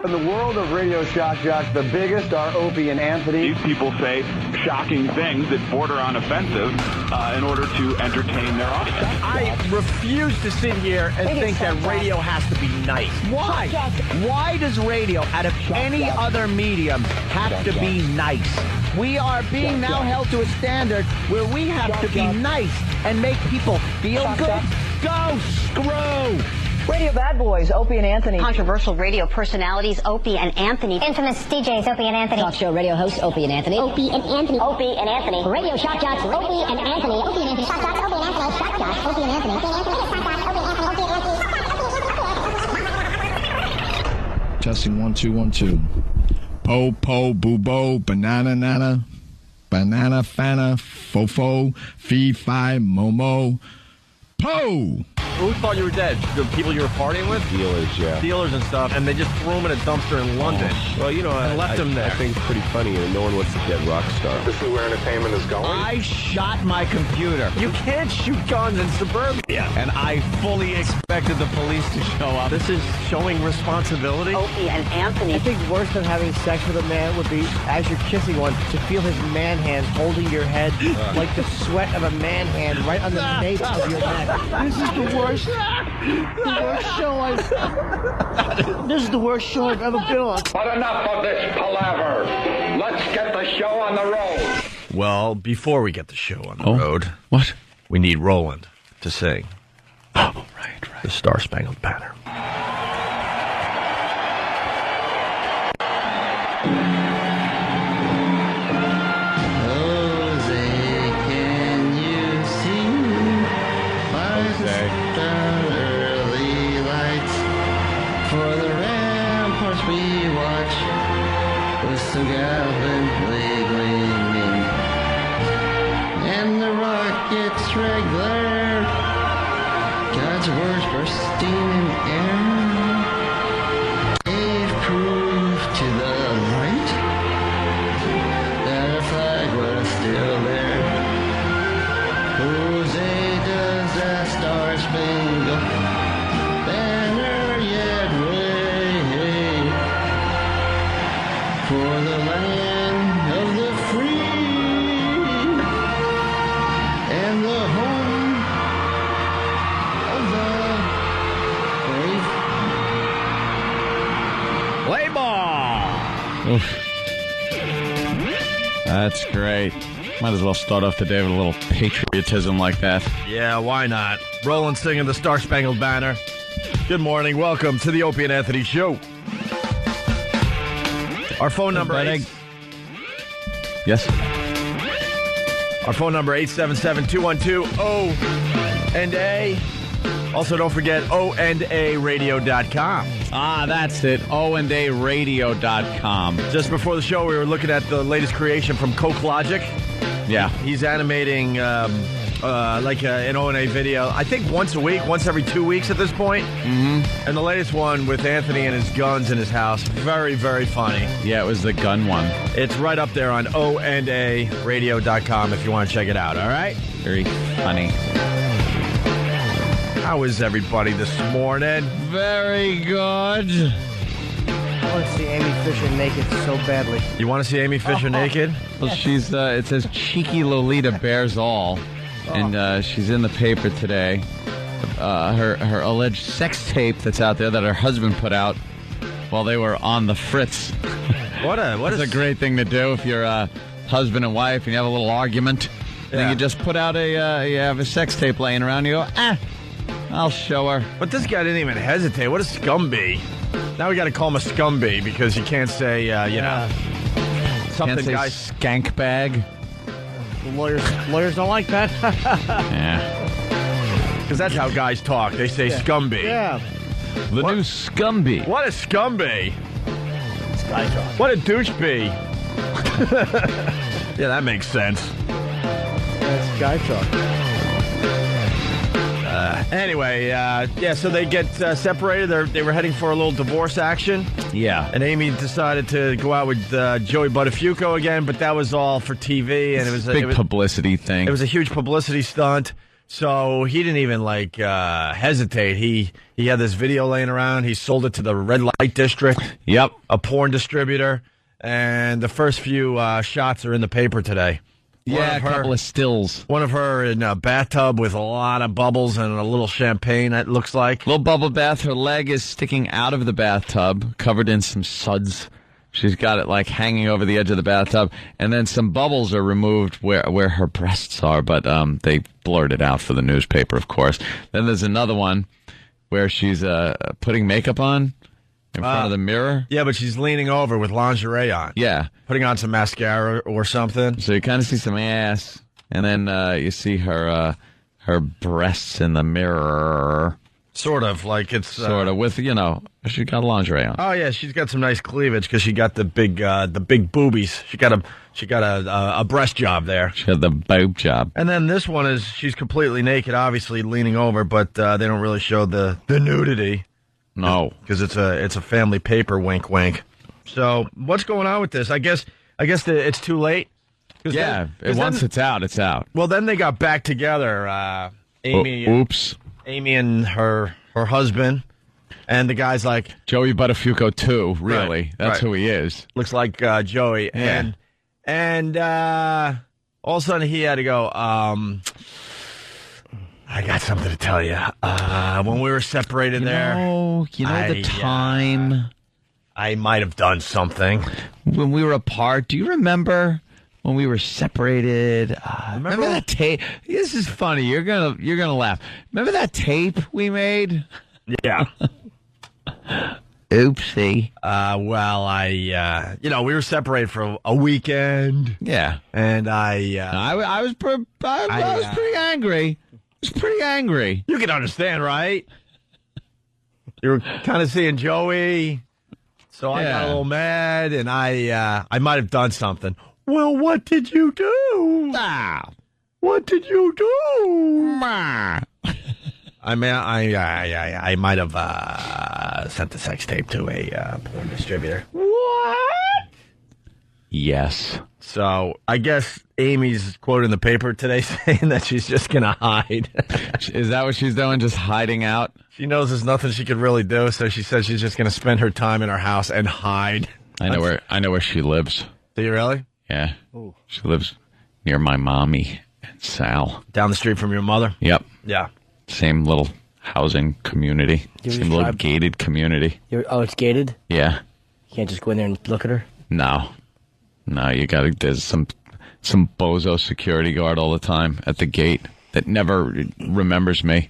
In the world of radio shock jocks, the biggest are Opie and Anthony. These people say shocking things that border on offensive in order to entertain their audience. I refuse to sit here and think that radio has to be nice. Why? Why does radio, out of any other medium, have to be nice? We are being now held to a standard where we have to be nice and make people feel good. Go screw! Radio bad boys, Opie and Anthony. Controversial radio personalities, Opie and Anthony. Infamous DJs, Opie and Anthony. Talk show radio hosts, Opie and Anthony. Opie and Anthony. Opie and Anthony. Radio shock jocks, Opie and Anthony. Opie and Anthony. Shock jocks, Opie and Anthony. Shock jocks, Opie and Anthony. Opie and Anthony. Shock jocks, Opie and Anthony. Testing 1 2 1 2. Po po boo bo banana nana banana fana fofo fee fi momo po. Who thought you were dead? The people you were partying with? Dealers, yeah. Dealers and stuff, and they just threw him in a dumpster in London. Well, you know, I left him there. I think it's pretty funny, and no one wants a dead rock star. This is where entertainment is going. I shot my computer. You can't shoot guns in suburbia. And I fully expected the police to show up. This is showing responsibility. Opie and Anthony. I think worse than having sex with a man would be, as you're kissing one, to feel his man hand holding your head like the sweat of a man hand right on the nape of your neck. This is the worst. The worst show This is the worst show I've ever been on. But enough of this palaver. Let's get the show on the road. Well, before we get the show on the road, What? we need Roland to sing Oh, right. the Star Spangled Banner. So gallantly gleaming, and the rockets regular, God's words bursting in air, gave proof to the light that our flag was still there. Jose does that star-spangled banner yet wave for the land of the free and the home of the brave. Play ball! Oof. That's great. Might as well start off the day with a little patriotism like that. Yeah, why not? Roland singing the Star Spangled Banner. Good morning. Welcome to the Opie and Anthony Show. Our phone number is... Yes? Our phone number 877-212-O&A. Also, don't forget OandARadio.com. Ah, that's it. OandARadio.com. Just before the show, we were looking at the latest creation from Coke Logic. Yeah. He's animating an O&A video, I think once a week, once every 2 weeks at this point. Mm-hmm. And the latest one with Anthony and his guns in his house. Very, very funny. Yeah, it was the gun one. It's right up there on OandARadio.com if you want to check it out, all right? Very funny. How is everybody this morning? Very good. I want to see Amy Fisher naked so badly. You want to see Amy Fisher naked? Well, she's, it says cheeky Lolita bears all. And she's in the paper today. Her alleged sex tape that's out there that her husband put out while they were on the fritz. That's a great thing to do if you're a husband and wife and you have a little argument. And then you just put out you have a sex tape laying around. You go, I'll show her. But this guy didn't even hesitate. What a scumbag. Now we got to call him a scumbag because you can't say, something. Can't say guys. Skank bag. The lawyers don't like that. Yeah. Because that's how guys talk. They say scumbag. Yeah. The new scumbag. What a scumbag. It's guy talk. What a douchebag. Yeah, that makes sense. That's guy talk. Anyway, so they get separated. They were heading for a little divorce action. Yeah. And Amy decided to go out with Joey Buttafuoco again, but that was all for TV. And it was big publicity thing. It was a huge publicity stunt. So he didn't even hesitate. He had this video laying around. He sold it to the red light district. Yep. A porn distributor. And the first few shots are in the paper today. Yeah, a couple of stills. One of her in a bathtub with a lot of bubbles and a little champagne, it looks like. Little bubble bath. Her leg is sticking out of the bathtub, covered in some suds. She's got it like hanging over the edge of the bathtub. And then some bubbles are removed where her breasts are, but they blurred it out for the newspaper, of course. Then there's another one where she's putting makeup on in front of the mirror. Yeah, but she's leaning over with lingerie on. Yeah. Putting on some mascara or something. So you kind of see some ass, and then you see her breasts in the mirror. Sort of, like it's... sort of, with, she got lingerie on. Oh, yeah, she's got some nice cleavage because she got the big boobies. She got a breast job there. She had the boob job. And then this one is, she's completely naked, obviously leaning over, but they don't really show the nudity. No. Because it's a family paper, wink, wink. So, what's going on with this? I guess it's too late. Yeah, once it's out, it's out. Well, then they got back together, Amy. Oops. Amy and her husband, and the guy's like Joey Buttafuoco too. Really, right, that's who he is. Looks like Joey, yeah. and all of a sudden he had to go. I got something to tell you. When we were separated the time I might have done something when we were apart. Do you remember? When we were separated, remember that tape? This is funny. You're gonna laugh. Remember that tape we made? Yeah. Oopsie. We were separated for a weekend. Yeah, and I was pretty angry. I was pretty angry. You can understand, right? You were kind of seeing Joey, so I got a little mad, and I might have done something. Well, what did you do? What did you do? I might have sent the sex tape to a porn distributor. What? Yes. So I guess Amy's quote in the paper today saying that she's just going to hide. Is that what she's doing? Just hiding out? She knows there's nothing she could really do, so she says she's just going to spend her time in her house and hide. I know where she lives. Do you really? Yeah. Ooh. She lives near my mommy and Sal. Down the street from your mother? Yep. Yeah. Same little housing community. Same little gated community. It's gated? Yeah. You can't just go in there and look at her? No, you gotta, there's some bozo security guard all the time at the gate that never remembers me.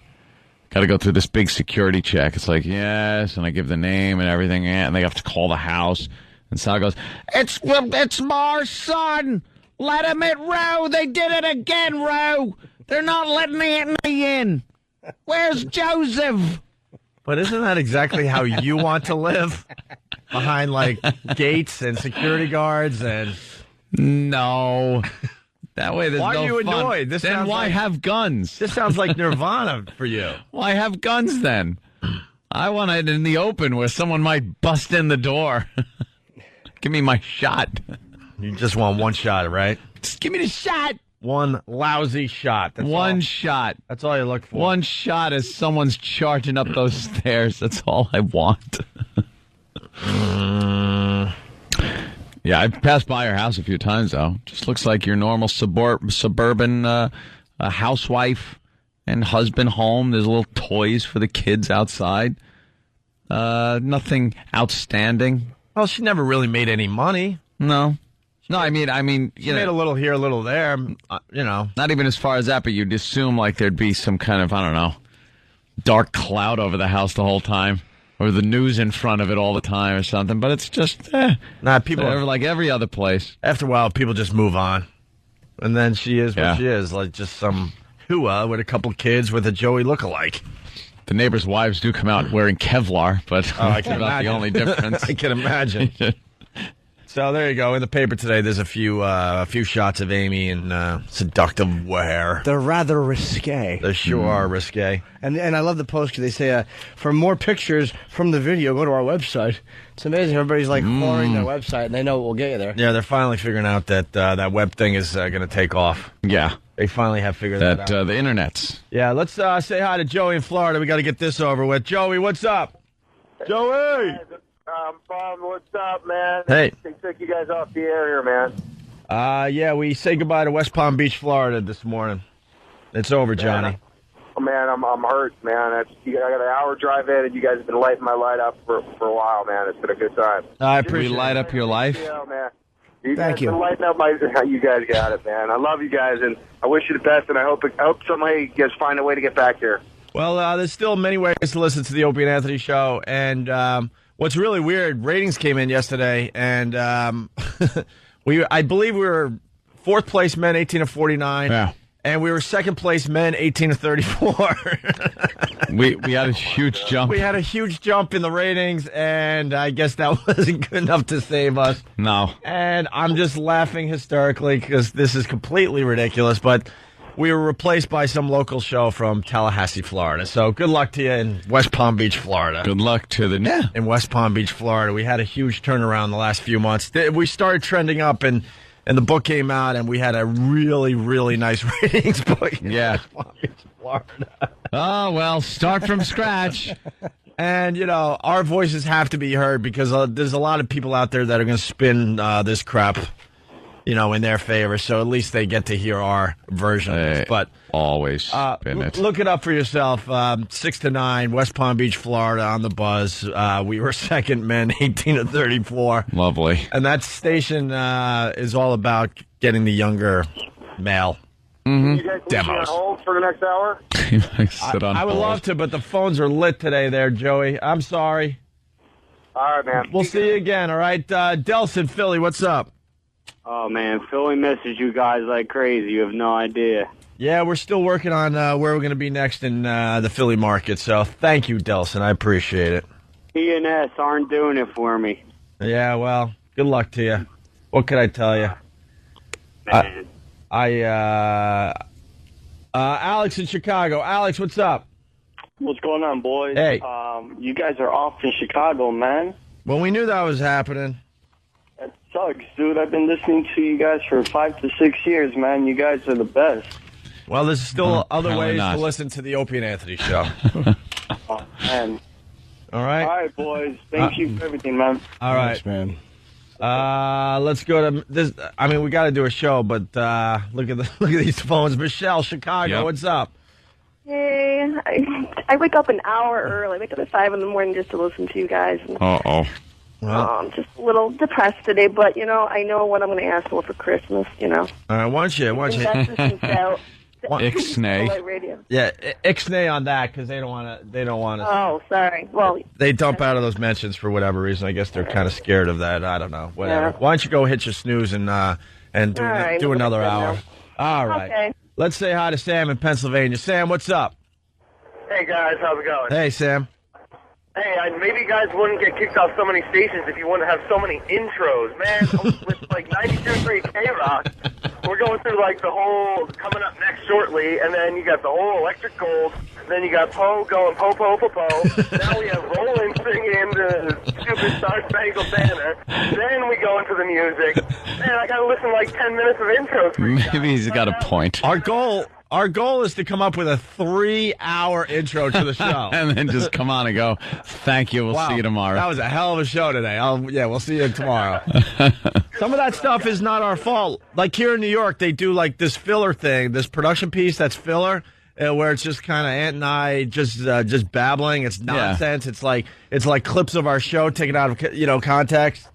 Gotta go through this big security check. It's like, yes, and I give the name and everything, and they have to call the house. And Sal goes, it's my son. Let him in, Roe. They did it again, Roe. They're not letting Anthony in. Where's Joseph? But isn't that exactly how you want to live? Behind, gates and security guards and... No. That way there's no fun. Why are you annoyed? Then why have guns? This sounds like Nirvana for you. Why have guns then? I want it in the open where someone might bust in the door. Give me my shot. You just want one shot, right? Just give me the shot. One lousy shot. That's one shot. That's all you look for. One shot as someone's charging up those stairs. That's all I want. Yeah, I've passed by your house a few times, though. Just looks like your normal suburban housewife and husband home. There's little toys for the kids outside. Nothing outstanding. Well, she never really made any money. No, I mean, she made a little here, a little there. Not even as far as that, but you'd assume there'd be some kind of, I don't know, dark cloud over the house the whole time, or the news in front of it all the time, or something. But it's just, people like every other place. After a while, people just move on, and then she is what she is, like just some hua with a couple kids with a Joey lookalike. The neighbors' wives do come out wearing Kevlar, but that's about the only difference. I can imagine. So there you go. In the paper today, there's a few shots of Amy in seductive wear. They're rather risque. They sure are risque. And I love the post because they say, for more pictures from the video, go to our website. It's amazing. Everybody's whoring their website, and they know it will get you there. Yeah, they're finally figuring out that that web thing is going to take off. Yeah. They finally have figured that out. The internets. Yeah, let's say hi to Joey in Florida. We got to get this over with. Joey, what's up? Joey! Bob, what's up, man? Hey. They took you guys off the air here, man. Yeah, we say goodbye to West Palm Beach, Florida this morning. It's over, Johnny. Man, I'm hurt, man. I got an hour drive in, and you guys have been lighting my light up for a while, man. It's been a good time. I appreciate we light up your life. Yeah, man. Thank you. Been lighting up you guys got it, man. I love you guys, and I wish you the best, and I hope somehow you guys find a way to get back here. Well, there's still many ways to listen to the Opie and Anthony show, and what's really weird, ratings came in yesterday, and I believe we were fourth place men, 18 to 49. Yeah. And we were second place men, 18 to 34. we had a huge jump. We had a huge jump in the ratings, and I guess that wasn't good enough to save us. No. And I'm just laughing hysterically because this is completely ridiculous, but we were replaced by some local show from Tallahassee, Florida. So good luck to you in West Palm Beach, Florida. Good luck to in West Palm Beach, Florida. We had a huge turnaround the last few months. We started trending up, and the book came out, and we had a really, really nice ratings book. Yeah. Florida. Oh, well, start from scratch. And, our voices have to be heard because there's a lot of people out there that are going to spin this crap, in their favor. So at least they get to hear our version of this. But always spin it. Look it up for yourself. 6 to 9, West Palm Beach, Florida, on the buzz. We were second men, 18 to 34. Lovely. And that station is all about getting the younger male You guys demos. on hold for the next hour? I would love to, but the phones are lit today there, Joey. I'm sorry. All right, man. We'll see you again, all right? Delson, Philly, what's up? Oh, man, Philly misses you guys like crazy. You have no idea. Yeah, we're still working on where we're going to be next in the Philly market, so thank you, Delson. I appreciate it. E&S aren't doing it for me. Yeah, well, good luck to you. What could I tell you? Man. Alex in Chicago. Alex, what's up? What's going on, boys? Hey. You guys are off in Chicago, man. Well, we knew that was happening. That sucks, dude. I've been listening to you guys for 5 to 6 years, man. You guys are the best. Well, there's still other ways not. to listen to the Opie and Anthony show. Oh, man. All right? All right, boys. Thank you for everything, man. All right. Thanks, man. Let's go to this. I mean, we got to do a show, but look at these phones. Michelle, Chicago, Yep. what's up? Hey, I wake up an hour early. I wake up at 5 in the morning just to listen to you guys. Uh-oh. I'm just a little depressed today, but, I know what I'm going to ask for Christmas, All right, why don't you? That's just out. Ixnay. Radio. Yeah, ixnay on that because they don't want to. Oh, sorry. Well, They dump out of those mentions for whatever reason. I guess they're kind of scared of that. I don't know. Whatever. Yeah. Why don't you go hit your snooze and do right, do another good hour? now. All right. Okay. Let's say hi to Sam in Pennsylvania. Sam, what's up? Hey, guys. How's it going? Hey, Sam. Hey, maybe you guys wouldn't get kicked off so many stations if you wouldn't have so many intros. Man, with 92.3 K-Rock, we're going through the whole coming up next shortly, and then you got the whole Electric Gold, then you got Poe going Po, Po, Po, Po. Now we have Roland singing the stupid Star Spangled Banner. Then we go into the music. Man, I got to listen 10 minutes of intros for you guys. Maybe he's got a point. Our goal is to come up with a 3-hour intro to the show. And then just come on and go, thank you, we'll see you tomorrow. That was a hell of a show today. We'll see you tomorrow. Some of that stuff is not our fault. Like here in New York, they do this filler thing, this production piece that's filler, where it's just kind of Ant and I just babbling. It's nonsense. Yeah. It's like clips of our show taken out of context.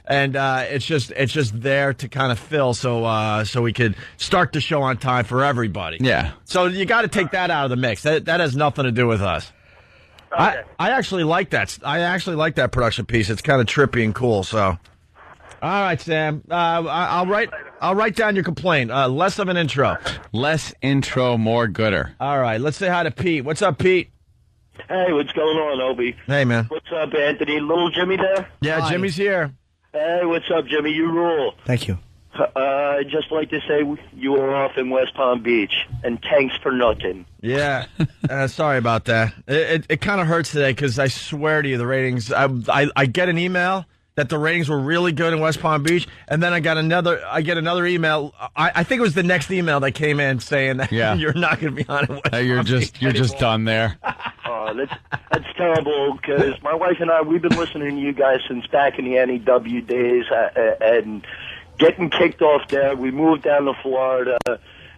And it's just there to kind of fill so we could start the show on time for everybody. Yeah. So you got to take that out of the mix. That has nothing to do with us. Okay. I actually like that. I actually like that production piece. It's kind of trippy and cool. So, all right, Sam. I'll write down your complaint. Less of an intro. Less intro, more gooder. All right. Let's say hi to Pete. What's up, Pete? Hey, what's going on, Obi? Hey, man. What's up, Anthony? Little Jimmy there? Yeah, Hi. Jimmy's here. Hey, what's up, Jimmy? You rule. Thank you. I'd just like to say you were off in West Palm Beach, and thanks for nothing. Yeah, sorry about that. It kind of hurts today because I swear to you, the ratings. I get an email that the ratings were really good in West Palm Beach, and then I get another email. I think it was the next email that came in saying that you're not going to be on in West Palm Beach you're just done there. That's terrible, because my wife and I, we've been listening to you guys since back in the NEW days, and getting kicked off there. We moved down to Florida.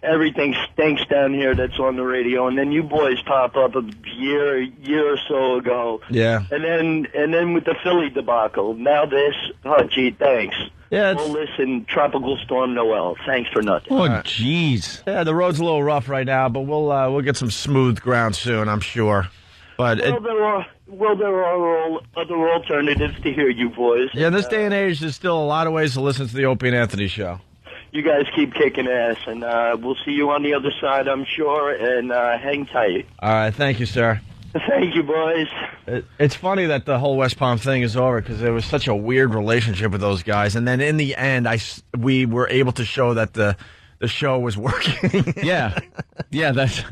Everything stinks down here that's on the radio, and then you boys pop up a year or so ago. Yeah. And then with the Philly debacle, now this. Oh, gee, thanks. Yeah. We'll listen. Tropical Storm Noel. Thanks for nothing. Oh, jeez. Yeah, the road's a little rough right now, but we'll get some smooth ground soon, I'm sure. But there are other alternatives to hear you boys. Yeah, in this day and age, there's still a lot of ways to listen to the Opie and Anthony show. You guys keep kicking ass, and we'll see you on the other side, I'm sure, and hang tight. All right, thank you, sir. Thank you, boys. It's funny that the whole West Palm thing is over, because there was such a weird relationship with those guys, and then in the end, we were able to show that the show was working. Yeah, that's...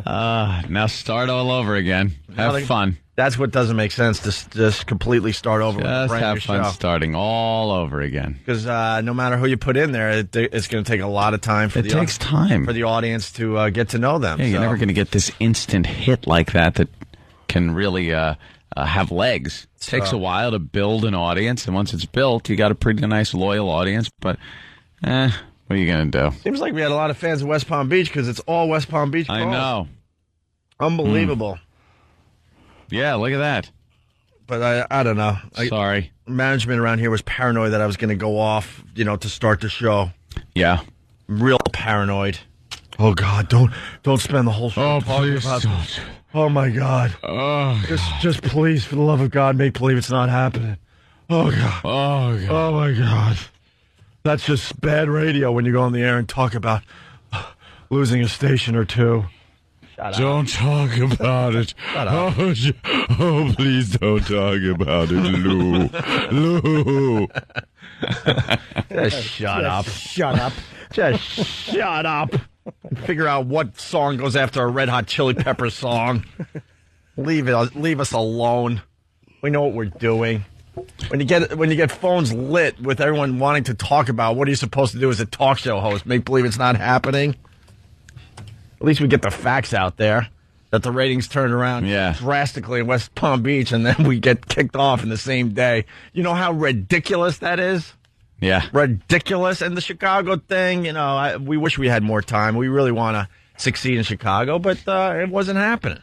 now start all over again. Have fun. That's what doesn't make sense, to just completely start over. Just with a have fun show. starting all over again. Because no matter who you put in there, it's going to take a lot of time for takes time for the audience to get to know them. Yeah, you're never going to get this instant hit like that can really have legs. It takes a while to build an audience, and once it's built, you got a pretty nice, loyal audience, but what are you going to do? Seems like we had a lot of fans of West Palm Beach, because it's all West Palm Beach calls. I know. Unbelievable. Yeah, look at that. But I don't know. Sorry. Management around here was paranoid that I was going to go off, to start the show. Yeah. Real paranoid. Oh, God, don't spend the whole show talking about this. Oh, my God. Oh, just please, for the love of God, make believe it's not happening. Oh, God. Oh, God. Oh, my God. That's just bad radio when you go on the air and talk about losing a station or two. Don't talk about it. Oh, please don't talk about it, Lou. Lou. Just shut up. Shut up. Just shut up. Figure out what song goes after a Red Hot Chili Peppers song. Leave us alone. We know what we're doing. When you get phones lit with everyone wanting to talk about, what are you supposed to do as a talk show host? Make believe it's not happening? At least we get the facts out there that the ratings turned around drastically in West Palm Beach, and then we get kicked off in the same day. You know how ridiculous that is? Yeah. Ridiculous. And the Chicago thing, we wish we had more time. We really want to succeed in Chicago, but it wasn't happening.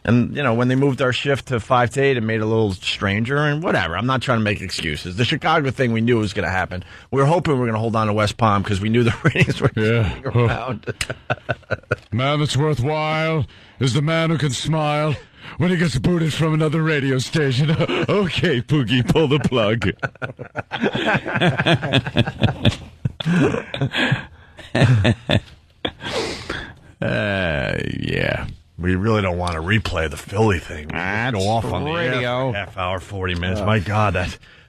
And, when they moved our shift to 5 to 8, it made it a little stranger and whatever. I'm not trying to make excuses. The Chicago thing we knew was going to happen. We were hoping we were going to hold on to West Palm because we knew the ratings were around. Man that's worthwhile is the man who can smile when he gets booted from another radio station. Okay, Poogie, pull the plug. Yeah. We really don't want to replay the Philly thing. We That's go off on radio. the air for half hour, 40 minutes. My God,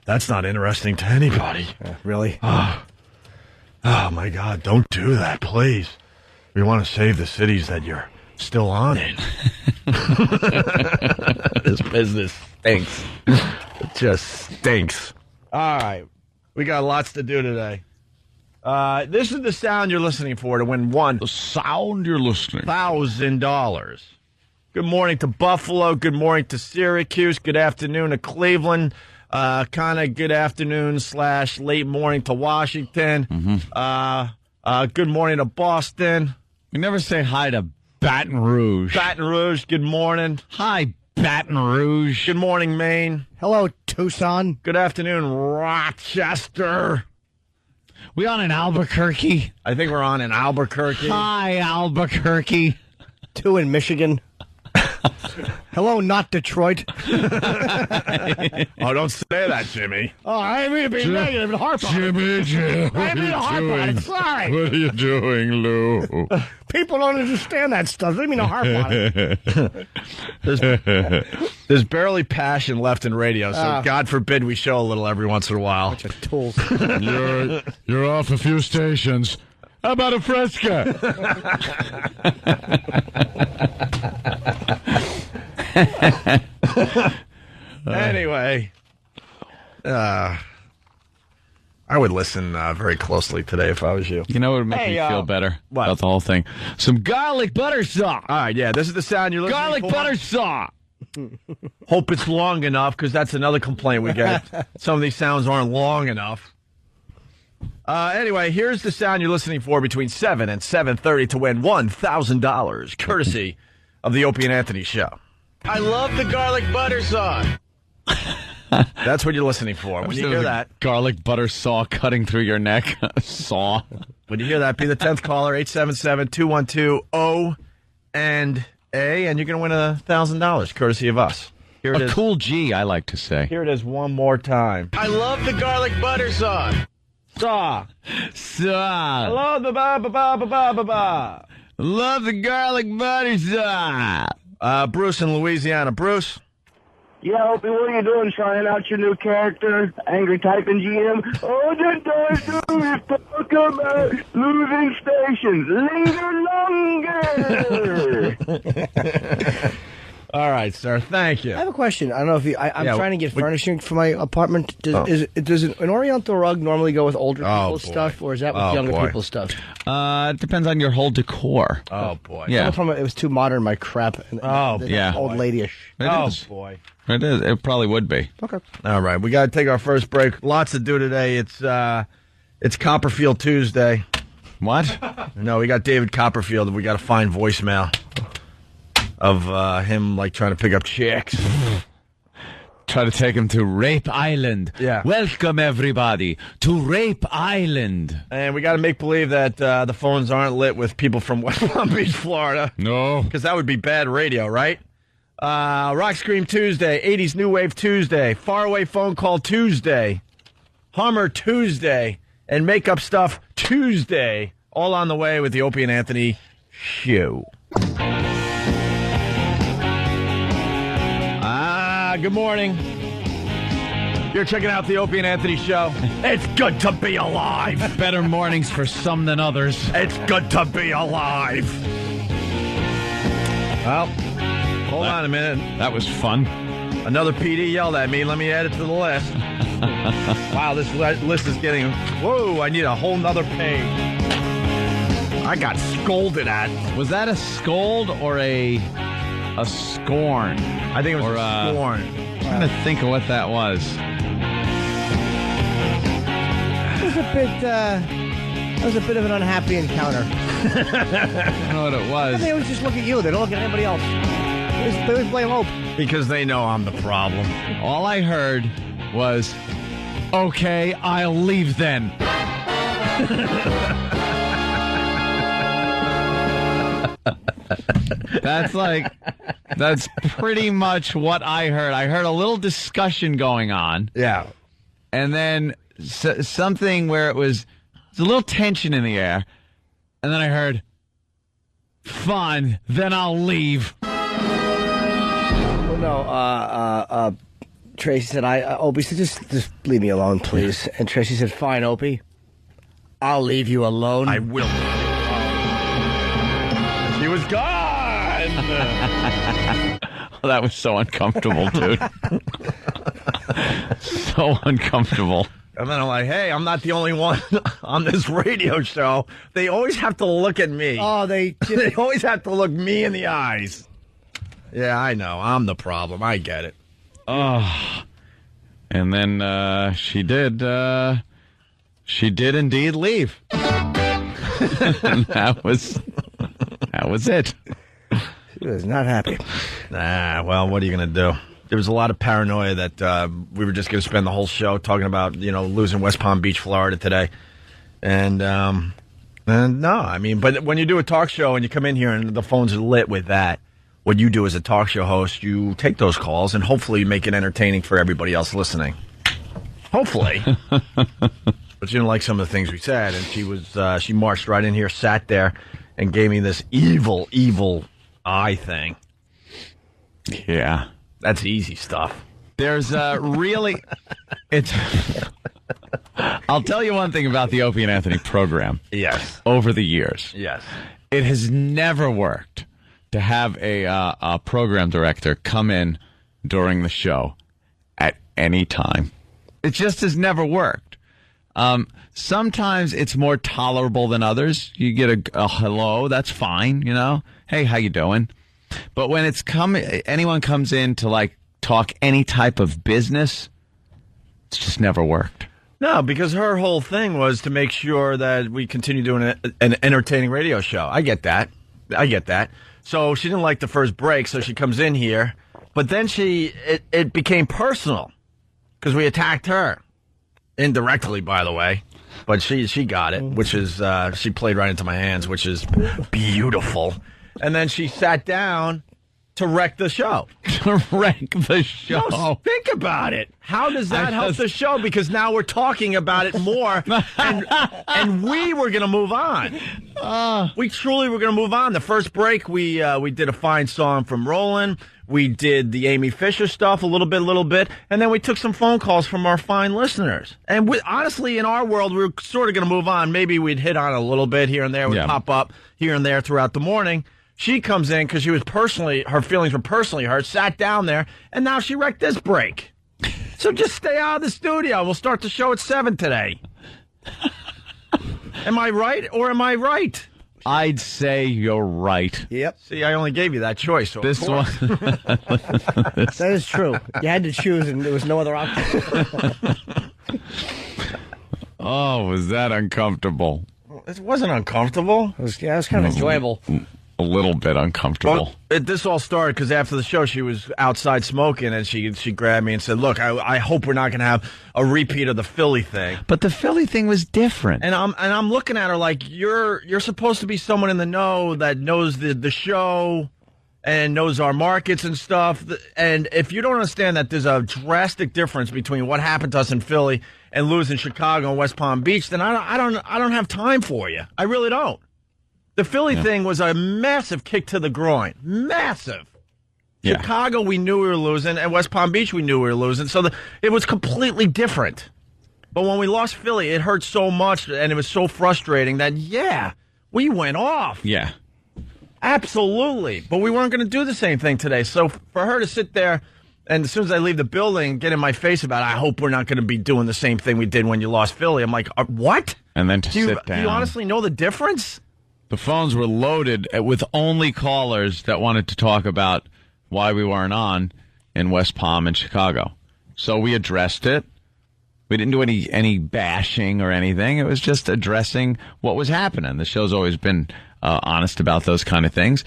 that's not interesting to anybody. Really? Oh, my God, don't do that, please. We want to save the cities that you're still on in. This business stinks. It just stinks. All right. We got lots to do today. This is the sound you're listening for to win The sound you're listening. $1,000. Good morning to Buffalo. Good morning to Syracuse. Good afternoon to Cleveland. Kind of good afternoon / late morning to Washington. Mm-hmm. Good morning to Boston. We never say hi to Baton Rouge. Baton Rouge, good morning. Hi, Baton Rouge. Good morning, Maine. Hello, Tucson. Good afternoon, Rochester. We on in Albuquerque? I think we're on in Albuquerque. Hi, Albuquerque. 2 in Michigan. Hello, not Detroit. Oh, don't say that, Jimmy. Oh, I didn't mean to be negative and harp on it. Jimmy, I didn't mean to harp on it. Sorry. What are you doing, Lou? People don't understand that stuff. I didn't mean to harp on it. There's barely passion left in radio, so God forbid we show a little every once in a while. Bunch of tools. You're off a few stations. How about a Fresca? Anyway, I would listen very closely today if I was you. You know what would make me feel better about the whole thing? Some garlic butter saw. All right, yeah, this is the sound you're listening Garlic for. butter saw. Hope it's long enough, because that's another complaint we get. Some of these sounds aren't long enough. Anyway, here's the sound you're listening for between 7 and 7:30 to win $1,000, courtesy of the Opie and Anthony Show. I love the garlic butter saw. That's what you're listening for. When you hear that, garlic butter saw cutting through your neck. Saw. When you hear that, be the 10th caller, 877-212-O and A, and you're going to win $1,000, courtey of us. Here it is. Cool G, I like to say. Here it is one more time. I love the garlic butter saw. Saw. Saw. I love the ba-ba-ba-ba-ba-ba. Love the garlic butter saw. Bruce in Louisiana. Bruce? Yeah, Opie, what are you doing? Trying out your new character, Angry Typing GM? Oh, the don't do is talk about losing stations. Linger longer. All right, sir. Thank you. I have a question. I don't know if you... I'm trying to get furnishing for my apartment. Does an Oriental rug normally go with older people's stuff, or is that with younger people's stuff? It depends on your whole decor. Oh, boy. Yeah. It was too modern, my crap. And, yeah. Old ladyish. It is. Boy. It is. It probably would be. Okay. All right. We got to take our first break. Lots to do today. It's Copperfield Tuesday. What? No, we got David Copperfield, and we got to find voicemail of him, like, trying to pick up chicks. Try to take him to Rape Island. Yeah. Welcome, everybody, to Rape Island. And we got to make believe that the phones aren't lit with people from West Palm Beach, Florida. No. Because that would be bad radio, right? Rock Scream Tuesday, 80s New Wave Tuesday, Faraway Phone Call Tuesday, Hummer Tuesday, and Makeup Stuff Tuesday. All on the way with the Opie and Anthony Show. Good morning. You're checking out the Opie and Anthony Show. It's good to be alive. Better mornings for some than others. It's good to be alive. Well, hold on a minute. That was fun. Another PD yelled at me. Let me add it to the list. Wow, this list is getting... Whoa, I need a whole nother page. I got scolded at. Was that a scold or a scorn? I think it was a scorn. I'm trying to think of what that was. It was a bit of an unhappy encounter. I don't know what it was. They always just look at you. They don't look at anybody else. They always blame Hope. Because they know I'm the problem. All I heard was, okay, I'll leave then. That's pretty much what I heard. I heard a little discussion going on. Yeah. And then something where it was a little tension in the air. And then I heard, fine, then I'll leave. Well, no, Tracy said, Opie said, just leave me alone, please. And Tracy said, fine, Opie. I'll leave you alone. I will. He was gone. Oh, that was so uncomfortable, dude. So uncomfortable. And then I'm like, hey, I'm not the only one on this radio show. They always have to look at me. Oh, they always have to look me in the eyes. Yeah, I know. I'm the problem. I get it. Oh. And then she did indeed leave. And that was it. She was not happy. Nah, well, what are you going to do? There was a lot of paranoia that we were just going to spend the whole show talking about, losing West Palm Beach, Florida today. And no, I mean, but when you do a talk show and you come in here and the phones are lit with that, what you do as a talk show host, you take those calls and hopefully make it entertaining for everybody else listening. Hopefully. But she didn't like some of the things we said, and she marched right in here, sat there, and gave me this evil eye thing. Yeah. That's easy stuff. There's really... I'll tell you one thing about the Opie and Anthony program. Yes. Over the years. Yes. It has never worked to have a program director come in during the show at any time. It just has never worked. Sometimes it's more tolerable than others. You get a hello, that's fine, you know. Hey, how you doing? But when anyone comes in to like talk any type of business, it's just never worked. No, because her whole thing was to make sure that we continue doing an entertaining radio show. I get that. So she didn't like the first break, so she comes in here. But then it became personal because we attacked her. Indirectly, by the way. But she got it, which is, she played right into my hands, which is beautiful. And then she sat down to wreck the show. To wreck the show. No, think about it. How does that help the show? Because now we're talking about it more, and we were going to move on. We truly were going to move on. The first break, we did a fine song from Roland. We did the Amy Fisher stuff a little bit, and then we took some phone calls from our fine listeners. And honestly, in our world, we were sort of going to move on. Maybe we'd hit on a little bit here and there. We'd pop up here and there throughout the morning. She comes in because her feelings were personally hurt, sat down there, and now she wrecked this break. So just stay out of the studio. We'll start the show at 7 today. Am I right or am I right? I'd say you're right. Yep. See, I only gave you that choice. So this one. That is true. You had to choose, and there was no other option. Oh, was that uncomfortable? It wasn't uncomfortable. It was kind of enjoyable. A little bit uncomfortable. Well, this all started because after the show, she was outside smoking, and she grabbed me and said, "Look, I hope we're not going to have a repeat of the Philly thing." But the Philly thing was different. And I'm looking at her like you're supposed to be someone in the know that knows the show and knows our markets and stuff. And if you don't understand that there's a drastic difference between what happened to us in Philly and losing Chicago and West Palm Beach, then I don't have time for you. I really don't. The Philly thing was a massive kick to the groin. Massive. Yeah. Chicago, we knew we were losing, and West Palm Beach, we knew we were losing. So it was completely different. But when we lost Philly, it hurt so much, and it was so frustrating that, we went off. Yeah. Absolutely. But we weren't going to do the same thing today. So for her to sit there, and as soon as I leave the building, get in my face about it, I hope we're not going to be doing the same thing we did when you lost Philly. I'm like, what? And then sit down. Do you honestly know the difference? The phones were loaded with only callers that wanted to talk about why we weren't on in West Palm and Chicago. So we addressed it. We didn't do any bashing or anything. It was just addressing what was happening. The show's always been honest about those kind of things.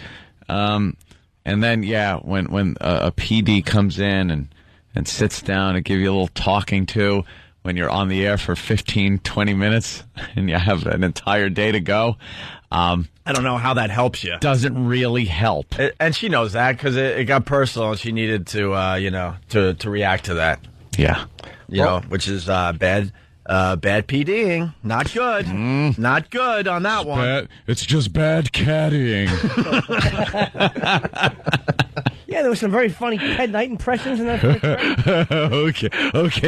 And then, when a PD comes in and sits down and give you a little talking to when you're on the air for 15, 20 minutes and you have an entire day to go, I don't know how that helps you. Doesn't really help. And she knows that because it got personal and she needed to, to react to that. Yeah. Which is bad PDing. Not good. Not good on that one. It's just bad caddying. Yeah, there was some very funny Ted Knight impressions in that. Okay,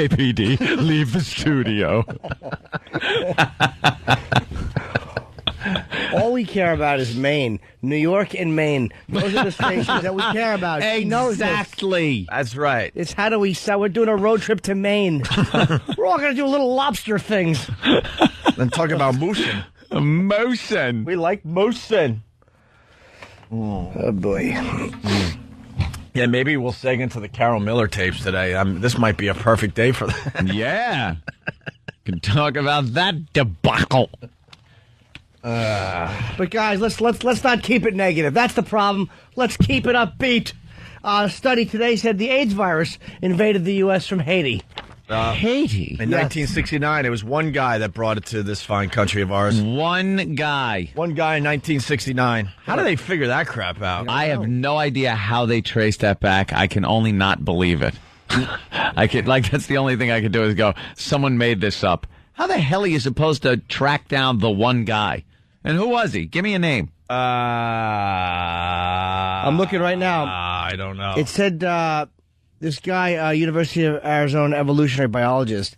PD, leave the studio. All we care about is Maine. New York and Maine. Those are the stations that we care about. Exactly. That's right. It's how do we sell? We're doing a road trip to Maine. We're all going to do little lobster things. Then talk about moosin'. Moosin'. We like moosin'. Oh, boy. Yeah, maybe we'll seg into the Carol Miller tapes today. This might be a perfect day for that. Yeah. Can talk about that debacle. But guys, let's not keep it negative. That's the problem. Let's keep it upbeat. A study today said the AIDS virus invaded the U.S. from Haiti. Haiti? In 1969, it was one guy that brought it to this fine country of ours. One guy. One guy in 1969. How do they figure that crap out? I have no idea how they traced that back. I can only not believe it. That's the only thing I could do is go, someone made this up. How the hell are you supposed to track down the one guy? And who was he? Give me a name. I'm looking right now. I don't know. It said this guy, University of Arizona evolutionary biologist,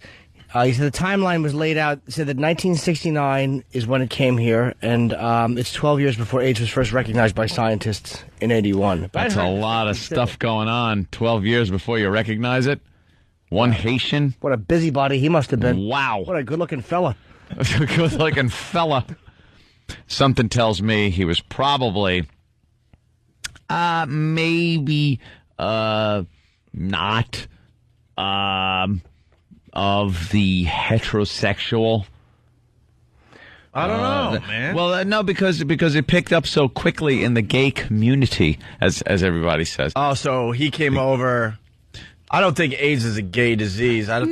he said the timeline was laid out. Said that 1969 is when it came here, and it's 12 years before AIDS was first recognized by scientists in 81. That's a lot of stuff going on. 12 years before you recognize it. One Haitian. What a busybody he must have been. Wow. What a good-looking fella. Good-looking fella. Something tells me he was probably, maybe not of the heterosexual. I don't know, man. Well, no, because it picked up so quickly in the gay community, as everybody says. Oh, so he came over. I don't think AIDS is a gay disease. I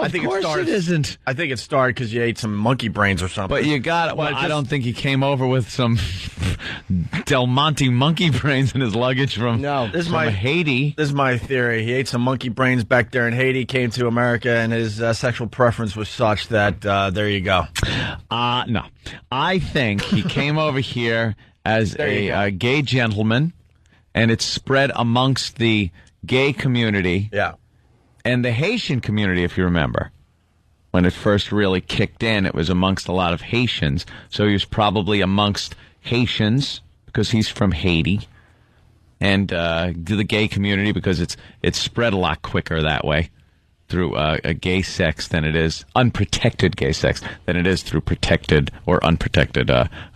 think of course it isn't. I think it started because you ate some monkey brains or something. But you got it. Well, I don't think he came over with some Del Monte monkey brains in his luggage from Haiti. This is my theory. He ate some monkey brains back there in Haiti, came to America, and his sexual preference was such that there you go. No. I think he came over here as a gay gentleman, and it spread amongst the gay community. Yeah. And the Haitian community, if you remember. When it first really kicked in, it was amongst a lot of Haitians. So he was probably amongst Haitians because he's from Haiti. And the gay community because it's spread a lot quicker that way through a gay sex than it is unprotected gay sex than it is through protected or unprotected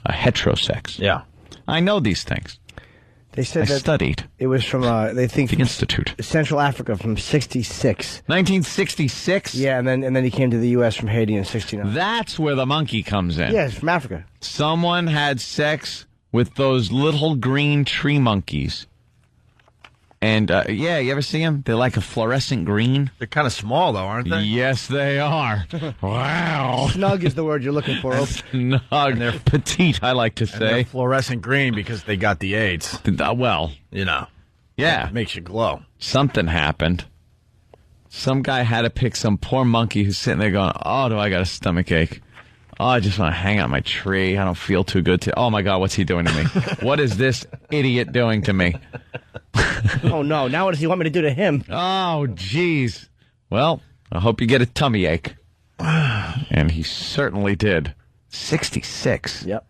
heterosex. Yeah. I know these things. They said I studied. It was from, they think, the Institute. Central Africa from 66. 1966? Yeah, and then he came to the U.S. from Haiti in 69. That's where the monkey comes in. Yeah, it's from Africa. Someone had sex with those little green tree monkeys. And, you ever see them? They're like a fluorescent green. They're kind of small, though, aren't they? Yes, they are. Wow. Snug is the word you're looking for. Snug. And they're petite, I like to say. They're fluorescent green because they got the AIDS. Well, you know. Yeah. It makes you glow. Something happened. Some guy had to pick some poor monkey who's sitting there going, oh, do I got a stomach ache? Oh, I just want to hang out my tree. I don't feel too good. Oh, my God, what's he doing to me? What is this idiot doing to me? Oh, no. Now what does he want me to do to him? Oh, jeez. Well, I hope you get a tummy ache. And he certainly did. 66. Yep.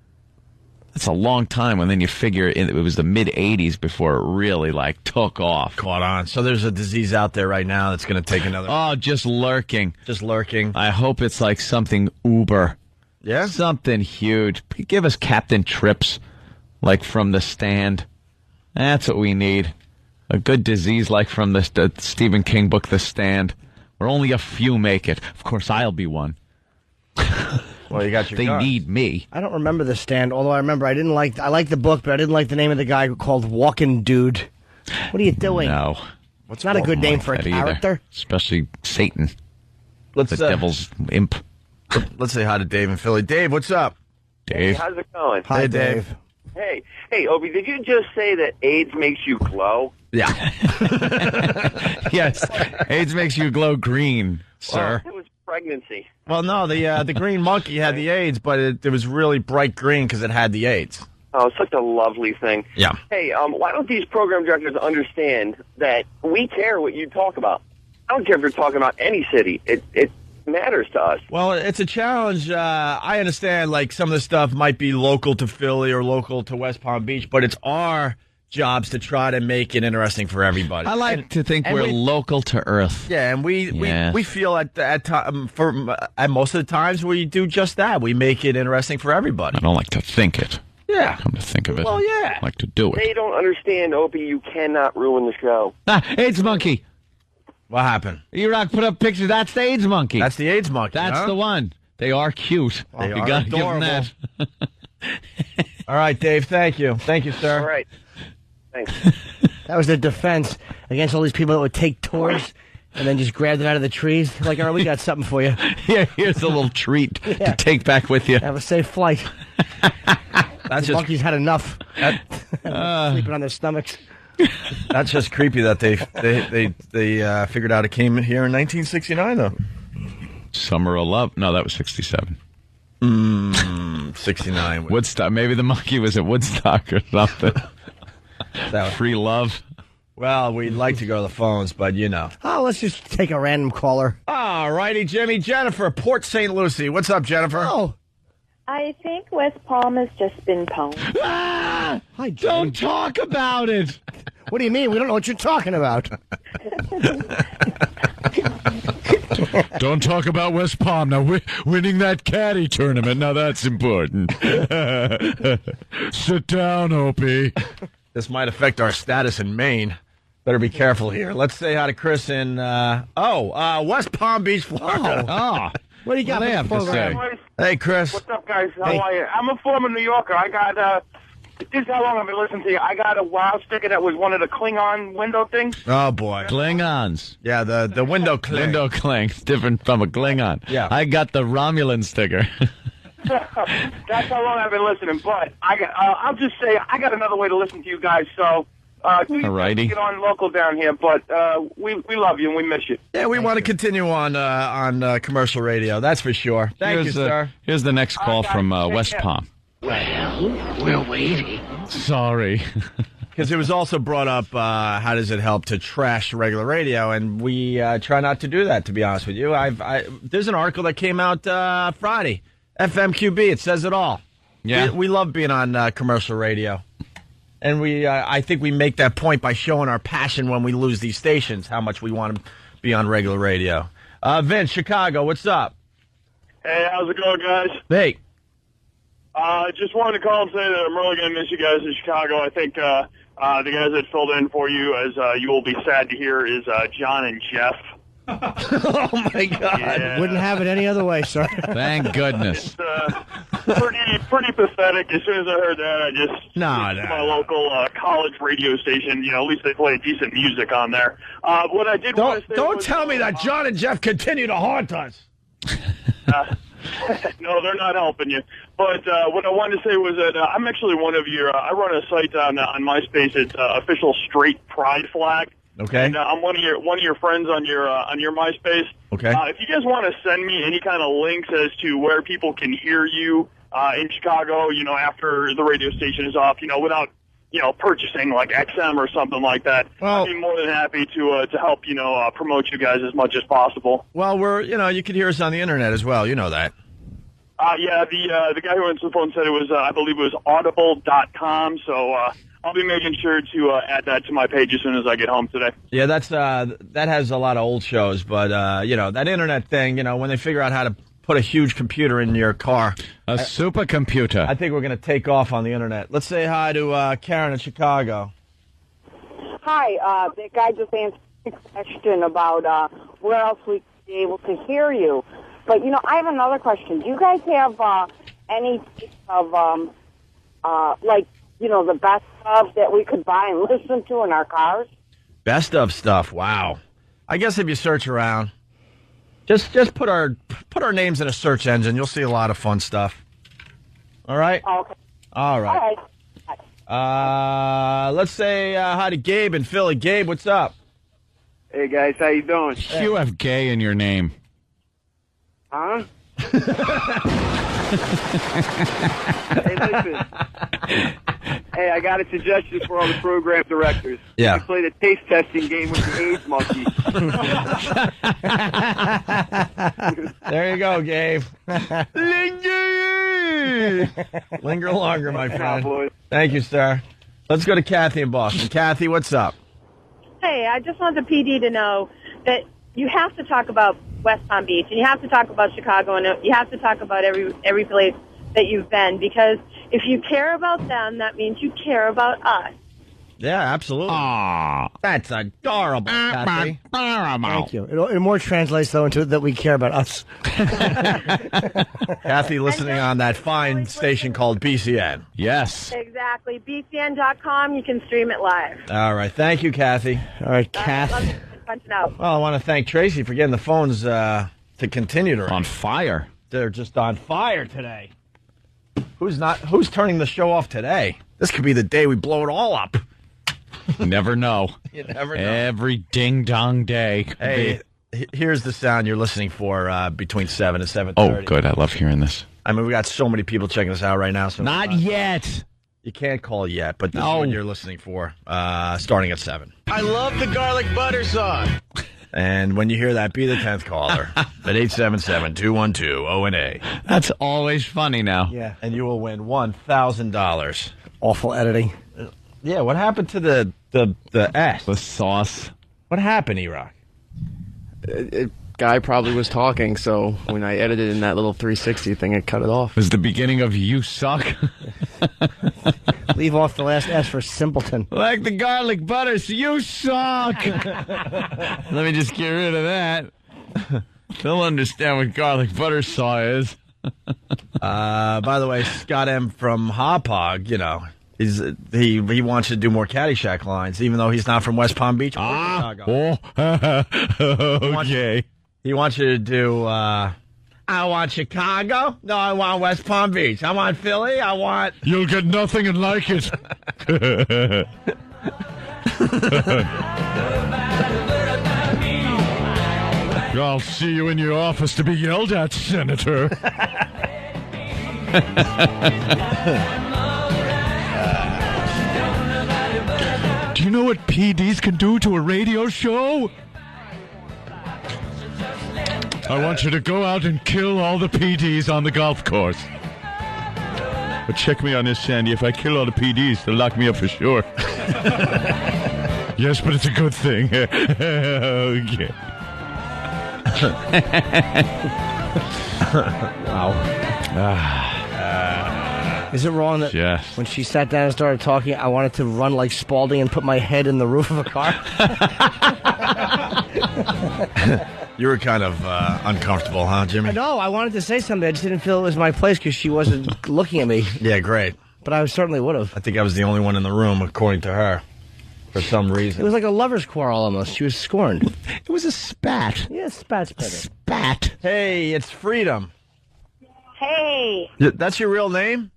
That's a long time, and then you figure it was the mid-'80s before it really, took off. Caught on. So there's a disease out there right now that's going to take another... Oh, just lurking. Just lurking. I hope it's like something uber. Yeah? Something huge. Give us Captain Trips, from The Stand. That's what we need. A good disease from the Stephen King book, The Stand, where only a few make it. Of course, I'll be one. Well, you got your They guns. need me. I don't remember The Stand, although I remember I liked the book, but I didn't like the name of the guy called Walking Dude. What are you doing? No. It's not a good name for a character. Either. Especially Satan. The devil's imp. Let's say hi to Dave in Philly. Dave, what's up? Hey, Dave. how's it going? Hi, Dave. Hey, Obi, did you just say that AIDS makes you glow? Yeah. Yes. AIDS makes you glow green, sir. It was pregnancy. Well, no, the green monkey had the AIDS, but it was really bright green because it had the AIDS. Oh, such a lovely thing. Yeah. Hey, why don't these program directors understand that we care what you talk about? I don't care if you're talking about any city. It matters to us. Well, it's a challenge. I understand, some of the stuff might be local to Philly or local to West Palm Beach, but it's our jobs to try to make it interesting for everybody. I like to think we're local to Earth. Yeah, and we feel at most of the times we do just that. We make it interesting for everybody. I don't like to think it. Yeah. Come to think of it. Well, yeah. I like to do it. They don't understand, Opie. You cannot ruin the show. AIDS monkey. What happened? E-Rock put up pictures. That's the AIDS monkey. That's the AIDS monkey. That's the one. They are cute. They you are gotta adorable. give them that. All right, Dave. Thank you. Thank you, sir. All right. Thanks. That was their defense against all these people that would take tours and then just grab it out of the trees. All right, we got something for you. Yeah, here's a little treat to take back with you. Have a safe flight. The monkeys had enough. Sleeping on their stomachs. That's just creepy that they figured out it came here in 1969, though. Summer of Love. No, that was 67. 69. Woodstock. Maybe the monkey was at Woodstock or something. Free love. Well, we'd like to go to the phones, but Oh, let's just take a random caller. All righty, Jimmy. Jennifer, Port St. Lucie. What's up, Jennifer? Oh. I think West Palm has just been pwned. Ah! Don't talk about it. What do you mean? We don't know what you're talking about. Don't talk about West Palm. Now, winning that caddy tournament, now that's important. Sit down, Opie. This might affect our status in Maine. Better be careful here. Let's say hi to Chris in, West Palm Beach, Florida. What do you got What do they have to say? Hey, Chris. What's up, guys? How are you? I'm a former New Yorker. I got, this is how long I've been listening to you. I got a WoW sticker that was one of the Klingon window things. Oh, boy. Klingons. Yeah, the window cling. Window cling. It's different from a Klingon. Yeah. I got the Romulan sticker. That's how long I've been listening. But I'll just say I got another way to listen to you guys. So, Alrighty. get on local down here. But we love you and we miss you. Yeah, we want to continue on commercial radio. That's for sure. Thank you, sir. Here's the next call from West Palm. Well, we're waiting. Sorry. Because it was also brought up, how does it help to trash regular radio? And we try not to do that, to be honest with you. There's an article that came out Friday. FMQB, it says it all. Yeah. We love being on commercial radio. And I think we make that point by showing our passion when we lose these stations, how much we want to be on regular radio. Vince, Chicago, what's up? Hey, how's it going, guys? Hey. Just wanted to call and say that I'm really going to miss you guys in Chicago. I think the guys that filled in for you, as you will be sad to hear, is John and Jeff. Oh, my God. Yeah. Wouldn't have it any other way, sir. Thank goodness. It's pretty pathetic. As soon as I heard that, I just went to my local college radio station. You know, at least they play decent music on there. What I did want to say Don't was, tell me that John and Jeff continue to haunt us. No, they're not helping you. But what I wanted to say was that I'm actually one of your. I run a site on MySpace. It's official straight pride flag. Okay. And I'm one of your friends on your MySpace. Okay. If you guys want to send me any kind of links as to where people can hear you in Chicago, you know, after the radio station is off, you know, without purchasing like XM or something like that, well, I'd be more than happy to help promote you guys as much as possible. Well, you can hear us on the internet as well. You know that. Yeah, the guy who answered the phone said it was, I believe it was audible.com, so I'll be making sure to add that to my page as soon as I get home today. Yeah, that has a lot of old shows, but that internet thing, when they figure out how to put a huge computer in your car, a supercomputer, I think we're going to take off on the internet. Let's say hi to Karen in Chicago. Hi, the guy just answered a question about where else we could be able to hear you. But, I have another question. Do you guys have any of, the best stuff that we could buy and listen to in our cars? Best of stuff. Wow. I guess if you search around, just put our names in a search engine. You'll see a lot of fun stuff. All right? Okay. All right. Let's say hi to Gabe in Philly. Gabe, what's up? Hey, guys. How you doing? You have gay in your name. Huh? Hey, listen. Hey, I got a suggestion for all the program directors. Yeah. You play the taste testing game with the AIDS monkey. There you go, Gabe. Linger longer, my friend. Thank you, sir. Let's go to Kathy in Boston. Kathy, what's up? Hey, I just want the PD to know that you have to talk about West Palm Beach, and you have to talk about Chicago, and you have to talk about every place that you've been, because if you care about them, that means you care about us. Yeah, absolutely. Aww, that's adorable, Kathy. Thank you. It more translates, though, into that we care about us. Kathy listening on that fine station called BCN. Yes. Exactly. BCN.com, you can stream it live. All right. Thank you, Kathy. All right, Kathy. Punching out. Well, I want to thank Tracy for getting the phones to continue to on fire. They're just on fire today. Who's turning the show off today? This could be the day we blow it all up. You never know. You never know. Every ding-dong day. Hey, here's the sound you're listening for between 7 and 7:30. Oh, good. I love hearing this. I mean, we got so many people checking us out right now. So Not yet. You can't call yet, but this is what you're listening for, starting at 7. I love the garlic butter sauce. And when you hear that, be the 10th caller at 877-212-ONA. That's always funny now. Yeah. And you will win $1,000. Awful editing. Yeah, what happened to the S? The sauce. What happened, E-Rock? Guy probably was talking, so when I edited in that little 360 thing, it cut it off. It was the beginning of You Suck. Leave off the last S for simpleton. Like the garlic butter, so you suck. Let me just get rid of that. They'll understand what garlic butter saw is. By the way, Scott M. from Hop Hog, he wants you to do more Caddyshack lines, even though he's not from West Palm Beach. Okay. He wants you to do, I want Chicago. No, I want West Palm Beach. I want Philly. I want... You'll get nothing and like it. I'll see you in your office to be yelled at, Senator. Do you know what PDs can do to a radio show? I want you to go out and kill all the PDs on the golf course. But check me on this, Sandy. If I kill all the PDs, they'll lock me up for sure. Yes, but it's a good thing. Okay. Wow. Is it wrong that when she sat down and started talking, I wanted to run like Spalding and put my head in the roof of a car? You were kind of uncomfortable, huh, Jimmy? No, I wanted to say something. I just didn't feel it was my place because she wasn't looking at me. Yeah, great. But I certainly would have. I think I was the only one in the room, according to her, for some reason. It was like a lover's quarrel almost. She was scorned. It was a spat. Yeah, spat's better. Spat. Hey, it's Freedom. Hey, That's your real name?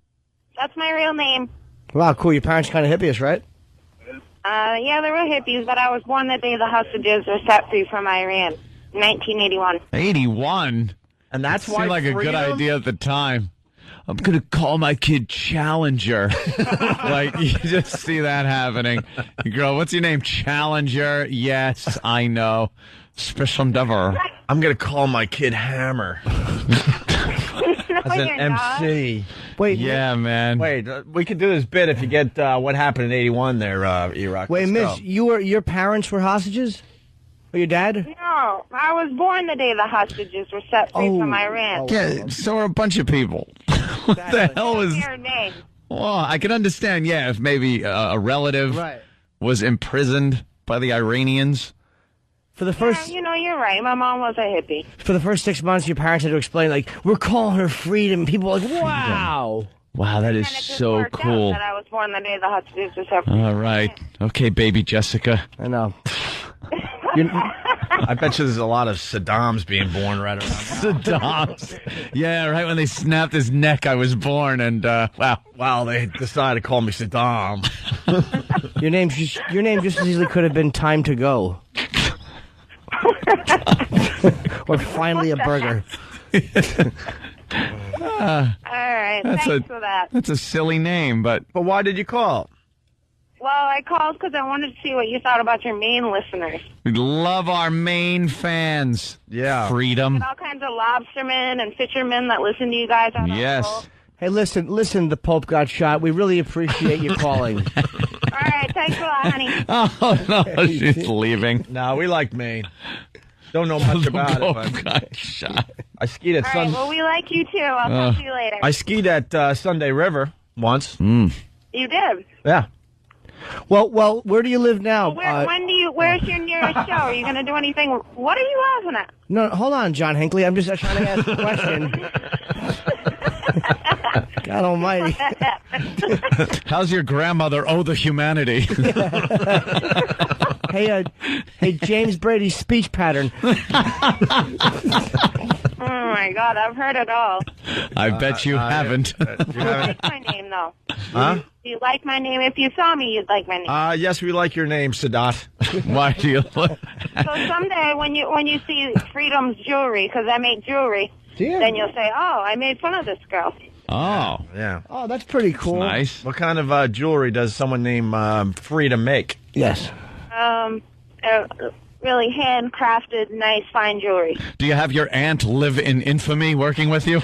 that's my real name. Wow, cool. Your parents kind of hippie-ish, right? Yeah, they were hippies, but I was born the day the hostages were set free from Iran, 1981. 81? And that's Seemed why like a good Freedom? idea at the time. I'm going to call my kid Challenger. Like, you just see that happening. You go, what's your name? Challenger? Yes, I know. Special endeavor. I'm going to call my kid Hammer. As an MC. Wait, yeah, man. Wait, we could do this bit if you get what happened in 81 there, E-Rock. Wait, Let's Miss, go. your parents were hostages? Or your dad? No, I was born the day the hostages were set free from Iran. Yeah, so are a bunch of people. What the hell was... Your name. Well, I can understand, yeah, if maybe a relative was imprisoned by the Iranians. For the first... Yeah, you're right. My mom was a hippie. For the first 6 months, your parents had to explain, like, we're calling her Freedom. People were like, wow. Wow, that is so cool. That I was born the day the hostages were set free. All right. Okay, baby Jessica. I know. I bet you there's a lot of Saddams being born right around now. Saddams. Yeah, right when they snapped his neck, I was born, and, wow, they decided to call me Saddam. Your name just as easily could have been Time to Go. Or Finally a Burger. All right, thanks for that. That's a silly name, but why did you call? Well, I called because I wanted to see what you thought about your Maine listeners. we love our Maine fans. Yeah. Freedom. And all kinds of lobstermen and fishermen that listen to you guys on the Yes. Hey, listen, the Pope got shot. We really appreciate you calling. All right, thanks a lot, honey. Oh, no, she's leaving. No, we like Maine. Don't know much about it, but got shot. I skied at All right, well, we like you too. I'll talk to you later. I skied at Sunday River once. You did? Yeah. Well, where do you live now? Where's your nearest show? Are you going to do anything? What are you laughing at? No, hold on, John Hinckley. I'm just trying to ask a question. God almighty. How's your grandmother owe the humanity? Hey, James Brady's speech pattern. Oh, my God, I've heard it all. I bet you haven't. You like my name, though. Huh? Do you like my name? If you saw me, you'd like my name. Yes, we like your name, Sadat. Why do you look? So someday when you see Freedom's jewelry, because I make jewelry, then you'll say, oh, I made fun of this girl. Oh. Yeah. Oh, that's pretty cool. Nice. What kind of jewelry does someone named Freedom make? Yes. Really handcrafted, nice, fine jewelry. Do you have your aunt live in infamy working with you?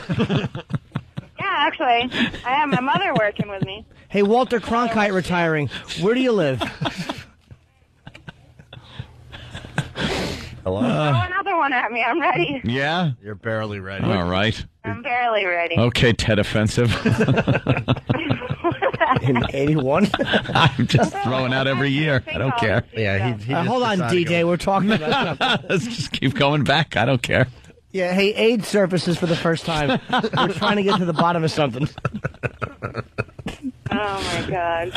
Yeah, Actually, I have my mother working with me. Hey, Walter Cronkite retiring. Where do you live? Hello? Throw another one at me. I'm ready. Yeah? You're barely ready. All right. I'm barely ready. Okay, Ted Offensive. In 81? I'm just throwing out every year. I don't care. Yeah, he Hold on, DJ. We're talking about something. Let's just keep going back. I don't care. Yeah, hey, AIDS surfaces for the first time. We're trying to get to the bottom of something. Oh, my God.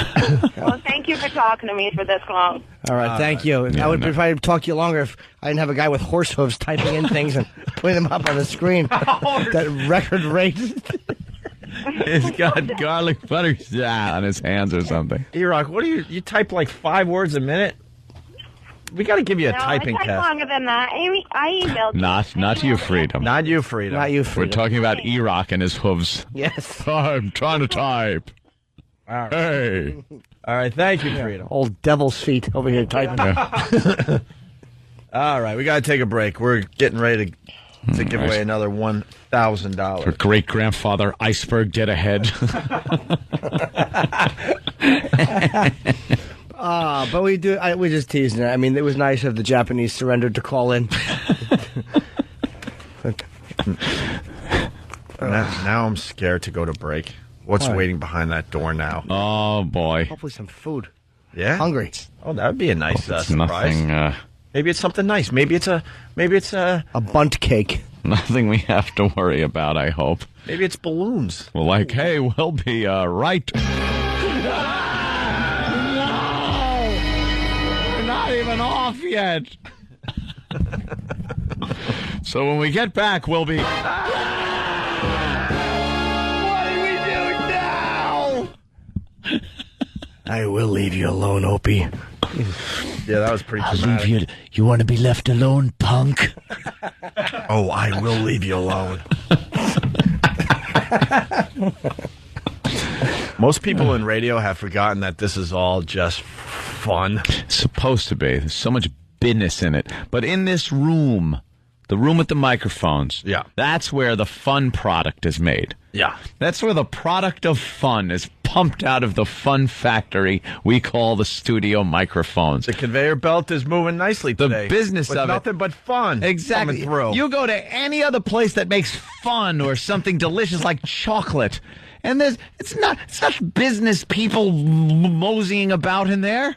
Well, thank you for talking to me for this long. All right, thank you. I would if I talked to you longer if I didn't have a guy with horse hooves typing in things and putting them up on the screen. That record rate. He's got garlic butter on his hands or something. E-Rock, what do you type like 5 words a minute? We got to give you a typing I type test. longer than that. I emailed you. Not you, Freedom. Not you, Freedom. Not you, We're Freedom. talking about E-Rock and his hooves. Yes. I'm trying to type. All right. Hey. All right, thank you, Freedom. Old devil's feet over here typing. All right, we got to take a break. We're getting ready to give away another $1,000. Her great-grandfather Iceberg did ahead. But we just teased it. I mean, it was nice of the Japanese surrendered to call in. Now I'm scared to go to break. What's waiting behind that door now? Oh, boy. Hopefully some food. Yeah? Hungry. Oh, that would be a nice surprise. Nothing, Maybe it's something nice. Maybe it's a bunt cake. Nothing we have to worry about, I hope. Maybe it's balloons. Well, like, hey, we'll be right. We're not even off yet. So when we get back, we'll be... I will leave you alone, Opie. Yeah, that was pretty I'll dramatic. leave you. You want to be left alone, punk? Oh, I will leave you alone. Most people in radio have forgotten that this is all just fun. It's supposed to be. There's so much business in it. But in this room, the room with the microphones, that's where the fun product is made. Yeah. That's where the product of fun is pumped out of the fun factory we call the studio microphones. The conveyor belt is moving nicely today. The business with of nothing but fun. Exactly. Coming through. You go to any other place that makes fun or something delicious like chocolate, and it's not business people moseying about in there.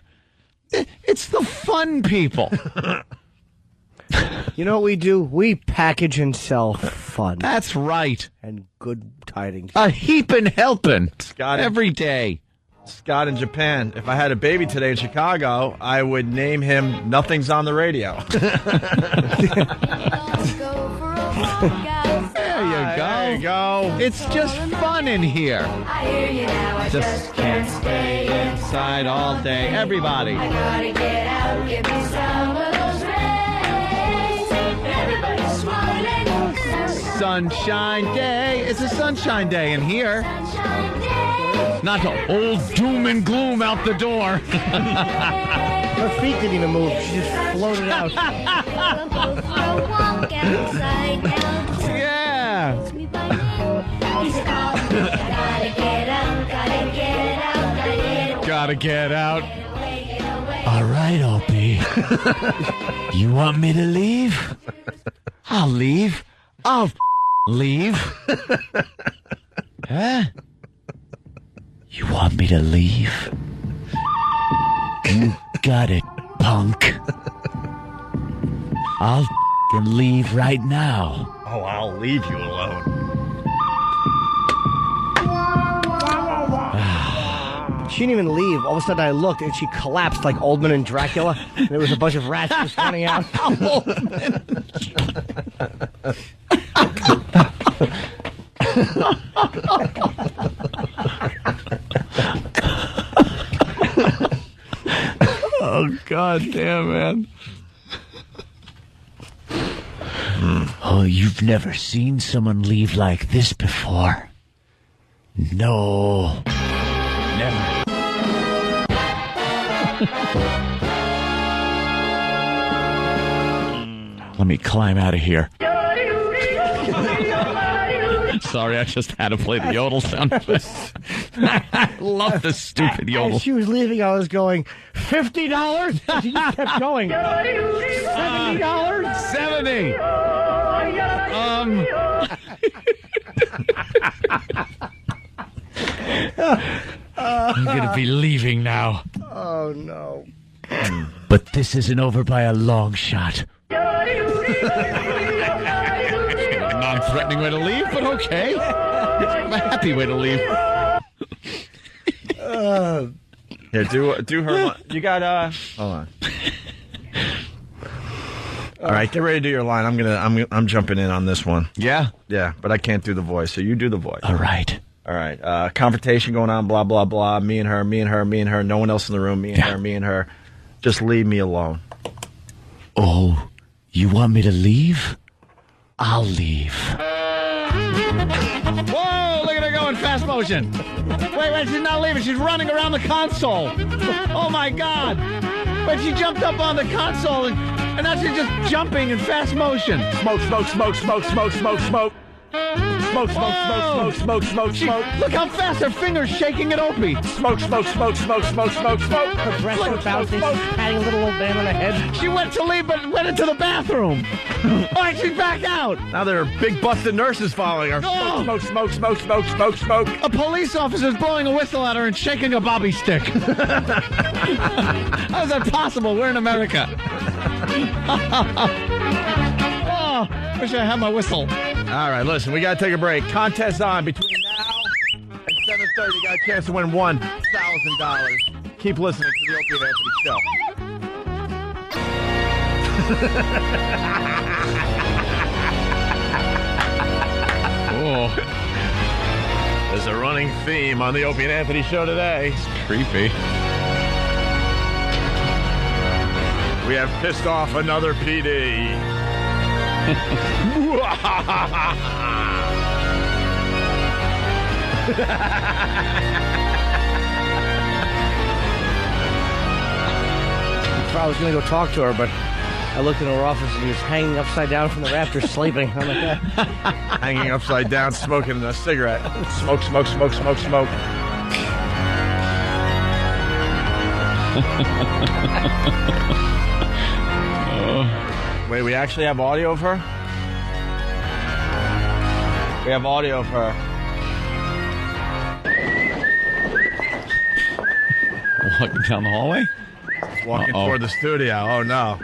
It's the fun people. You know what we do? We package and sell fun. That's right. And good tidings. A heapin' helping Scott, every day. Scott in Japan. If I had a baby today in Chicago, I would name him Nothing's on the Radio. There you go. It's just fun in here. Just can't stay inside all day. Everybody. I gotta get out, give me some of those rays. Everybody's smiling. Sunshine day. It's a sunshine day in here. Not the old doom and gloom out the door. Her feet didn't even move. She just floated out. Yeah. Gotta get out. All right, Opie. You want me to leave? I'll leave. I'll leave. Huh? You want me to leave? You got it, punk. I'll leave right now. Oh, I'll leave you alone. She didn't even leave. All of a sudden I looked and she collapsed like Oldman and Dracula. And there was a bunch of rats just running out. Oh, God damn, man. Oh, you've never seen someone leave like this before. No. Never. Let me climb out of here. sorry. I just had to play the yodel sound effect. I love this stupid yodel. As she was leaving, I was going, $50? She just kept going. $70? 70. I'm going to be leaving now. Oh, no. But this isn't over by a long shot. Non-threatening way to leave, but okay. A happy way to leave. Here, do her. You got hold on. All right, get ready to do your line. I'm jumping in on this one. Yeah, but I can't do the voice, so you do the voice. All right. Confrontation going on. Blah blah blah. Me and her. Me and her. Me and her. No one else in the room. Me and her. Me and her. Just leave me alone. Oh, you want me to leave? I'll leave. Whoa, look at her go in fast motion. Wait, she's not leaving. She's running around the console. Oh, my God. But she jumped up on the console, and now she's just jumping in fast motion. Smoke, smoke, smoke, smoke, smoke, smoke, smoke. Smoke, smoke, smoke, smoke, smoke, smoke. Look how fast her finger's shaking at Opie. Smoke, smoke, smoke, smoke, smoke, smoke, smoke. Her breasts are bouncing, patting a little old man on the head. She went to leave, but went into the bathroom. All right, she's back out. Now there are big busted nurses following her. Smoke, smoke, smoke, smoke, smoke, smoke. A police officer's blowing a whistle at her and shaking a bobby stick. How is that possible? We're in America. Oh, wish I had my whistle. All right, listen, we got to take a break. Contest on between now and 7:30. You got a chance to win $1,000. Keep listening to the Opie and Anthony Show. Oh. There's a running theme on the Opie and Anthony Show today. It's creepy. We have pissed off another PD. I was going to go talk to her, but I looked in her office and she was hanging upside down from the rafters sleeping. I'm like, hanging upside down, smoking a cigarette. Smoke, smoke, smoke, smoke, smoke. Wait, we actually have audio of her? We have audio of her. Walking down the hallway? Walking toward the studio. Oh, no.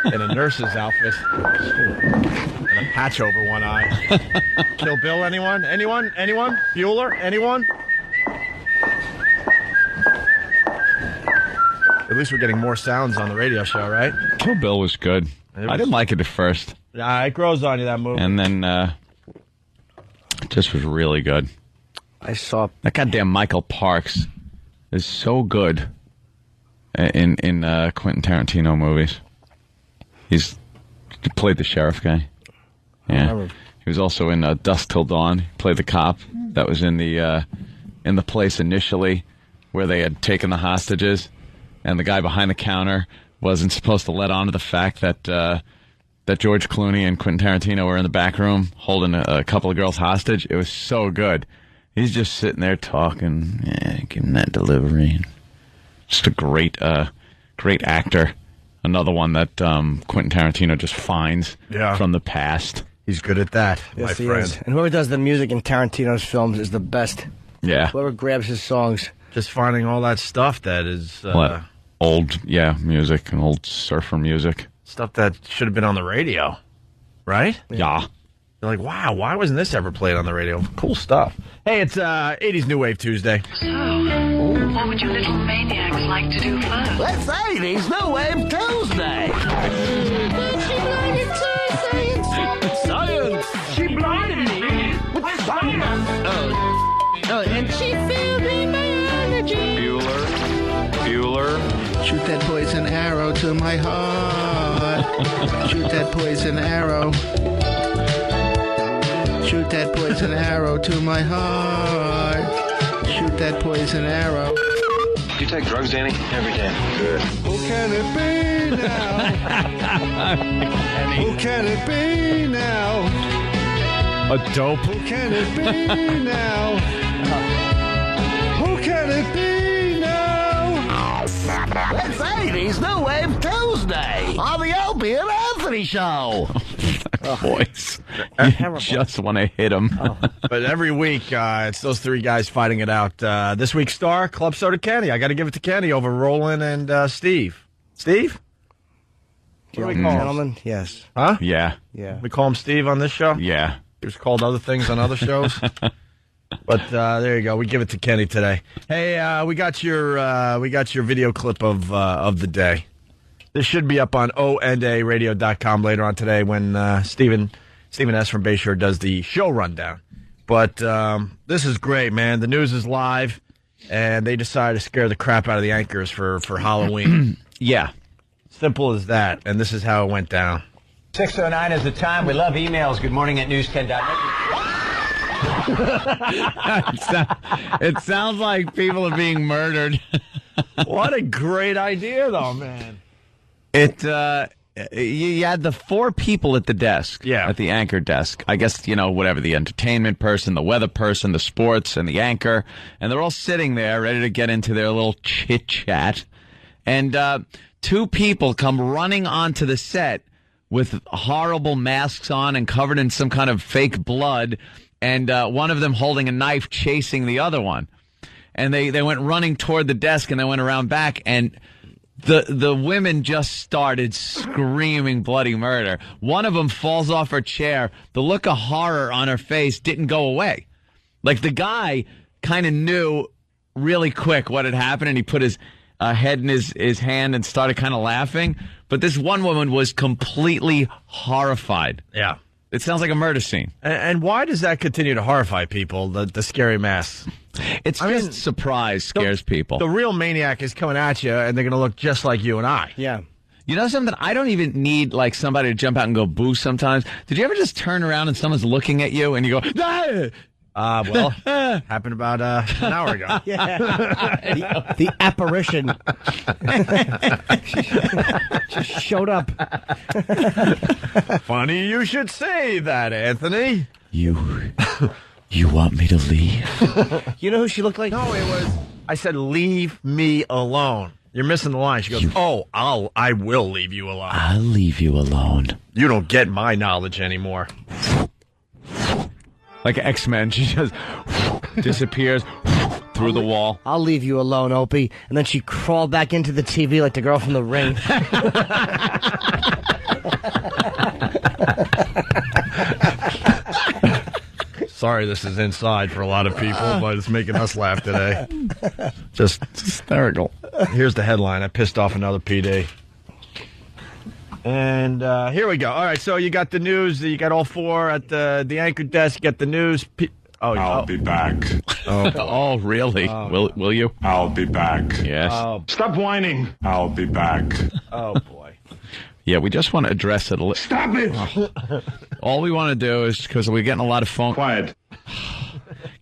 In a nurse's outfit. And a patch over one eye. Kill Bill, anyone? Anyone? Anyone? Bueller? Anyone? At least we're getting more sounds on the radio show, right? Kill Bill was good. I didn't like it at first. Yeah, it grows on you, that movie. And then it just was really good. I saw that goddamn Michael Parks is so good in Quentin Tarantino movies. He played the sheriff guy. Yeah, he was also in Dusk Till Dawn. He played the cop that was in the place initially where they had taken the hostages, and the guy behind the counter wasn't supposed to let on to the fact that that George Clooney and Quentin Tarantino were in the back room holding a couple of girls hostage. It was so good. He's just sitting there talking, giving that delivery. Just a great actor. Another one that Quentin Tarantino just finds from the past. He's good at that, my friend. Is. And whoever does the music in Tarantino's films is the best. Yeah. Whoever grabs his songs. Just finding all that stuff that is... old, music and old surfer music. Stuff that should have been on the radio, right? Yeah. You're like, wow, why wasn't this ever played on the radio? Cool stuff. Hey, it's 80s New Wave Tuesday. So, what would you little maniacs like to do first? Let's 80s New Wave Tuesday. Science! She blinded me with science! Oh, and she filled me biology. Bueller. Shoot that poison arrow to my heart. Shoot that poison arrow. Shoot that poison arrow to my heart. Shoot that poison arrow. You take drugs, Danny? Every day. Good. Who can it be now? Who can it be now? A dope. Who can it be now? Who can it be now? It's 80s New Wave Tuesday on the Opie and Anthony Show. Voice. You just want to hit him. But every week, it's those three guys fighting it out. This week's star, Club Soda Kenny. I got to give it to Kenny over Roland and Steve. Steve? What do we call him? Gentlemen, yes. Huh? Yeah. Yeah. We call him Steve on this show? Yeah. He was called other things on other shows. But there you go. We give it to Kenny today. Hey, we got your video clip of the day. This should be up on onaradio.com later on today when Stephen S. from Bayshore does the show rundown. But this is great, man. The news is live, and they decided to scare the crap out of the anchors for Halloween. Yeah. Simple as that. And this is how it went down. 6:09 is the time. We love emails. Good morning at news10.net. It sounds like people are being murdered. What a great idea, though, man. You had the four people at the desk, at the anchor desk. I guess, whatever, the entertainment person, the weather person, the sports, and the anchor. And they're all sitting there ready to get into their little chit-chat. And two people come running onto the set with horrible masks on and covered in some kind of fake blood, and one of them holding a knife chasing the other one. And they went running toward the desk, and they went around back, and the women just started screaming bloody murder. One of them falls off her chair. The look of horror on her face didn't go away. Like, the guy kind of knew really quick what had happened, and he put his head in his hand and started kind of laughing. But this one woman was completely horrified. Yeah. It sounds like a murder scene. And why does that continue to horrify people, the scary masks? It's just surprise scares people. The real maniac is coming at you, and they're going to look just like you and I. Yeah. You know something? I don't even need, somebody to jump out and go boo sometimes. Did you ever just turn around and someone's looking at you and you go, ah! Well, happened about an hour ago. Yeah. The apparition just showed up. Funny you should say that, Anthony. You want me to leave? You know who she looked like? No, I said, leave me alone. You're missing the line. She goes, I will leave you alone. I'll leave you alone. You don't get my knowledge anymore. Like X-Men, she just disappears through the wall. I'll leave you alone, Opie. And then she crawled back into the TV like the girl from The Ring. Sorry this is inside for a lot of people, but it's making us laugh today. Just hysterical. Here's the headline. I pissed off another PD. And here we go. All right, so you got the news. You got all four at the anchor desk. You got the news. I'll be back. Oh, really? Will you? I'll be back. Yes. Stop whining. I'll be back. Oh, boy. Yeah, we just want to address it a little. Stop it! All we want to do is, because we're getting a lot of phone. Quiet.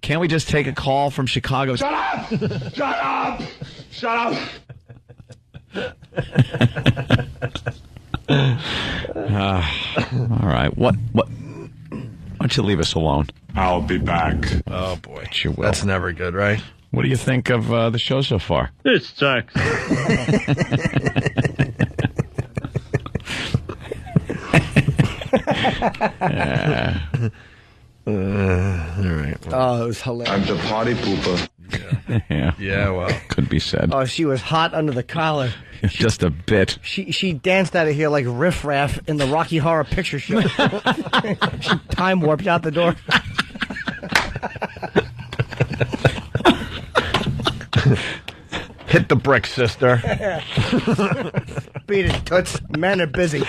Can't we just take a call from Chicago? Shut up! Shut up! Shut up! All right. What? Why don't you leave us alone? I'll be back. Oh, boy. But you will. That's never good, right? What do you think of the show so far? It sucks. All right. Oh, it was hilarious. I'm the party pooper. Yeah, well. Could be said. Oh, she was hot under the collar. Just a bit. She danced out of here like Riff Raff in the Rocky Horror Picture Show. She time warped out the door. Hit the brick, sister. Beat it, toots. Men are busy.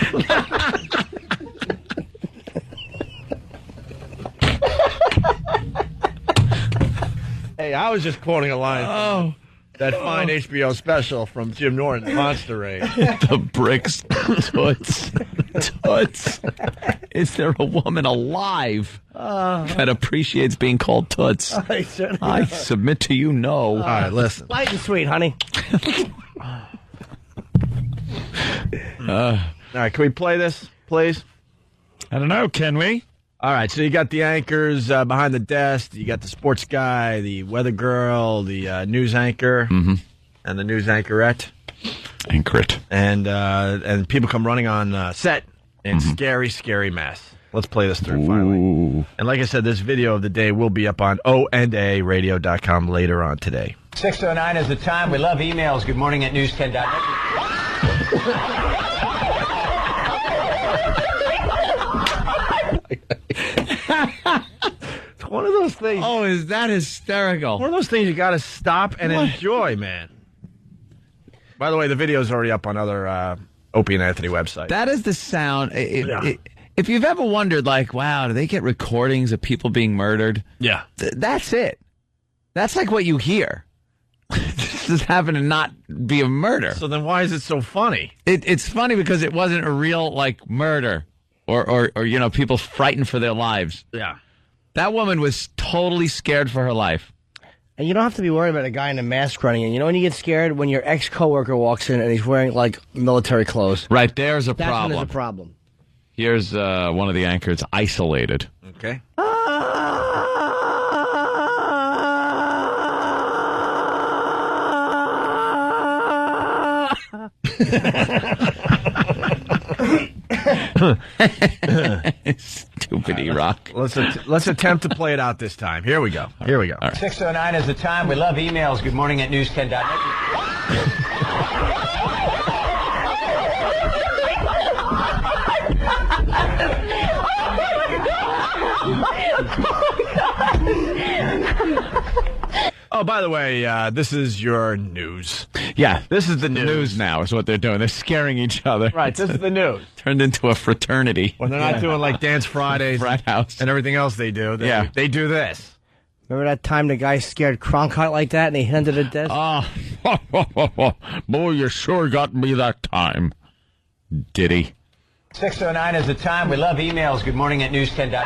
Hey, I was just quoting a line from that fine HBO special from Jim Norton, Monster Rage. The bricks, toots, toots. Is there a woman alive that appreciates being called toots? I submit to you, no. All right, listen. Light and sweet, honey. All right, can we play this, please? I don't know, can we? All right, so you got the anchors behind the desk. You got the sports guy, the weather girl, the news anchor, and the news anchorette. And people come running on set in scary, scary mess. Let's play this through finally. And like I said, this video of the day will be up on ONARadio.com later on today. 6:09 is the time. We love emails. Good morning at news10.net. It's one of those things. Oh, is that hysterical? One of those things you got to stop and enjoy, man. By the way, the video's already up on other Opie and Anthony websites. That is the sound. If you've ever wondered, like, wow, do they get recordings of people being murdered? Yeah. That's it. That's like what you hear. This just happened to not be a murder. So then why is it so funny? It's funny because it wasn't a real, like, murder or you know, people frightened for their lives. Yeah. That woman was totally scared for her life. And you don't have to be worried about a guy in a mask running in. You know when you get scared? When your ex-coworker walks in and he's wearing, like, military clothes. Right, there's a That's problem. when there's a problem. Here's one of the anchors isolated. Okay. Stupid E-Rock. Let's attempt to play it out this time. Here we go. Here we go. 6:09 is the time. We love emails. Good morning at news10.net. Oh, by the way, this is your news. Yeah, this is the news. News now is what they're doing. They're scaring each other. Right, this is the news. Turned into a fraternity. When they're not doing like Dance Fridays Frat house. and everything else they do. They do this. Remember that time the guy scared Cronkite like that and he hit under the desk? Boy, you sure got me that time. Did he? 6:09 is the time. We love emails. Good morning at news10.net.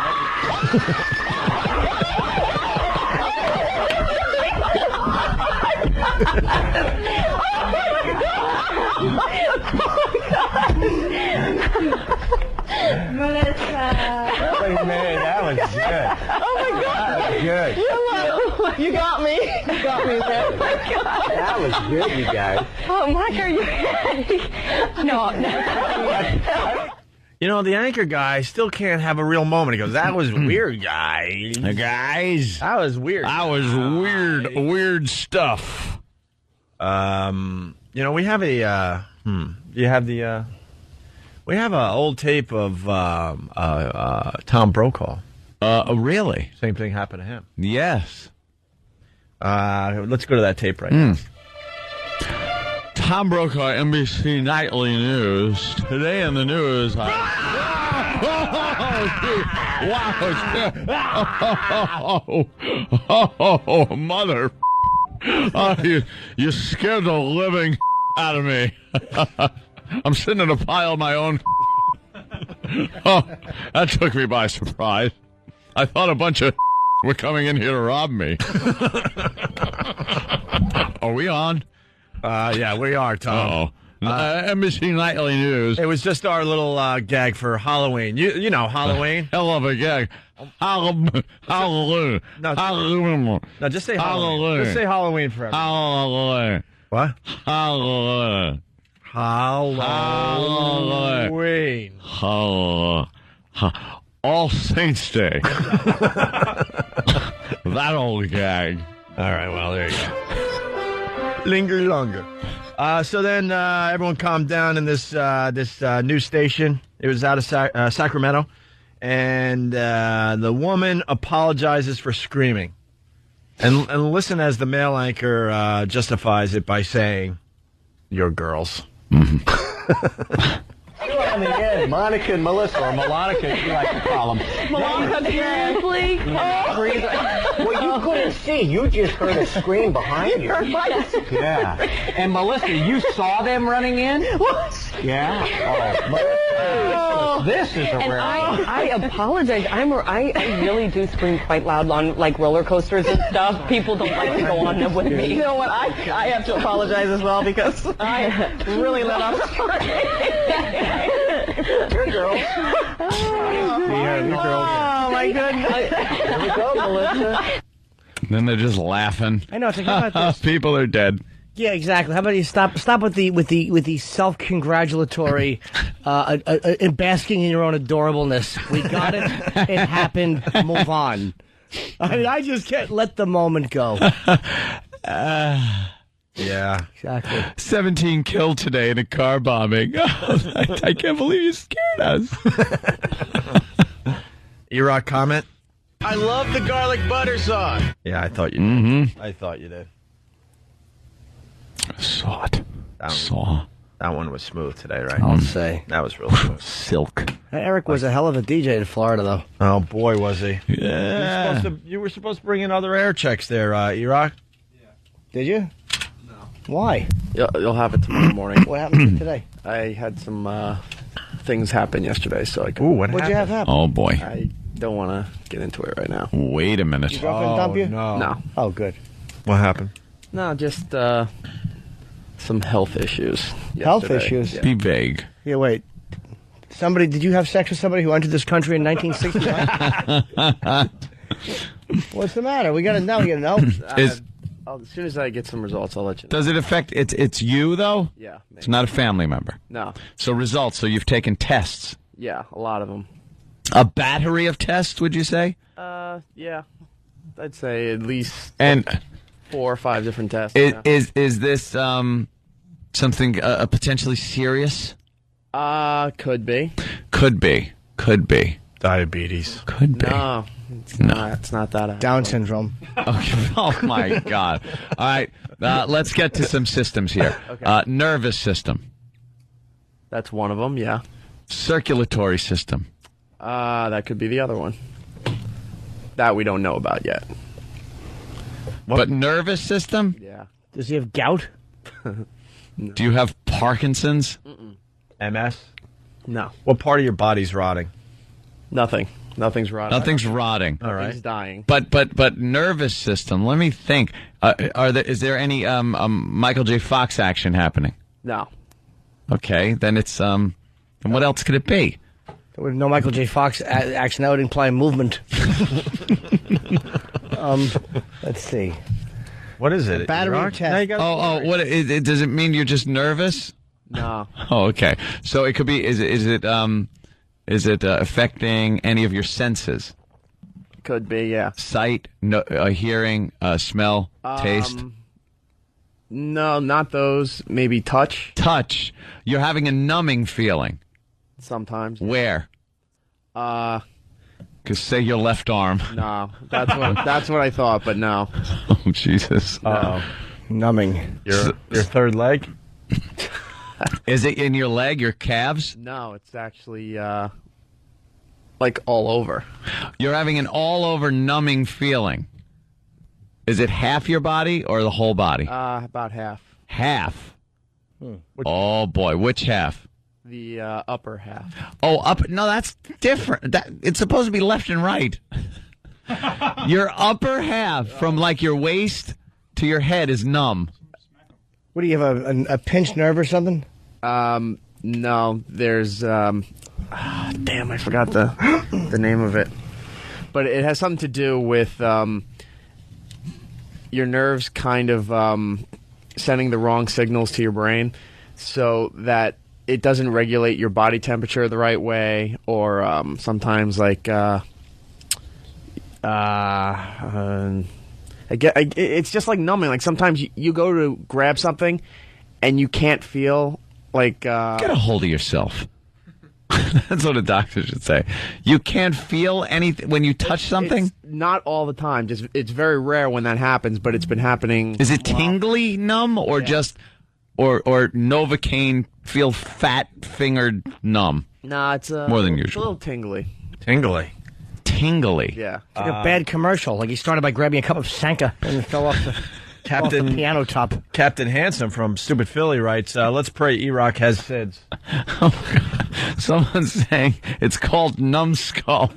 Man, that was good. Oh my God! Good. You got me. You got me, man. That was good, you guys. Oh, Mike, are you? No. You know, the anchor guy still can't have a real moment. He goes, that was weird, guys. Guys. That was weird. That was weird stuff. You know, we have a, you have the, we have an old tape of Tom Brokaw. Really? Same thing happened to him. Yes. Let's go to that tape right now. Tom Brokaw, NBC Nightly News. Today in the news, mother. You scared the living out of me. I'm sitting in a pile of my own. That took me by surprise. I thought a bunch of were coming in here to rob me. Are we on? Yeah, we are, Tom. NBC Nightly News. It was just our little gag for Halloween. You know Halloween. Hell of a gag. Halloween. No, just say Halloween. Just say Halloween forever. Halloween. What? Halloween. Halloween. All Saints Day. That old gag. All right, well, there you go. Linger longer. So then everyone calmed down in this news station. It was out of Sacramento. And the woman apologizes for screaming. And listen as the male anchor justifies it by saying, "You're girls." On the end, Monica and Melissa, or Melonica, you like to call them. Melonica, seriously? Well, you couldn't see. You just heard a scream behind you. Yeah. And Melissa, you saw them running in? What? Yeah. Oh, this is a And rare. I apologize. I really do scream quite loud on like roller coasters and stuff. People don't like to go on them with me. You know what? I have to apologize as well because I really let off screaming. Good girl. Yeah, you girls. Oh my goodness. Here we go, Melissa. Then they're just laughing. I know. It's like, how about this? People are dead. Yeah, exactly. How about you stop with the self-congratulatory, basking in your own adorableness. We got it. It happened. Move on. I mean, I just can't let the moment go. Yeah, exactly. 17 killed today in a car bombing. I can't believe you scared us. E-Rock comment? I love the garlic butter sauce. Yeah, I thought you did. Mm-hmm. I thought you did. Saw it. That one was smooth today, right? I'll say. That was really smooth. Silk. Eric was a hell of a DJ in Florida, though. Oh, boy, was he. Yeah. You were supposed to bring in other air checks there, E-Rock. Did you? No. Why? You'll have it tomorrow morning. What happened today? I had some things happen yesterday, so I could... Ooh, what'd you have happen? Oh, boy. I don't want to get into it right now. Wait a minute. Your girlfriend dump you? No. Oh, good. What happened? No, just some health issues. Health yesterday. issues? Yeah. Be vague. Yeah, wait. Did you have sex with somebody who entered this country in 1969? What's the matter? We got to know. You know. Is- as soon as I get some results, I'll let you know. Does it affect... It's you, though? Yeah. Maybe. It's not a family member. No. So results. So you've taken tests. Yeah, a lot of them. A battery of tests, would you say? Yeah. I'd say at least And 4 or 5 different tests. is this something potentially serious? Could be. Could be. Diabetes. Could be. No, it's not that. Down syndrome. Okay. Oh, my God. All right. Let's get to some systems here. Okay. Nervous system. That's one of them, yeah. Circulatory system. That could be the other one. That we don't know about yet. But nervous system? Yeah. Does he have gout? Do you have Parkinson's? MS? No. What part of your body's rotting? Nothing. Nothing's rotting. Nothing's rotting. All right. Nothing's dying. But nervous system. Let me think. Is there any Michael J. Fox action happening? No. Okay, then it's and what else could it be? With no Michael J. Fox action, that would imply movement. Let's see. What is it? Battery test. What does it mean? You're just nervous? No. Oh, okay. So it could be. Is it affecting any of your senses? Could be, yeah. Sight, hearing, smell, taste. No, not those. Maybe touch. Touch. You're having a numbing feeling. Sometimes. Where? Because say your left arm. No, that's what I thought, but no. Oh, Jesus. No. Numbing. Your third leg? Is it in your leg, your calves? No, it's actually like all over. You're having an all-over numbing feeling. Is it half your body or the whole body? About half. Half? Oh, boy. Which half? The upper half. Oh, up. No, that's different. It's supposed to be left and right. Your upper half, from like your waist to your head, is numb. What do you have, a pinched nerve or something? No, there's damn, I forgot the name of it. But it has something to do with your nerves kind of sending the wrong signals to your brain, so that it doesn't regulate your body temperature the right way, or sometimes like it's just like numbing. Like sometimes you go to grab something and you can't feel like get a hold of yourself. That's what a doctor should say. You can't feel anything when you touch something? It's not all the time. Just it's very rare when that happens, but it's been happening. Is it tingly numb or just or Novocaine feel fat fingered numb? Nah, it's more than It's a usual. little tingly. Tingly. Yeah. It's like a bad commercial. Like he started by grabbing a cup of Sanka and then fell off the piano top. Captain Handsome from Stupid Philly writes, let's pray E-Rock has SIDS. Oh, God. Someone's saying it's called numbskull.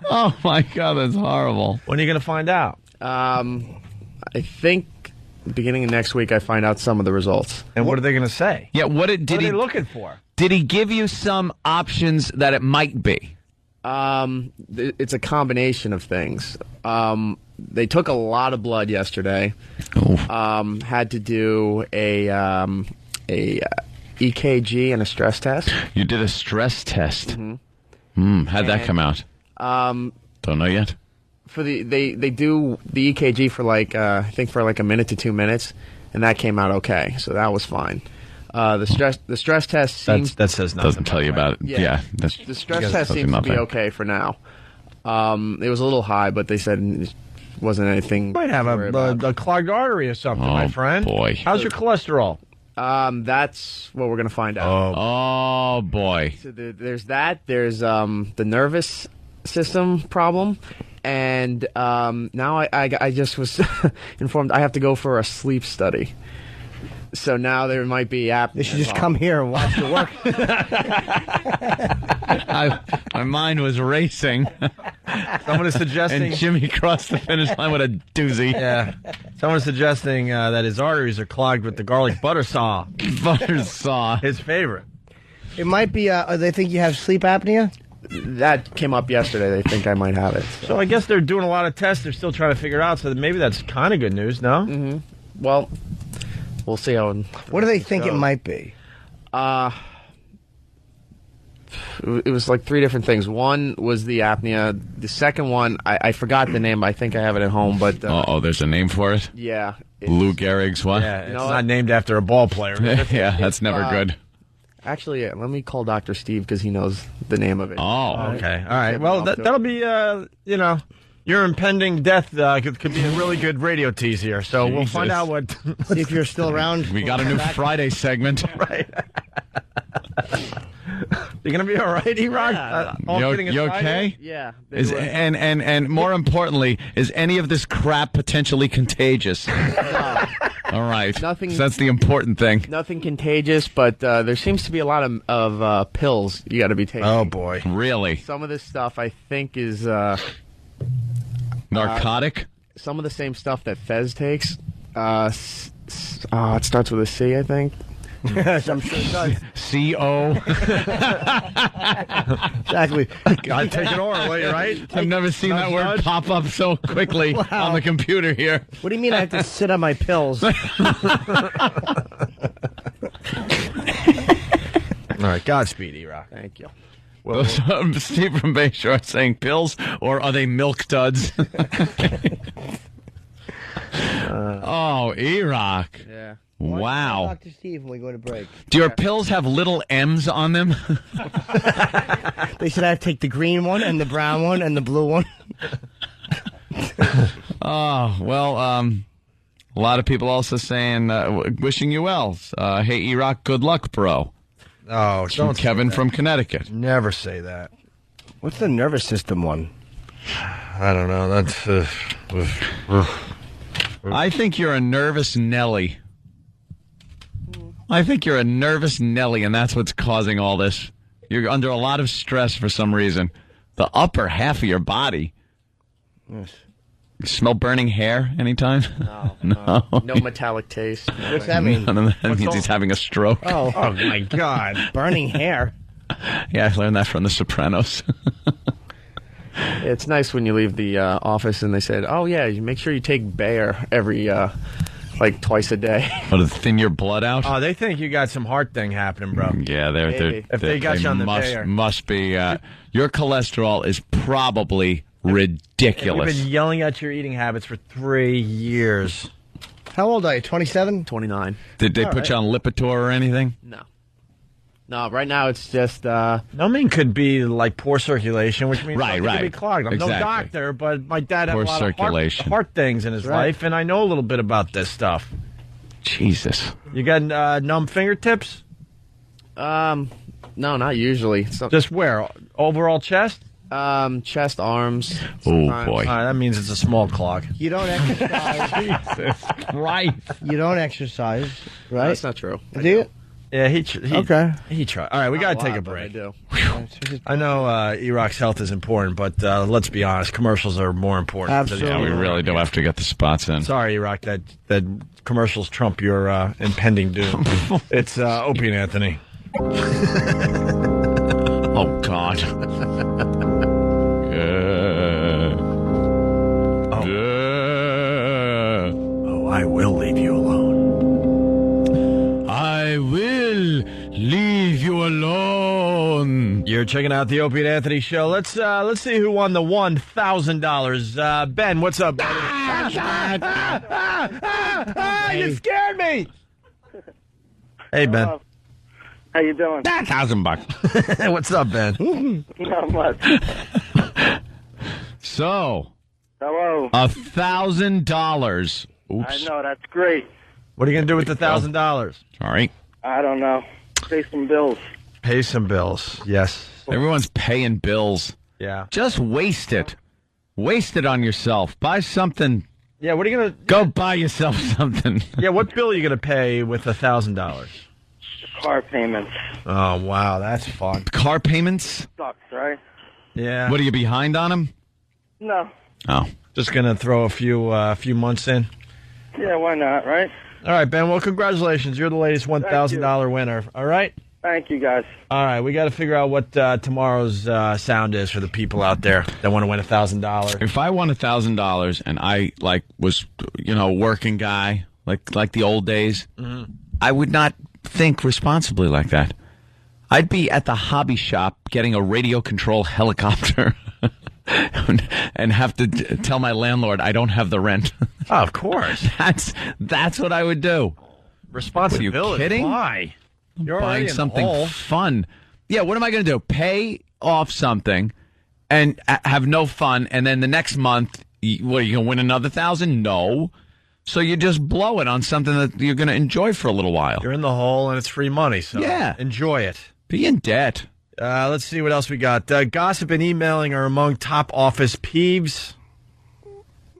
Oh, my God, that's horrible. When are you going to find out? I think beginning of next week I find out some of the results. And what are they going to say? Yeah, what are they looking for? Did he give you some options that it might be? It's a combination of things. They took a lot of blood yesterday. Had to do a EKG and a stress test. You did a stress test. How'd that come out? Don't know yet. For they do the EKG for I think for like a minute to 2 minutes, and that came out okay. So that was fine. The stress test seems that says nothing. Doesn't tell you about it. Yeah. The stress test seems to be okay for now. It was a little high, but they said it wasn't anything. Might have a clogged artery or something, my friend. Boy. How's your cholesterol? That's what we're gonna find out. Oh boy. So there's that. There's the nervous system problem, and now I just was informed I have to go for a sleep study. So now there might be apnea. They should just come here and watch your work. My mind was racing. Someone is suggesting... And Jimmy crossed the finish line with a doozy. Yeah. Someone is suggesting that his arteries are clogged with the garlic butter saw. Butter saw. His favorite. It might be, they think you have sleep apnea? That came up yesterday. They think I might have it. So I guess they're doing a lot of tests. They're still trying to figure it out. So maybe that's kind of good news, no? Mm-hmm. Well, we'll see how. What do they think it might be? It was like 3 different things. One was the apnea. The second one, I forgot the name. I think I have it at home. But there's a name for it. Yeah. Lou Gehrig's what? Yeah, it's not named after a ball player. Yeah, that's never good. Actually, yeah, let me call Dr. Steve because he knows the name of it. Oh, okay. All right. Well, that'll be, your impending death could be a really good radio tease here. So we'll find out what. See if you're still around. We got a new Friday segment. Right. You're gonna be all right, E-Rock? You okay? Yeah. And more importantly, is any of this crap potentially contagious? No. All right. Nothing. So that's the important thing. Nothing contagious, but there seems to be a lot of pills you got to be taking. Oh boy, really? Some of this stuff I think is narcotic. Some of the same stuff that Fez takes. It starts with a C, I think. Yes, I'm sure it does. C-O. Exactly. Gotta take it over, right? I've never seen that word pop up so quickly on the computer here. What do you mean I have to sit on my pills? All right, Godspeed, E-Rock. Thank you. Well, Steve from Bayshore saying pills, or are they milk duds? Oh, E-Rock. Yeah. Wow. Dr. Steve when we go to break. Do your pills have little M's on them? They said I have to take the green one and the brown one and the blue one. Oh, well, a lot of people also saying, wishing you well. Hey, E-Rock, good luck, bro. Oh, from Kevin from Connecticut. Never say that. What's the nervous system one? I don't know. That's. I think you're a nervous Nelly. I think you're a nervous Nelly, and that's what's causing all this. You're under a lot of stress for some reason. The upper half of your body. Yes. You smell burning hair anytime? No. No metallic taste. What's that mean? That means he's having a stroke. Oh my God. Burning hair. Yeah, I learned that from The Sopranos. It's nice when you leave the office and they said, "Oh yeah, you make sure you take Bayer every twice a day." To thin your blood out? Oh, they think you got some heart thing happening, bro. Yeah, if they got you on the Bayer. Must be. Your cholesterol is probably ridiculous. We've been yelling at your eating habits for 3 years. How old are you? 27? 29. Did they put you on Lipitor or anything? No, right now it's just... Numbing could be like poor circulation, which means right. it could be clogged. I'm no doctor, but my dad had a lot of heart things in his life, and I know a little bit about this stuff. Jesus. You got numb fingertips? No, not usually. Just where? Overall chest? Chest, arms. Oh, boy. That means it's a small clog. You don't exercise. Jesus Christ. You don't exercise, right? No, that's not true. Do you? Yeah, he okay. He tried. All right, we got to take a break. I do. I know E-Rock's health is important, but let's be honest, commercials are more important. Absolutely. Yeah, we really do have to get the spots in. Sorry, E-Rock, that commercials trump your impending doom. It's Opie and Anthony. Oh, God. checking out the Opie and Anthony show. Let's see who won the $1,000. Ben, what's up, buddy? You scared me. Hey, Ben. How you doing? $1,000. What's up, Ben? Not much. So, Hello. $1,000. Oops. I know, that's great. What are you going to do with the $1,000? Sorry. I don't know. Pay some bills. Pay some bills. Yes. Everyone's paying bills. Yeah. Just waste it. Waste it on yourself. Buy something. Yeah, what are you going to... Go buy yourself something. Yeah, what bill are you going to pay with $1,000? Car payments. Oh, wow, that's fun. Car payments? Sucks, right? Yeah. What, are you behind on them? No. Oh. Just going to throw a few months in? Yeah, why not, right? All right, Ben. Well, congratulations. You're the latest $1,000 winner. All right? Thank you, guys. All right, we got to figure out what tomorrow's sound is for the people out there that want to win $1,000. If I won $1,000 and I was, working guy, like the old days, I would not think responsibly like that. I'd be at the hobby shop getting a radio control helicopter and have to tell my landlord I don't have the rent. Oh, of course. That's what I would do. Responsibility. Are you kidding? Why? You're already buying in the something hole. fun. Yeah, what am I going to do? Pay off something and have no fun, and then the next month, what, are you going to win another $1,000? No. So you just blow it on something that you're going to enjoy for a little while. You're in the hole, and it's free money, so yeah. Enjoy it. Be in debt. Let's see what else we got. Gossip and emailing are among top office peeves.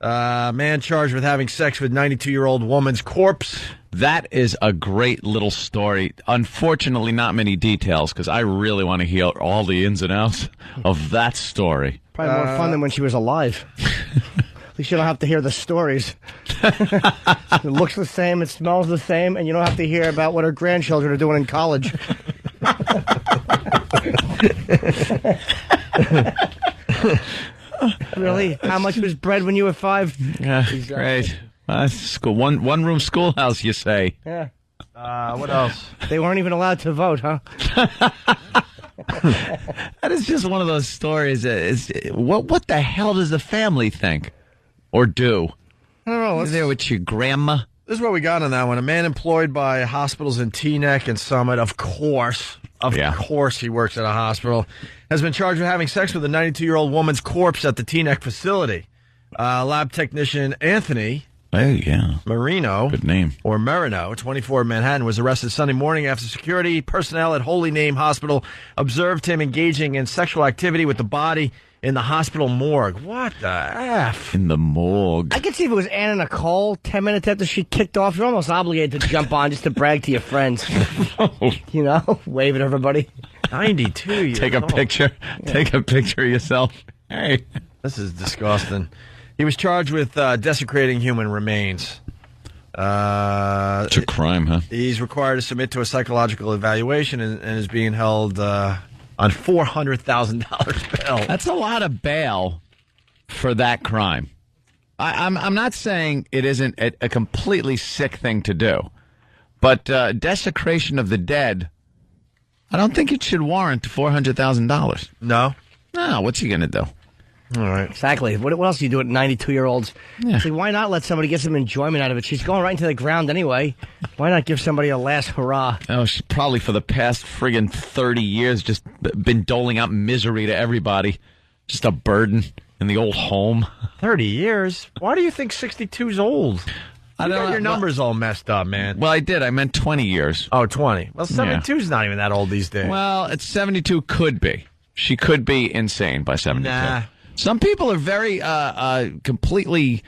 Man charged with having sex with 92-year-old woman's corpse. That is a great little story. Unfortunately, not many details, because I really want to hear all the ins and outs of that story. Probably more fun than when she was alive. At least you don't have to hear the stories. It looks the same, it smells the same, and you don't have to hear about what her grandchildren are doing in college. Really? How much was bread when you were 5? Yeah, great. School, one room schoolhouse, you say? Yeah. What else? They weren't even allowed to vote, huh? That is just one of those stories. What the hell does the family think or do? I don't know. You're there with your grandma. This is what we got on that one. A man employed by hospitals in Teaneck and Summit, of course he works at a hospital, has been charged with having sex with a 92-year-old woman's corpse at the Teaneck facility. Lab technician Anthony Marino, good name, or Marino, 24 Manhattan, was arrested Sunday morning after security personnel at Holy Name Hospital observed him engaging in sexual activity with the body in the hospital morgue. What the F? In the morgue. I could see if it was Anna Nicole 10 minutes after she kicked off. You're almost obligated to jump on just to brag to your friends. You know, wave at everybody. 92 years Take a old. picture. Yeah. Take a picture of yourself. Hey. This is disgusting. He was charged with desecrating human remains. It's a crime, huh? He's required to submit to a psychological evaluation and is being held on $400,000 bail. That's a lot of bail for that crime. I'm not saying it isn't a completely sick thing to do, but desecration of the dead, I don't think it should warrant $400,000. No? No, what's he going to do? All right. Exactly. What else do you do at 92-year-olds? Yeah. See, why not let somebody get some enjoyment out of it? She's going right into the ground anyway. Why not give somebody a last hurrah? Oh, she's probably for the past friggin' 30 years just been doling out misery to everybody. Just a burden in the old home. 30 years? Why do you think 62's old? I don't got know. your numbers all messed up, man. Well, I did. I meant 20 years. Oh, 20. Well, 72's not even that old these days. Well, it's 72 could be. She could be insane by 72. Nah. Some people are very completely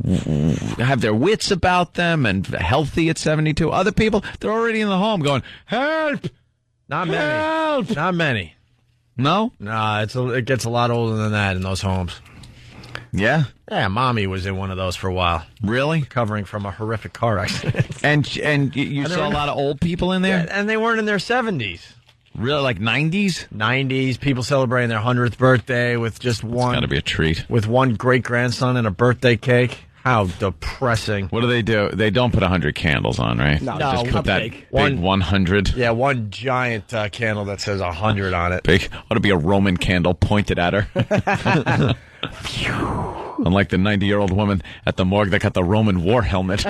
have their wits about them and healthy at 72. Other people, they're already in the home going, help! Not many. Help! Not many. No? Nah, it gets a lot older than that in those homes. Yeah? Yeah, Mommy was in one of those for a while. Really? Recovering from a horrific car accident. And you saw a lot of old people in there? Yeah, and they weren't in their 70s. Really, like 90s? 90s, people celebrating their 100th birthday with just one. It's got to be a treat. With one great-grandson and a birthday cake. How depressing. What do? They don't put 100 candles on, right? No, just put that big. big 100. Yeah, one giant candle that says 100 on it. Big. Ought to be a Roman candle pointed at her. Unlike the 90-year-old woman at the morgue that got the Roman war helmet.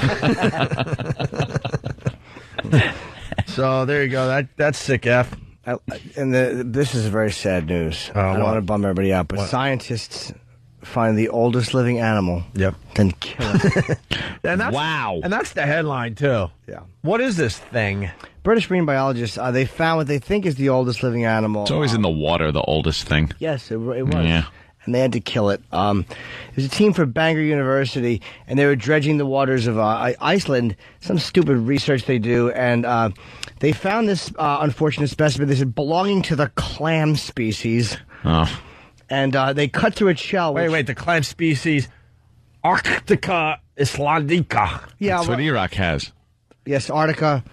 So there you go. That's sick, F. And this is very sad news. I don't want to bum everybody out, but scientists find the oldest living animal. Yep. Then kill it. Wow. And that's the headline, too. Yeah. What is this thing? British marine biologists, they found what they think is the oldest living animal. It's always in the water, the oldest thing. Yes, it was. Yeah. And they had to kill it. There's a team from Bangor University, and they were dredging the waters of Iceland. Some stupid research they do, and they found this unfortunate specimen. They said belonging to the clam species. Oh. And they cut through its shell. Wait, the clam species Arctica islandica. Yeah, That's what Iraq has. Yes, Arctica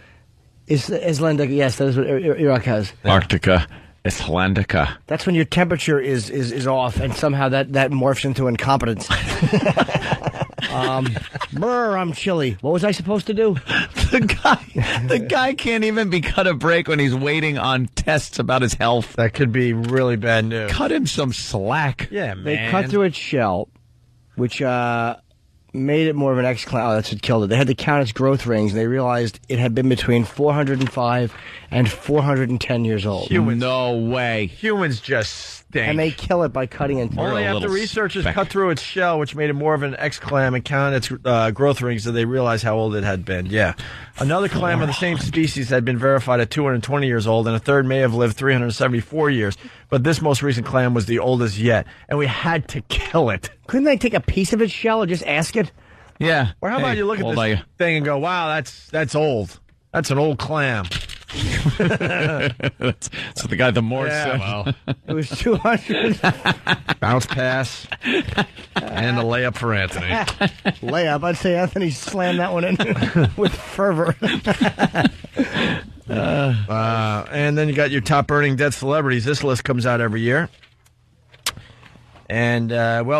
Islandica. Yes, that is what Iraq has. Arctica Islandica. That's when your temperature is off, and somehow that morphs into incompetence. I'm chilly. What was I supposed to do? The guy can't even be cut a break when he's waiting on tests about his health. That could be really bad news. Cut him some slack. Yeah, man. They cut through its shell, which made it more of an X-clam. Oh, that's what killed it. They had to count its growth rings, and they realized it had been between 405 and 410 years old. No way. Humans just stink. And they kill it by cutting into it. Only after researchers cut through its shell, which made it more of an X-clam, and counted its growth rings, did they realize how old it had been. Yeah. Another clam of the same species had been verified at 220 years old, and a third may have lived 374 years. But this most recent clam was the oldest yet, and we had to kill it. Couldn't they take a piece of its shell or just ask it? Yeah. Or how about you look at this thing and go, wow, that's old. That's an old clam. That's the guy the Morse said. Well, it was 200. Bounce pass and a layup for Anthony. Layup. I'd say Anthony slammed that one in with fervor. And then you got your top earning dead celebrities. This list comes out every year. And,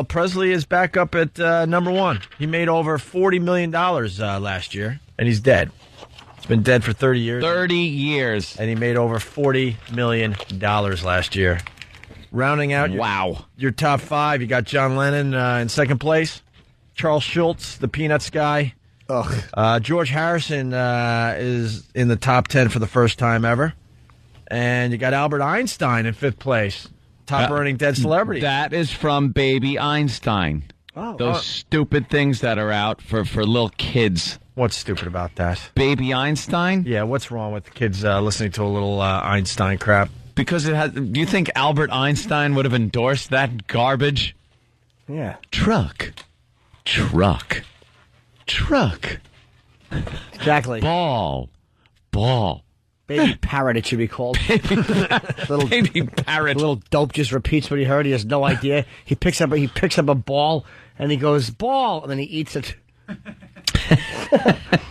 Presley is back up at number one. He made over $40 million last year, and he's dead. He's been dead for 30 years. 30 years. And he made over $40 million last year. Rounding out your top five, you got John Lennon in second place. Charles Schultz, the Peanuts guy. George Harrison is in the top 10 for the first time ever. And you got Albert Einstein in fifth place. Top earning dead celebrity. That is from Baby Einstein. Those stupid things that are out for little kids. What's stupid about that? Baby Einstein? Yeah, what's wrong with kids listening to a little Einstein crap? Because it has. Do you think Albert Einstein would have endorsed that garbage? Yeah. Truck. Exactly. Ball. Baby parrot, it should be called. Baby parrot. Little dope just repeats what he heard. He has no idea. He picks up a ball and he goes, ball, and then he eats it.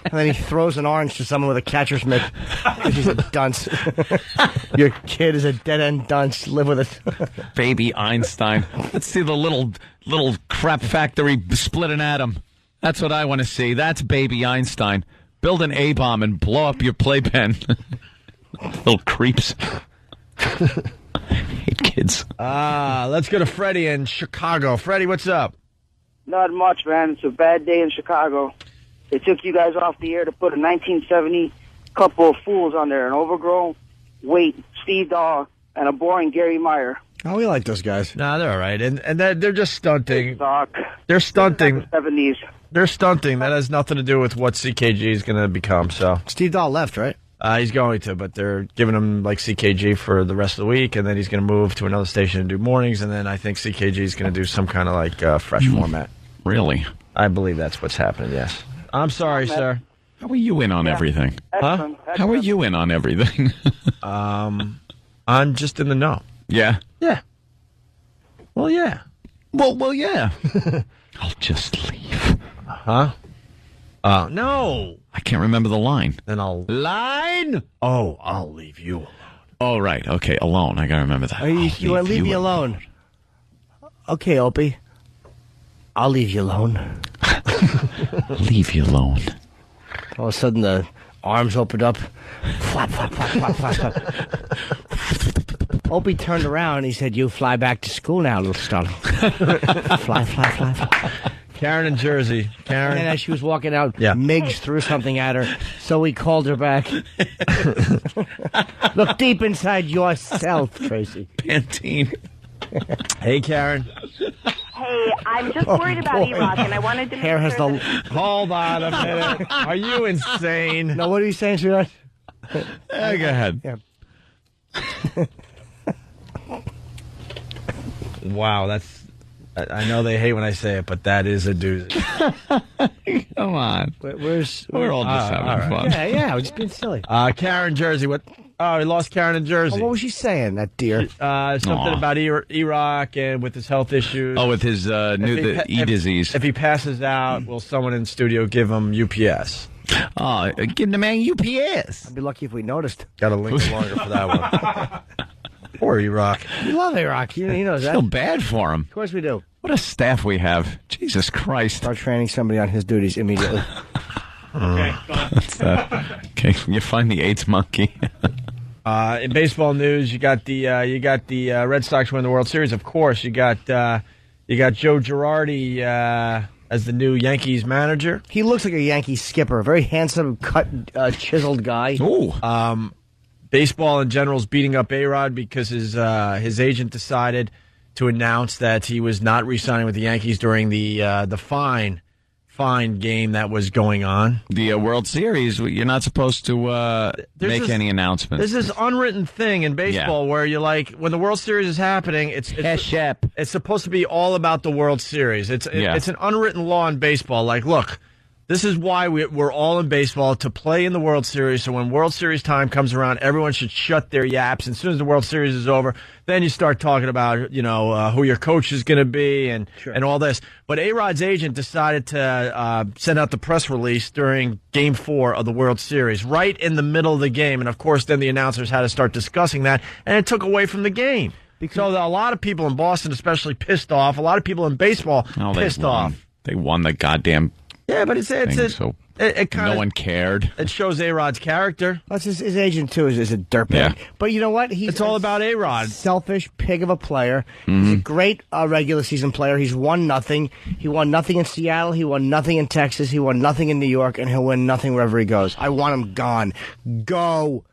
And then he throws an orange to someone with a catcher's mitt because he's a dunce. Your kid is a dead-end dunce. Live with it. Baby Einstein. Let's see the little crap factory split an atom. That's what I want to see. That's Baby Einstein. Build an A-bomb and blow up your playpen. Little creeps. Hate kids. Let's go to Freddie in Chicago. Freddie, what's up? Not much, man. It's a bad day in Chicago. They took you guys off the air to put a 1970 couple of fools on there. An overgrown Wait, Steve Dahl, and a boring Gary Meyer. Oh, we like those guys. Nah, they're all right. And they're just stunting. Suck. They're stunting. 70s. They're stunting. That has nothing to do with what CKG is going to become. So Steve Dahl left, right? He's going to, but they're giving him like CKG for the rest of the week, and then he's going to move to another station and do mornings, and then I think CKG is going to do some kind of like fresh format. Really? I believe that's what's happening, yes. I'm sorry, sir. How are you in on everything? Excellent. How are you in on everything? I'm just in the know. Yeah? Yeah. Well, yeah. Well, yeah. I'll just leave. Huh? No. I can't remember the line. Then I'll... Line? Oh, I'll leave you alone. Oh, right. Okay, alone. I got to remember that. You want to leave me alone? Okay, Opie. I'll leave you alone. Leave you alone. All of a sudden, the arms opened up. Flap, flap, flap, flap, flap, flap. Opie turned around and he said, "You fly back to school now, little starling." Fly, fly, fly, fly. Karen in Jersey. Karen. And as she was walking out, Miggs threw something at her, so he called her back. Look deep inside yourself, Tracy. Pantene. Hey, Karen. Hey, I'm just worried about E-Rock, and I wanted to make Hair has sure the... Hold on a minute. Are you insane? No, what are you saying, sweetheart? Go ahead. Yeah. Wow, that's... I know they hate when I say it, but that is a doozy. Come on. We're all just having fun. Yeah, we're just being silly. Karen, Jersey. What? Oh, we lost Karen in Jersey. Oh, what was she saying, that dear? Something about E-Rock and with his health issues. Oh, with his E-disease. If he passes out, will someone in the studio give him UPS? Oh, give the man UPS. I'd be lucky if we noticed. Got to linger longer for that one. Poor E-Rock. We love E-Rock. He knows that. Feel bad for him. Of course we do. What a staff we have. Jesus Christ. Start training somebody on his duties immediately. What's that? Okay, you find the AIDS monkey. In baseball news, you got the Red Sox win the World Series. Of course, you got Joe Girardi as the new Yankees manager. He looks like a Yankee skipper, a very handsome, cut, chiseled guy. Ooh. Baseball in general is beating up A-Rod because his agent decided to announce that he was not re-signing with the Yankees during the fine game that was going on. The World Series, you're not supposed to make any announcements. There's this unwritten thing in baseball where you're like, when the World Series is happening, it's supposed to be all about the World Series. It's an unwritten law in baseball. Like, look, this is why we're all in baseball, to play in the World Series. So when World Series time comes around, everyone should shut their yaps. And as soon as the World Series is over, then you start talking about, who your coach is going to be and all this. But A-Rod's agent decided to send out the press release during Game 4 of the World Series, right in the middle of the game. And, of course, then the announcers had to start discussing that, and it took away from the game. So a lot of people in Boston especially pissed off. A lot of people in baseball pissed off. They won the goddamn... Yeah, but it no one cared. It shows A-Rod's character. That's his agent, too, is a dirtbag. Yeah. But you know what? It's all about A-Rod. Selfish pig of a player. Mm-hmm. He's a great regular season player. He's won nothing. He won nothing in Seattle. He won nothing in Texas. He won nothing in New York. And he'll win nothing wherever he goes. I want him gone. Go.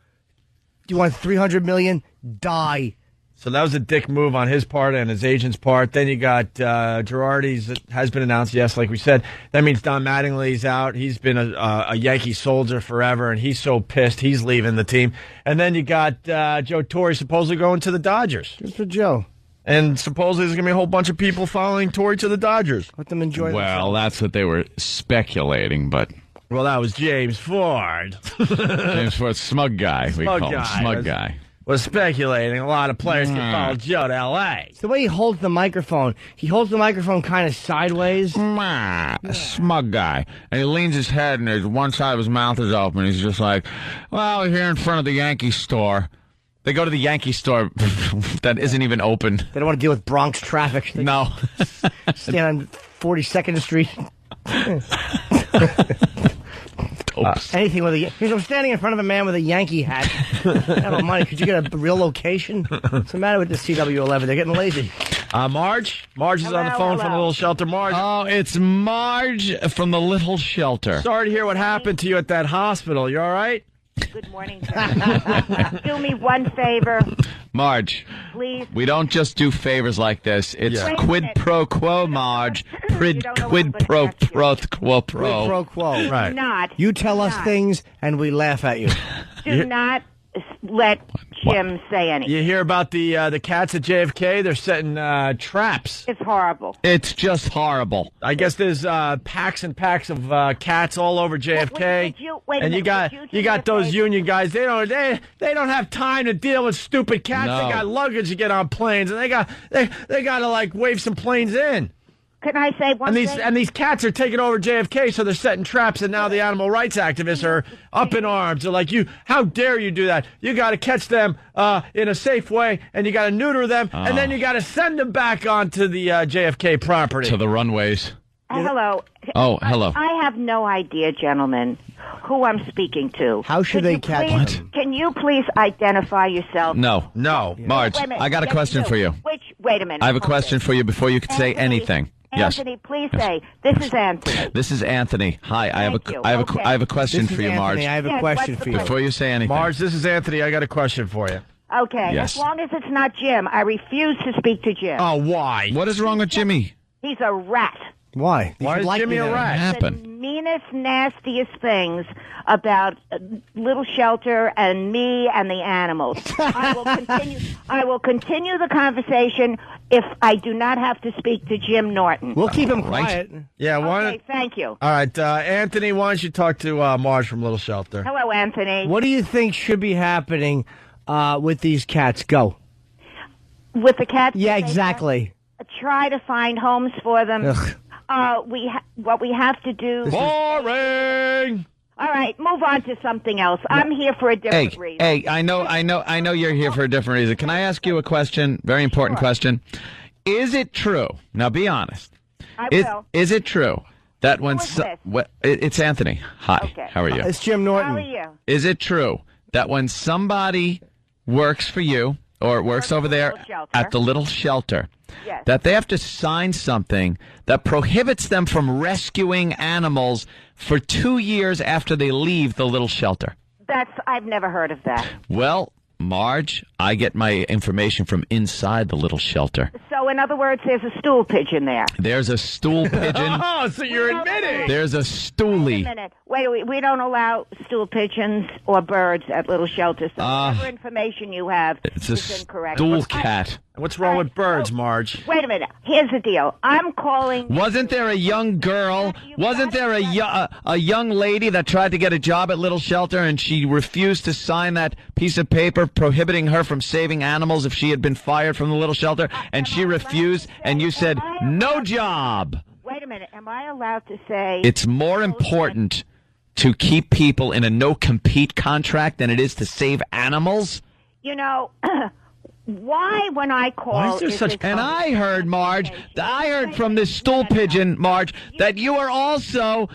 Do you want $300 million? Die. So that was a dick move on his part and his agent's part. Then you got Girardi's has been announced, yes, like we said. That means Don Mattingly's out. He's been a Yankee soldier forever, and he's so pissed he's leaving the team. And then you got Joe Torre supposedly going to the Dodgers. Good for Joe. And supposedly there's going to be a whole bunch of people following Torre to the Dodgers. Let them enjoy themselves. That's what they were speculating, but... Well, that was James Ford. James Ford, smug guy, we call him. Smug guy. Was speculating a lot of players can follow Joe to L.A. It's the way he holds the microphone. He holds the microphone kind of sideways. A smug guy. And he leans his head and there's one side of his mouth is open. He's just like, well, we're here in front of the Yankee store. They go to the Yankee store that isn't even open. They don't want to deal with Bronx traffic. No. Stand on 42nd Street. Anything with I'm standing in front of a man with a Yankee hat. Hell, money. Could you get a real location? What's the matter with the CW11? They're getting lazy. Marge is on the phone from the little shelter. Marge. Oh, it's Marge from the little shelter. Sorry to hear what happened to you at that hospital. You all right? Good morning, sir. Do me one favor. Marge. Please. We don't just do favors like this. It's quid pro quo, Marge. Quid pro quo. Quid pro quo. Right. Not. You tell us things, and we laugh at you. Do not let Jim say anything. You hear about the cats at JFK? They're setting traps. It's horrible. It's just horrible. I guess there's packs and packs of cats all over JFK. And you got those union guys. They don't have time to deal with stupid cats. No. They got luggage to get on planes, and they got to like wave some planes in. Can I say one thing? And these cats are taking over JFK, so they're setting traps, and now the animal rights activists are up in arms. They're like, how dare you do that? You got to catch them in a safe way, and you got to neuter them, and then you got to send them back onto the JFK property. To the runways. Hello. Oh, hello. I have no idea, gentlemen, who I'm speaking to. How should they catch them? Can you please identify yourself? No. Marge, Wait a minute. I got a Yes, question you. for you. Wait a minute. I have a question for you before you can say anything. Yes. Anthony, please say, this is Anthony. This is Anthony. Hi, I have a question This is for you, Marge. Anthony. I have a question for you. Before you say anything. Marge, this is Anthony. I got a question for you. Okay, Yes. as long as it's not Jim. I refuse to speak to Jim. Oh, why? What is wrong with Jimmy? He's a rat. Why? Why is Jimmy a rat? What happened? The meanest, nastiest things about Little Shelter and me and the animals. I will continue the conversation if I do not have to speak to Jim Norton. We'll keep him quiet. Yeah, why Okay, thank you. All right, Anthony, why don't you talk to Marge from Little Shelter? Hello, Anthony. What do you think should be happening with these cats? Go. With the cats? Yeah, exactly. Try to find homes for them. Ugh. What we have to do. Boring. All right, move on to something else. I'm here for a different reason. Hey, I know you're here for a different reason. Can I ask you a question? Very important question. Is it true? Now, be honest. I will. Is it true that when it's Anthony? Hi. Okay. How are you? It's Jim Norton. How are you? Is it true that when somebody works for you or works over there at the Little Shelter, Yes. that they have to sign something that prohibits them from rescuing animals for 2 years after they leave the Little Shelter? I've never heard of that. Well, Marge, I get my information from inside the Little Shelter. So, in other words, there's a stool pigeon there. There's a stool pigeon. Oh, so you're admitting. There's a stoolie. Wait a minute. Wait, we don't allow stool pigeons or birds at Little Shelter. So whatever information you have It's is a incorrect. stool cat. What's wrong with birds, Marge? Wait a minute. Here's the deal. I'm calling. Wasn't there a young girl? Wasn't there a young lady that tried to get a job at Little Shelter and she refused to sign that piece of paper prohibiting her from saving animals if she had been fired from the Little Shelter? And she refused, and you said, no job. Wait a minute. Am I allowed to say? It's more important to keep people in a no-compete contract than it is to save animals? You know, why when I call? And I heard, Marge, I heard from this stool pigeon, Marge, that you are also,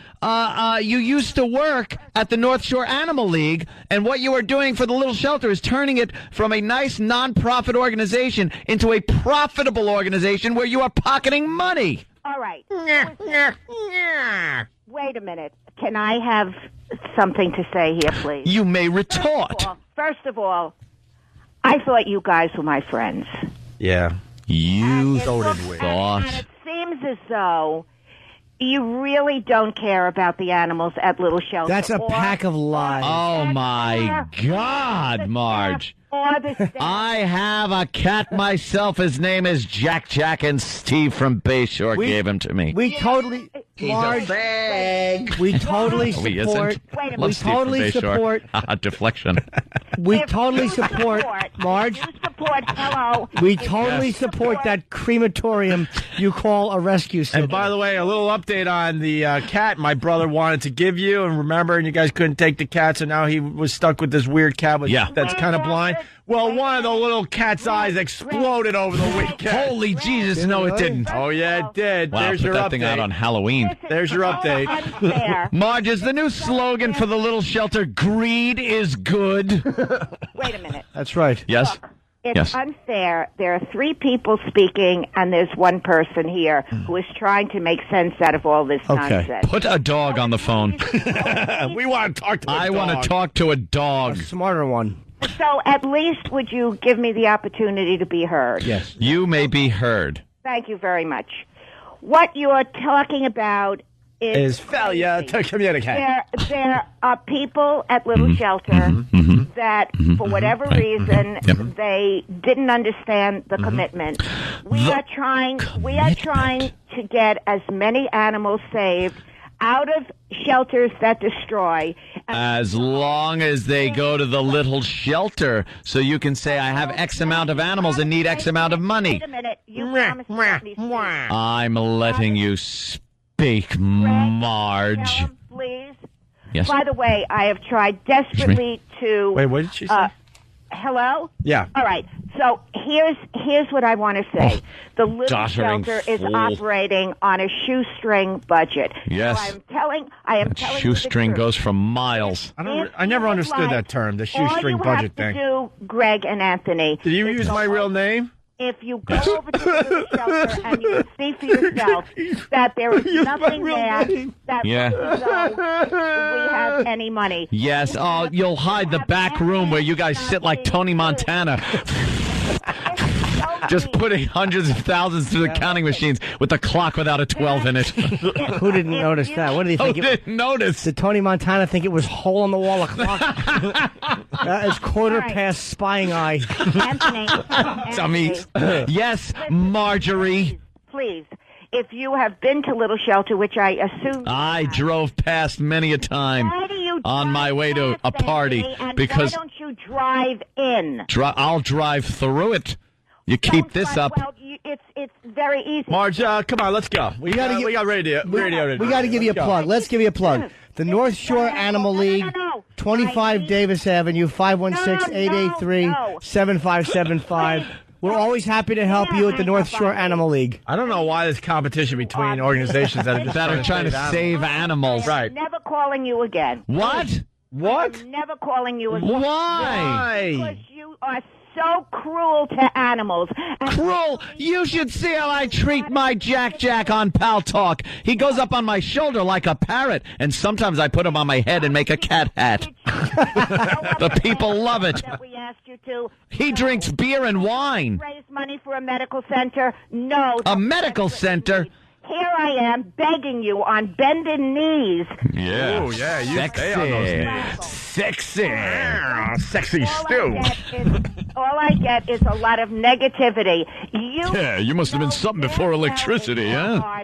you used to work at the North Shore Animal League, and what you are doing for the Little Shelter is turning it from a nice non-profit organization into a profitable organization where you are pocketing money. All right. Wait a minute. Can I have something to say here, please? You may retort. First of all, I thought you guys were my friends. Yeah. You And it seems as though you really don't care about the animals at Little Shelter. That's a pack of lies. Oh, my God, Marge. I have a cat myself. His name is Jack. Jack, and Steve from Bayshore gave him to me. We totally, Marge, we totally Oh, he support. isn't? We Love Steve from totally Bayshore. support. Deflection. We totally support, Marge. Hello. We totally support that crematorium you call a rescue center. And by the way, a little update on the cat my brother wanted to give you, and remember, and you guys couldn't take the cat, so now he was stuck with this weird cat that's kind of blind. Well, one of the little cat's eyes exploded over the weekend. Holy Jesus, no, it didn't. Oh, yeah, it did. Wow, There's put your that update. thing out on Halloween. There's your update. Marge, is the new slogan for the Little Shelter, greed is good? Wait a minute. That's right. Yes? It's Yes. unfair. There are three people speaking, and there's one person here who is trying to make sense out of all this nonsense. Put a dog on the phone. We want to talk to a I dog. want to talk to a dog. A smarter one. So at least would you give me the opportunity to be heard? Yes. You may be heard. Thank you very much. What you're talking about Is failure to communicate. There are people at Little Shelter that, for whatever reason, they didn't understand the commitment. We are trying to get as many animals saved out of shelters that destroy. As long as they go to the Little Shelter, so you can say, I have X amount of animals and need X amount of money. Wait a minute. You promised to let me speak. I'm letting you speak, Marge. Please. Yes. By the way, I have tried desperately to... Wait, what did she say? Hello? Yeah. All right. So here's what I want to say. The Little Doddering Shelter is fool. operating on a shoestring budget. Yes. So I am telling Shoestring you the truth. goes for miles. I never understood that term, the All shoestring you budget have thing. to do, Greg and Anthony. Did you is use go my real name? If you go over to the Little Shelter and you will see for yourself that there is nothing there that Yeah. looks as though we have any money. Yes, you'll hide the back room where you guys sit like Tony Montana. Just putting hundreds of thousands through the counting machines with the clock without a 12 in it. Who didn't notice that? What did he think? Who didn't notice? Did Tony Montana think it was hole in the wall o'clock? That is quarter past spying eye. Anthony. Dummies. Yes, Marjorie. Please, if you have been to Little Shelter, which I assume I drove past many a time why do you on my way to a party and because why don't you drive in? I'll drive through it. You keep this up. Well, it's very easy. Marge, come on, let's go. We got radio. We got to give you a plug. Let's give you a plug. The North Shore Animal League, 25 Davis Avenue, 516-883-7575. We're always happy to help you at the North Shore Animal League. I don't know why there's competition between organizations that are just trying to save animals. Right. Never calling you again. What? What? I'm never calling you again. Why? Because you are so cruel to animals. Cruel? You should see how I treat my Jack on Pal Talk. He goes up on my shoulder like a parrot, and sometimes I put him on my head and make a cat hat. The people love it. That we asked you to He drinks beer and wine. raise money for a medical center. No. A medical center? Here I am begging you on bended knees. Yeah. Oh, yeah, you stay on those knees. Sexy. Sexy stew. All I get is a lot of negativity. Yeah, you must have been something before electricity, huh?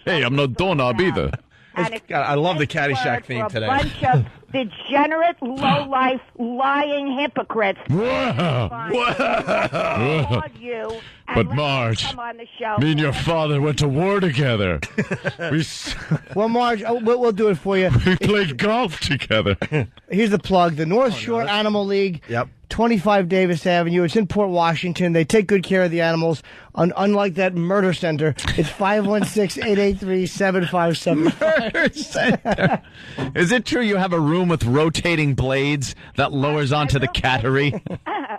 Hey, I'm no doorknob either. I love the Caddyshack theme a today. bunch of degenerate, low-life, lying hypocrites. But Marge, me and your father went to war together. Well, Marge, we'll do it for you. We played golf together. Here's the plug. The North Shore Animal League. Yep. 25 Davis Avenue. It's in Port Washington. They take good care of the animals. Unlike that murder center, it's 516-883-7575. Murder center. Is it true you have a room with rotating blades that lowers onto the cattery?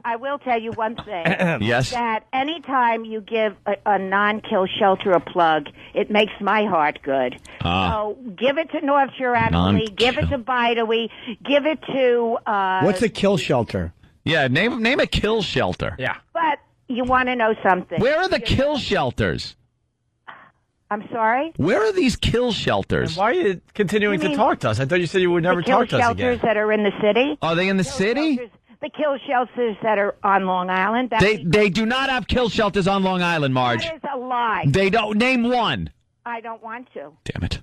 I will tell you one thing. Yes? That anytime you give a non-kill shelter a plug, it makes my heart good. So give it to North Shore Animal League, give it to Bidewee, give it to... What's a kill shelter? Yeah, name a kill shelter. Yeah. But you want to know something. Where are the kill shelters? I'm sorry? Where are these kill shelters? Why are you continuing You to mean talk to us? I thought you said you would never the kill talk to us shelters again. that are in the city? Are they in the city? The kill shelters that are on Long Island? They do not have kill shelters on Long Island, Marge. That is a lie. They don't. Name one. I don't want to. Damn it.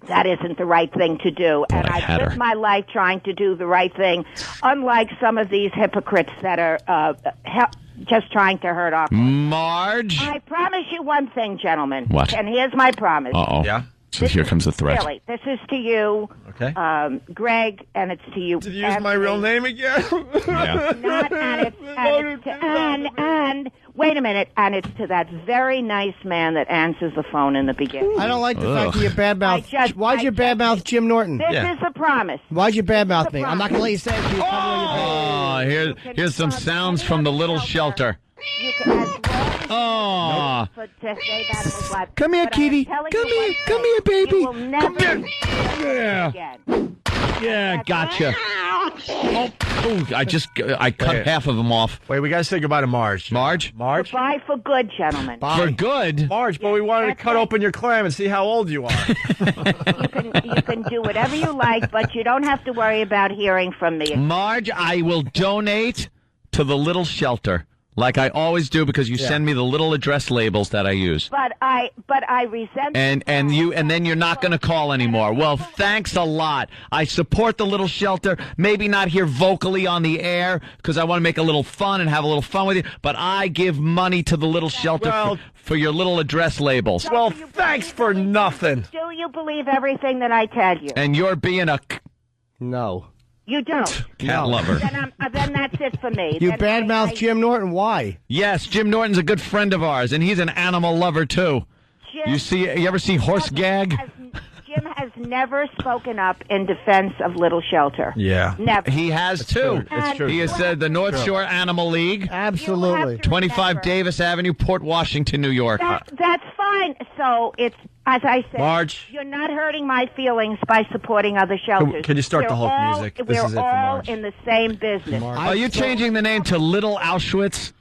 That isn't the right thing to do. And I I've had lived her. my life trying to do the right thing, unlike some of these hypocrites that are just trying to hurt our... Marge? I promise you one thing, gentlemen. What? And here's my promise. Uh-oh. Yeah? So here comes the threat. Really, this is to you, Okay. Greg, and it's to you. Did you use my real name again? Yeah. Not, and wait a minute, and it's to that very nice man that answers the phone in the beginning. I don't like the fact that you badmouth. Why'd you badmouth Jim Norton? This is a promise. Why'd you badmouth me? I'm not going to let you say it. Here's some sounds from the little shelter. You can, as long Oh. to say that in his life. Come here, But I'm kitty. telling Come you here. one Come thing. here, baby. You will never Come yeah. Again. Yeah, gotcha. I cut half of them off. Wait, we got to say goodbye to Marge. Marge? Marge? Goodbye for good, gentlemen. For good? Marge, but we wanted to cut open your clam and see how old you are. You can do whatever you like, but you don't have to worry about hearing from me. Marge, I will donate to the little shelter. Like I always do, because you send me the little address labels that I use. But I resent. And then you're not going to call anymore. Well, thanks a lot. I support the little shelter. Maybe not here vocally on the air because I want to make a little fun and have a little fun with you. But I give money to the little shelter for your little address labels. Well, thanks for nothing. Do you believe everything that I tell you? And you're being a. No. You don't. Cat lover. Then that's it for me. You Then badmouth Jim Norton. Why? Yes, Jim Norton's a good friend of ours, and he's an animal lover too. You ever see Horse Gag? Jim has never spoken up in defense of Little Shelter. Yeah. Never. He has too. It's true. He has said the North Shore Animal League. Absolutely. 25 Davis Avenue, Port Washington, New York. That's fine. So it's, as I said, Marge. You're not hurting my feelings by supporting other shelters. Can you start the We're Hulk all- music? This We're is it for all Marge. in the same business. Are you changing the name to Little Auschwitz?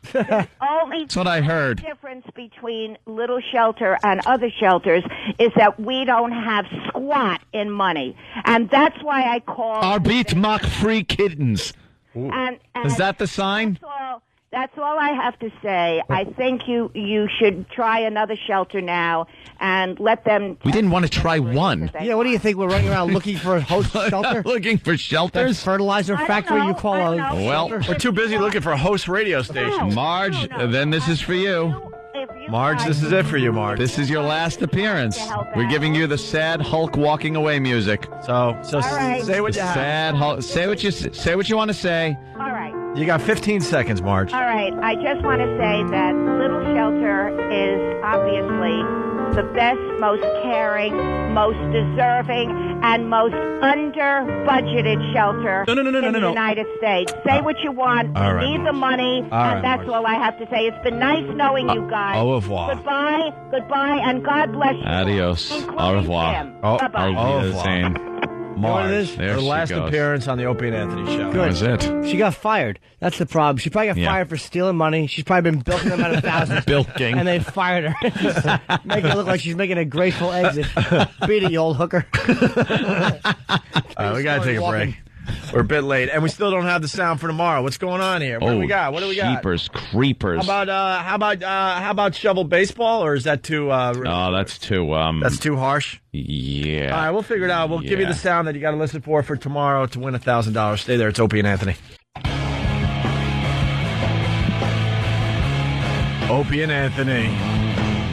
Only That's what I heard. The difference between Little Shelter and other shelters is that we don't have squat in money, and that's why I call. Arbeit Mach Free Kittens. And Is that the sign? That's all I have to say. I think you should try another shelter now and let them. We didn't want to try one. Yeah, what do you think? We're running around looking for a host shelter? Looking for shelters? That fertilizer factory you call a Well, We're too busy looking for a host radio station. Marge, then this is for you. Marge, this is it for you, Marge. This is your last appearance. We're giving you the sad Hulk walking away music. So right. say what The you have. sad Hulk. Say what you want to say. All right. You got 15 seconds, Marge. All right. I just want to say that Little Shelter is obviously the best, most caring, most deserving, and most under-budgeted shelter in the United States. Say what you want. All We right, need the money, All right, and that's all I have to say. It's been nice knowing you guys. Au revoir. Goodbye, and God bless you. Adios. Au revoir. Tim. Oh, Bye-bye. au revoir. Marge, There her she last goes. appearance on the Opie and Anthony show. Good. was it. She got fired. That's the problem. She probably got Yeah. fired for stealing money. She's probably been bilking them out of thousands. Bilking. And they fired her. Just make it look like she's making a graceful exit. Beat it, you old hooker. We got to take a break. We're a bit late, and we still don't have the sound for tomorrow. What's going on here? What do we got? What do we got? Jeepers creepers. How about shovel baseball, or is that too? Oh, that's too. That's too harsh. Yeah. All right, we'll figure it out. We'll give you the sound that you got to listen for tomorrow to win $1,000. Stay there. It's Opie and Anthony. Opie and Anthony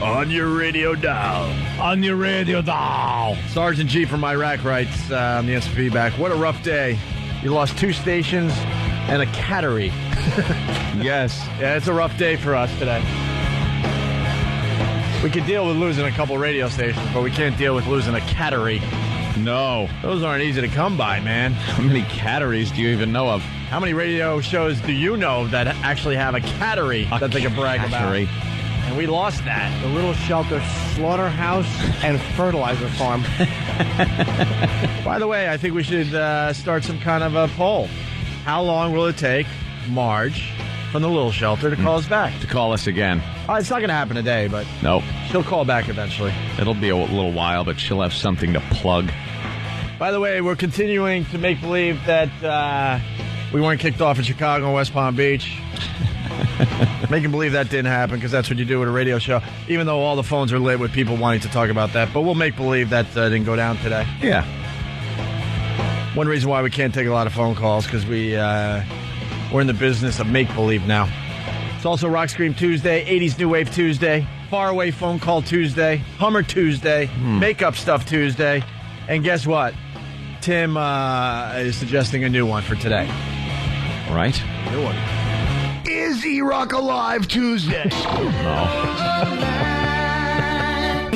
on your radio dial. On your radio dial. Sergeant G from Iraq writes on the SP back. What a rough day. You lost 2 stations and a cattery. Yes. Yeah, it's a rough day for us today. We could deal with losing a couple radio stations, but we can't deal with losing a cattery. No. Those aren't easy to come by, man. How many catteries do you even know of? How many radio shows do you know that actually have a cattery that they can brag cattery. about? And we lost that. The Little Shelter Slaughterhouse and Fertilizer Farm. By the way, I think we should start some kind of a poll. How long will it take Marge from the Little Shelter to call us back? To call us again. It's not going to happen today, but Nope. she'll call back eventually. It'll be a little while, but she'll have something to plug. By the way, we're continuing to make believe that we weren't kicked off in Chicago and West Palm Beach. Making believe that didn't happen because that's what you do with a radio show, even though all the phones are lit with people wanting to talk about that. But we'll make believe that didn't go down today. Yeah. One reason why we can't take a lot of phone calls because we're in the business of make believe now. It's also Rock Scream Tuesday, 80s New Wave Tuesday, Faraway Phone Call Tuesday, Hummer Tuesday, Makeup Stuff Tuesday, and guess what? Tim is suggesting a new one for today. Right? New one. Is E-Rock alive Tuesday?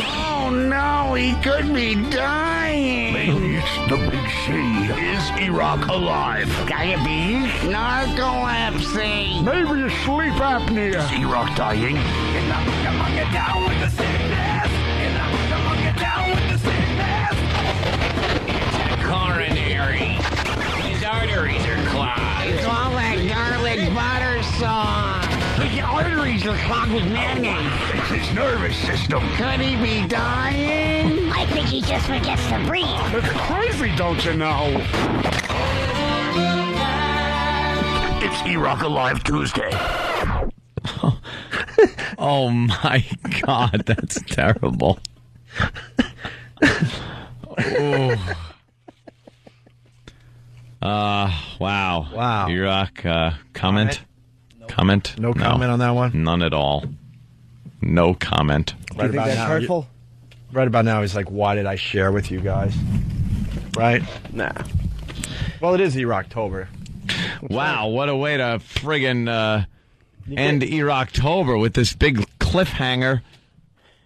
Oh no, he could be dying. Maybe it's the big C. Is E-Rock alive? Diabetes? Narcolepsy? Maybe it's sleep apnea. Is E-Rock dying? Down with the sickness. Down with the sickness. It's a coronary. His arteries are clogged. It's all that garlic butter sauce. His arteries are clogged with mayonnaise. It's his nervous system. Could he be dying? I think he just forgets to breathe. It's crazy, don't you know? It's E-Rock Alive Tuesday. Oh my God, that's terrible. Oh. Wow. Wow. E-Rock, comment? Comment? No comment on that one? None at all. No comment. Do you think that's hurtful? Right about now, he's like, why did I share with you guys? Right? Nah. Well, it is Iraqtober. Wow, what a way to friggin' end Iraqtober with this big cliffhanger.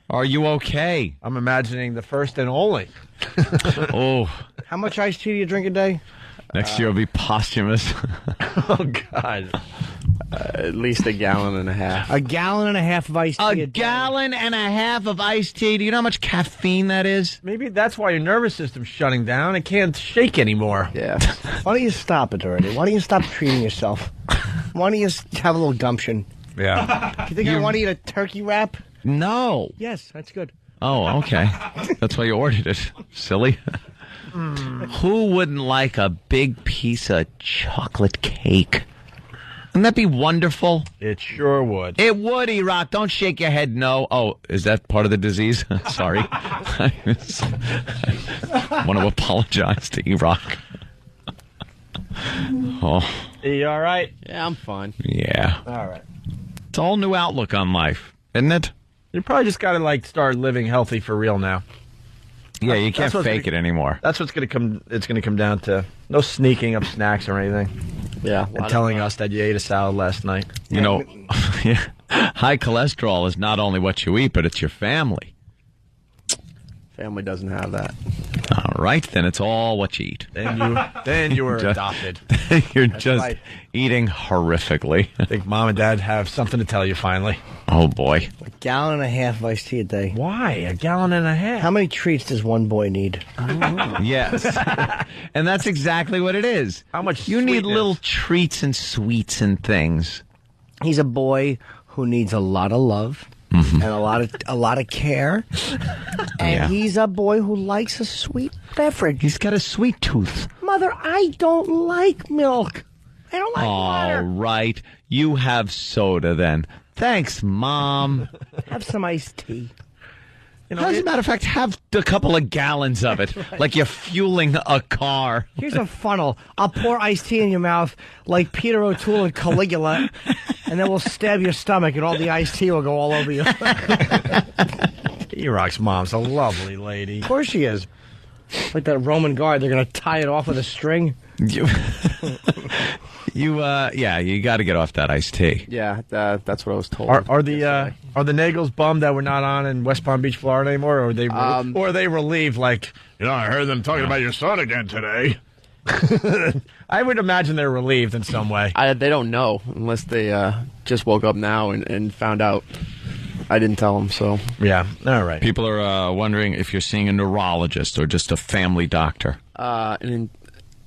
Are you okay? I'm imagining the first and only. Oh. How much iced tea do you drink a day? Next year will be posthumous. Oh, God. At least a gallon and a half. A gallon and a half of iced tea a day. Gallon and a half of iced tea. Do you know how much caffeine that is? Maybe that's why your nervous system's shutting down. It can't shake anymore. Yeah. Why don't you stop it already? Why don't you stop treating yourself? Why don't you just have a little gumption? Yeah. Do you think I want to eat a turkey wrap? No. Yes, that's good. Oh, okay. That's why you ordered it. Silly. Who wouldn't like a big piece of chocolate cake? Wouldn't that be wonderful? It sure would. It would, Iraq. Don't shake your head no. Oh, is that part of the disease? Sorry. I want to apologize to Iraq. Oh. Are you all right? Yeah, I'm fine. Yeah. All right. It's a whole new outlook on life, isn't it? You probably just got to, like, start living healthy for real now. Yeah, you can't That's what's fake it anymore. That's what's going to come. It's going to come down to no sneaking up snacks or anything. Yeah. And telling us that you ate a salad last night. You know, high cholesterol is not only what you eat, but it's your family. Family doesn't have that. All right, then it's all what you eat. Then you were adopted. You're That's just right. eating horrifically. I think Mom and Dad have something to tell you finally. Oh, boy. A gallon and a half of iced tea a day. Why? A gallon and a half? How many treats does one boy need? Yes. And that's exactly what it is. How much You need sweetness? little treats and sweets and things. He's a boy who needs a lot of love and a lot of care. And Yeah. he's a boy who likes a sweet beverage. He's got a sweet tooth. Mother, I don't like milk. I don't like All water. right. You have soda then. Thanks, Mom. Have some iced tea. As a matter of fact, have a couple of gallons of it, like you're fueling a car. Here's a funnel. I'll pour iced tea in your mouth like Peter O'Toole and Caligula, and then we'll stab your stomach, and all the iced tea will go all over you. E-Rock's mom's a lovely lady. Of course she is. Like that Roman guard, they're going to tie it off with a string. You got to get off that iced tea. Yeah, that's what I was told. Are the Nagels bummed that we're not on in West Palm Beach, Florida anymore, or are they relieved? Like, I heard them talking about your son again today. I would imagine they're relieved in some way. They don't know unless they just woke up now and found out. I didn't tell them, so. Yeah, all right. People are wondering if you're seeing a neurologist or just a family doctor. An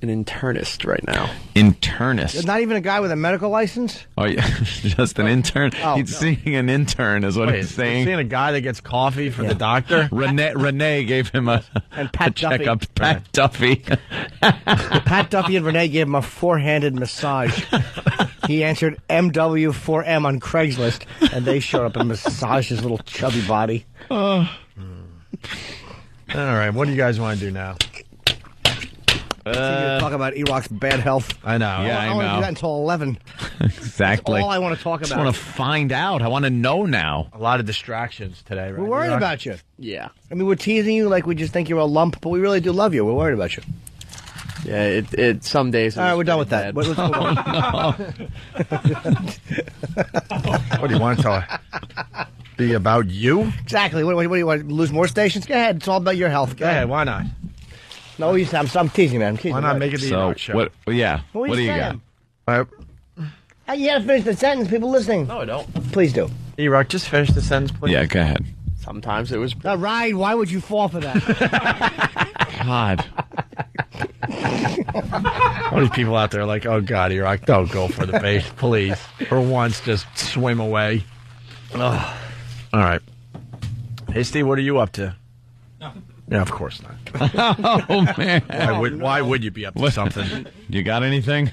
internist right now. Internist? Not even a guy with a medical license? Oh, yeah. Just an intern? Oh, He's seeing an intern is what Wait, he's saying. Seeing a guy that gets coffee from the doctor? Renee gave him a Pat checkup. Pat Duffy. Pat Duffy and Renee gave him a four-handed massage. He answered MW4M on Craigslist, and they showed up and massaged his little chubby body. All right, what do you guys want to do now? Talk about Iraq's bad health. I know. Yeah, I I want to do know. that until 11. Exactly. That's all I want to talk I just about. want to find out. I want to know now. A lot of distractions today, right? We're worried E-Rock? about you. Yeah. I mean, we're teasing you like we just think you're a lump, but we really do love you. We're worried about you. Yeah, it some days. All right, we're done with that. Let's move on. What do you want to tell her? Be about you? Exactly. What do you want? Lose more stations? Go ahead. It's all about your health. Go ahead, why not? No, I'm teasing, man. I'm teasing. Why not make it the So, E-Rock show? what? Yeah. What What do you got? saying? You gotta finish the sentence. People listening. No, I don't. Please do. E-Rock, just finish the sentence, please. Yeah, go ahead. Sometimes it was. Ryan, why would you fall for that? God. All these people out there are like, oh, God, E-Rock, don't go for the bait, please. For once, just swim away. Ugh. All right. Hey, Steve, what are you up to? Nothing. Yeah, of course not. Oh, man. Why would you be up to something? You got anything?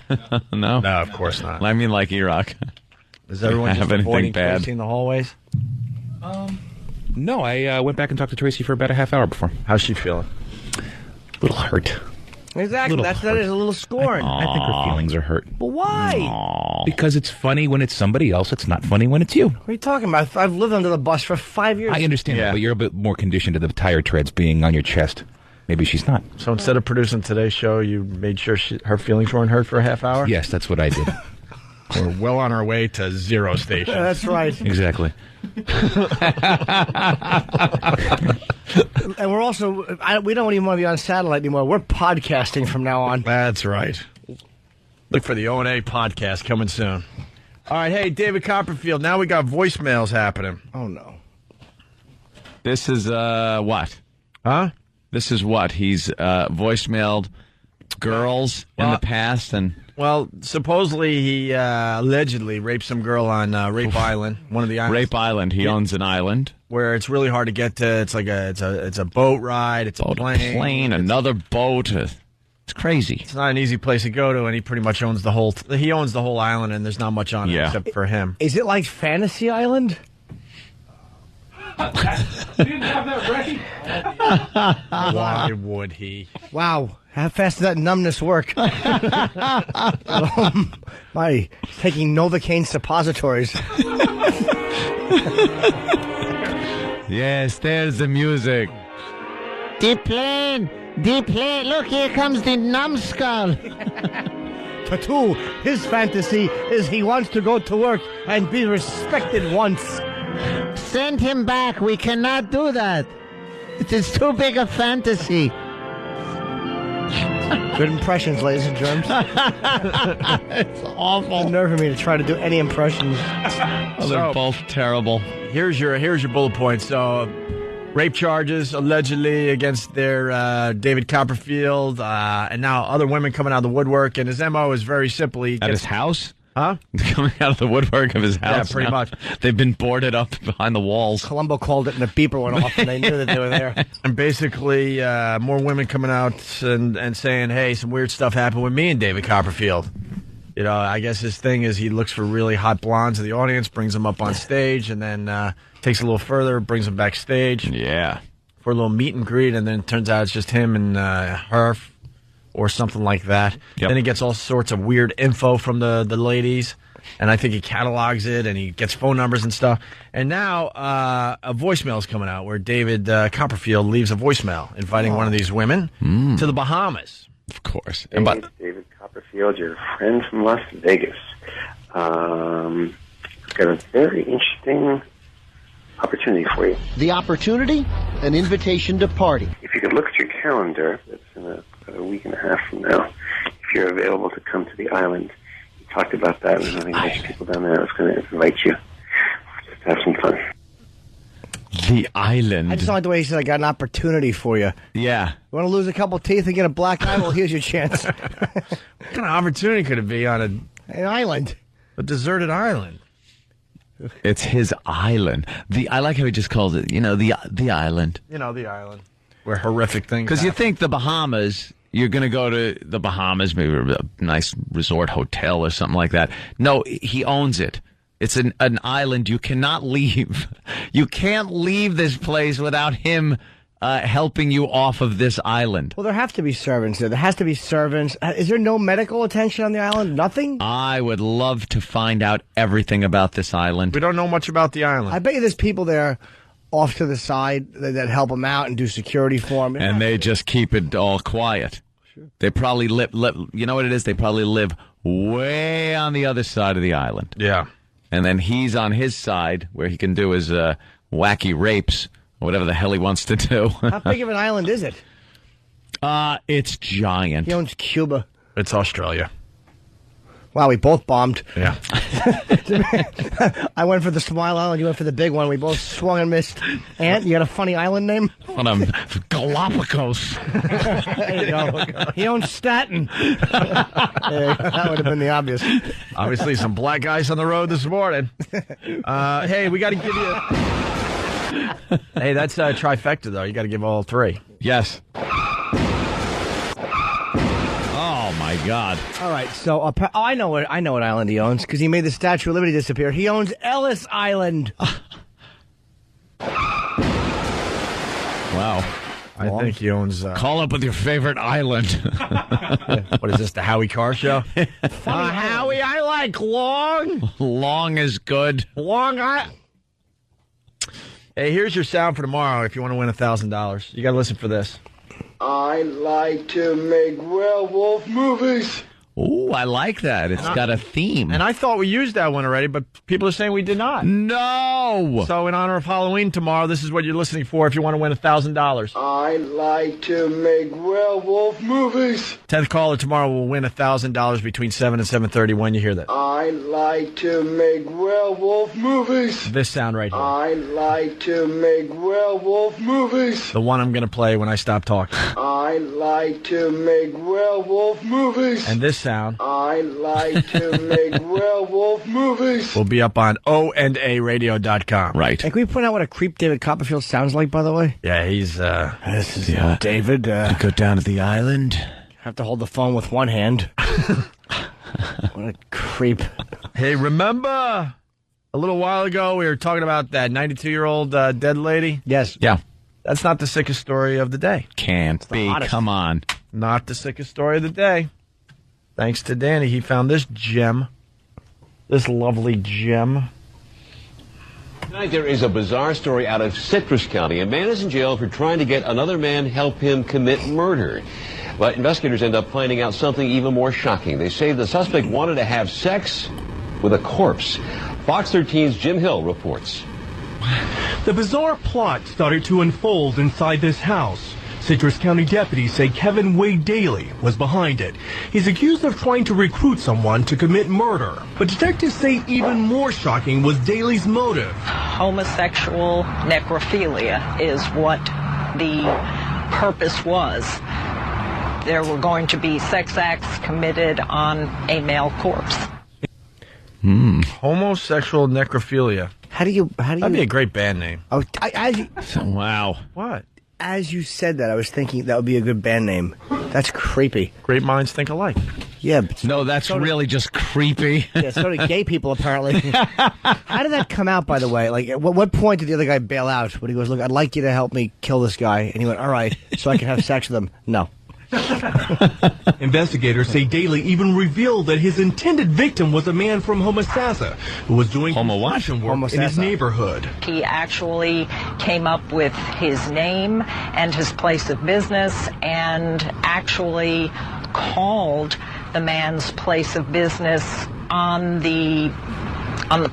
No? No, of course not. I mean, like Iraq. Is everyone just have anything avoiding bad? Tracy in the hallways? No, I went back and talked to Tracy for about a half hour before. How's she feeling? A little hurt. Exactly. That is a little scorn. I think her feelings are hurt. But why? Because it's funny when it's somebody else. It's not funny when it's you. What are you talking about? I've lived under the bus for 5 years. I understand that, but you're a bit more conditioned to the tire treads being on your chest. maybe she's not. So instead of producing today's show, you made sure her feelings weren't hurt for a half hour? Yes, that's what I did. We're well on our way to 0 stations. That's right. Exactly. And we're also, we don't even want to be on satellite anymore. We're podcasting from now on. That's right. Look for the O&A podcast coming soon. All right, hey, David Copperfield, now we got voicemails happening. Oh, no. This is what? Huh? This is what? He's voicemailed girls in the past and... Well, supposedly he allegedly raped some girl on Rape Island, one of the islands. Rape Island. He owns an island where it's really hard to get to. It's like it's a boat ride. It's a plane. Another boat. It's crazy. It's not an easy place to go to, and he pretty much owns the whole. He owns the whole island, and there's not much on it except for him. Is it like Fantasy Island? Didn't have that ready. Why would he? Wow. How fast does that numbness work? My, taking Novocaine suppositories. Yes, there's the music. The plane. Look, here comes the numbskull. Tattoo, his fantasy is he wants to go to work and be respected once. Send him back. We cannot do that. It is too big a fantasy. Good impressions, ladies and germs. It's awful. The nerve of me to try to do any impressions. Oh, they're both terrible. Here's your bullet points. So, rape charges allegedly against their David Copperfield, and now other women coming out of the woodwork. And his MO is very simply At his house? Huh? Coming out of the woodwork of his house. Yeah, pretty much. They've been boarded up behind the walls. Columbo called it and the beeper went off and they knew that they were there. And basically, more women coming out and saying, hey, some weird stuff happened with me and David Copperfield. You know, I guess his thing is he looks for really hot blondes in the audience, brings them up on stage, and then takes a little further, brings them backstage. Yeah. For a little meet and greet, and then it turns out it's just him and her or something like that. Yep. Then he gets all sorts of weird info from the ladies, and I think he catalogs it, and he gets phone numbers and stuff. And now a voicemail is coming out where David Copperfield leaves a voicemail inviting one of these women to the Bahamas. Of course. Hey, it's David Copperfield, your friend from Las Vegas. I've got a very interesting opportunity for you. The opportunity? An invitation to party. If you could look at your calendar, that's in a week and a half from now, if you're available to come to the island. We talked about that, and I think there's people down there. I was going to invite you just to have some fun. The island. I just don't like the way he said, I got an opportunity for you. Yeah. You want to lose a couple teeth and get a black eye? Well, here's your chance. What kind of opportunity could it be on an island? A deserted island. It's his island. I like how he just calls it, the island. You know, the island. Where horrific things Because you think the Bahamas, you're going to go to the Bahamas, maybe a nice resort hotel or something like that. No, he owns it. It's an island you cannot leave. You can't leave this place without him helping you off of this island. Well, there have to be servants there. There has to be servants. Is there no medical attention on the island? Nothing? I would love to find out everything about this island. We don't know much about the island. I bet you there's people there off to the side that help him out and do security for him. And they just keep it all quiet. Sure. They probably live, you know what it is? They probably live way on the other side of the island. Yeah. And then he's on his side where he can do his wacky rapes, or whatever the hell he wants to do. How big of an island is it? It's giant. He owns Cuba. It's Australia. Wow, we both bombed. Yeah. I went for the small island. You went for the big one. We both swung and missed. Ant, you got a funny island name? Galapagos. There you go. He owns Staten. That would have been the obvious. Obviously, some black guys on the road this morning. Hey, we got to give you... Hey, that's a trifecta, though. You got to give all three. Yes. Oh, my God. All right, so I know what island he owns because he made the Statue of Liberty disappear. He owns Ellis Island. Wow. I think he owns... Call up with your favorite island. What is this, the Howie Carr show? Howie, I like long. Long is good. Long, Hey, here's your sound for tomorrow if you want to win $1,000. You got to listen for this. I like to make werewolf movies. Ooh, I like that. It's got a theme. And I thought we used that one already, but people are saying we did not. No! So in honor of Halloween tomorrow, this is what you're listening for if you want to win $1,000. I like to make werewolf movies. 10th caller tomorrow will win $1,000 between 7 and 7:30 when you hear that. I like to make werewolf movies. This sound right here. I like to make werewolf movies. The one I'm going to play when I stop talking. I like to make werewolf movies. And this sound I like to make werewolf movies. will be up on onaradio.com. Right. And can we point out what a creep David Copperfield sounds like, by the way? Yeah, he's This is David. Go down to the island. Have to hold the phone with one hand. What a creep. Hey, remember a little while ago we were talking about that 92-year-old dead lady? Yes. Yeah. That's not the sickest story of the day. Can't be. hottest. Come on. Not the sickest story of the day. Thanks to Danny, he found this gem. This lovely gem. Tonight there is a bizarre story out of Citrus County. A man is in jail for trying to get another man help him commit murder. But investigators end up finding out something even more shocking. They say the suspect wanted to have sex with a corpse. Fox 13's Jim Hill reports. The bizarre plot started to unfold inside this house. Citrus County deputies say Kevin Wade Daly was behind it. He's accused of trying to recruit someone to commit murder. But detectives say even more shocking was Daly's motive. Homosexual necrophilia is what the purpose was. There were going to be sex acts committed on a male corpse. Homosexual necrophilia. How do you? That'd be a great band name. Oh, Wow. What? As you said that, I was thinking that would be a good band name. That's creepy. Great minds think alike. Yeah. But No, that's really just creepy. Yeah, so do gay people, apparently. How did that come out, by the way? Like, at what point did the other guy bail out? When he goes, look, I'd like you to help me kill this guy. And he went, all right, so I can have sex with him. No. Investigators say Daly even revealed that his intended victim was a man from Homosassa who was doing construction work in his neighborhood. He actually came up with his name and his place of business and actually called the man's place of business on the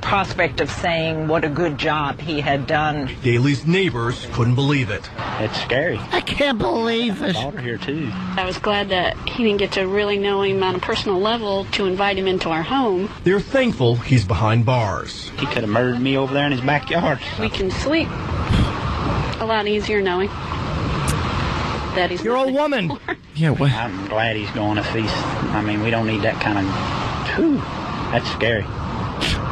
prospect of saying what a good job he had done. Daly's neighbors couldn't believe it. It's scary. I can't believe it. Daughter here too. I was glad that he didn't get to really know him on a personal level to invite him into our home. They're thankful he's behind bars. He could have murdered me over there in his backyard. We can sleep a lot easier knowing that he's You're a woman. Yeah, what? I'm glad he's going to feast. I mean, we don't need that kind of... Whew, that's scary.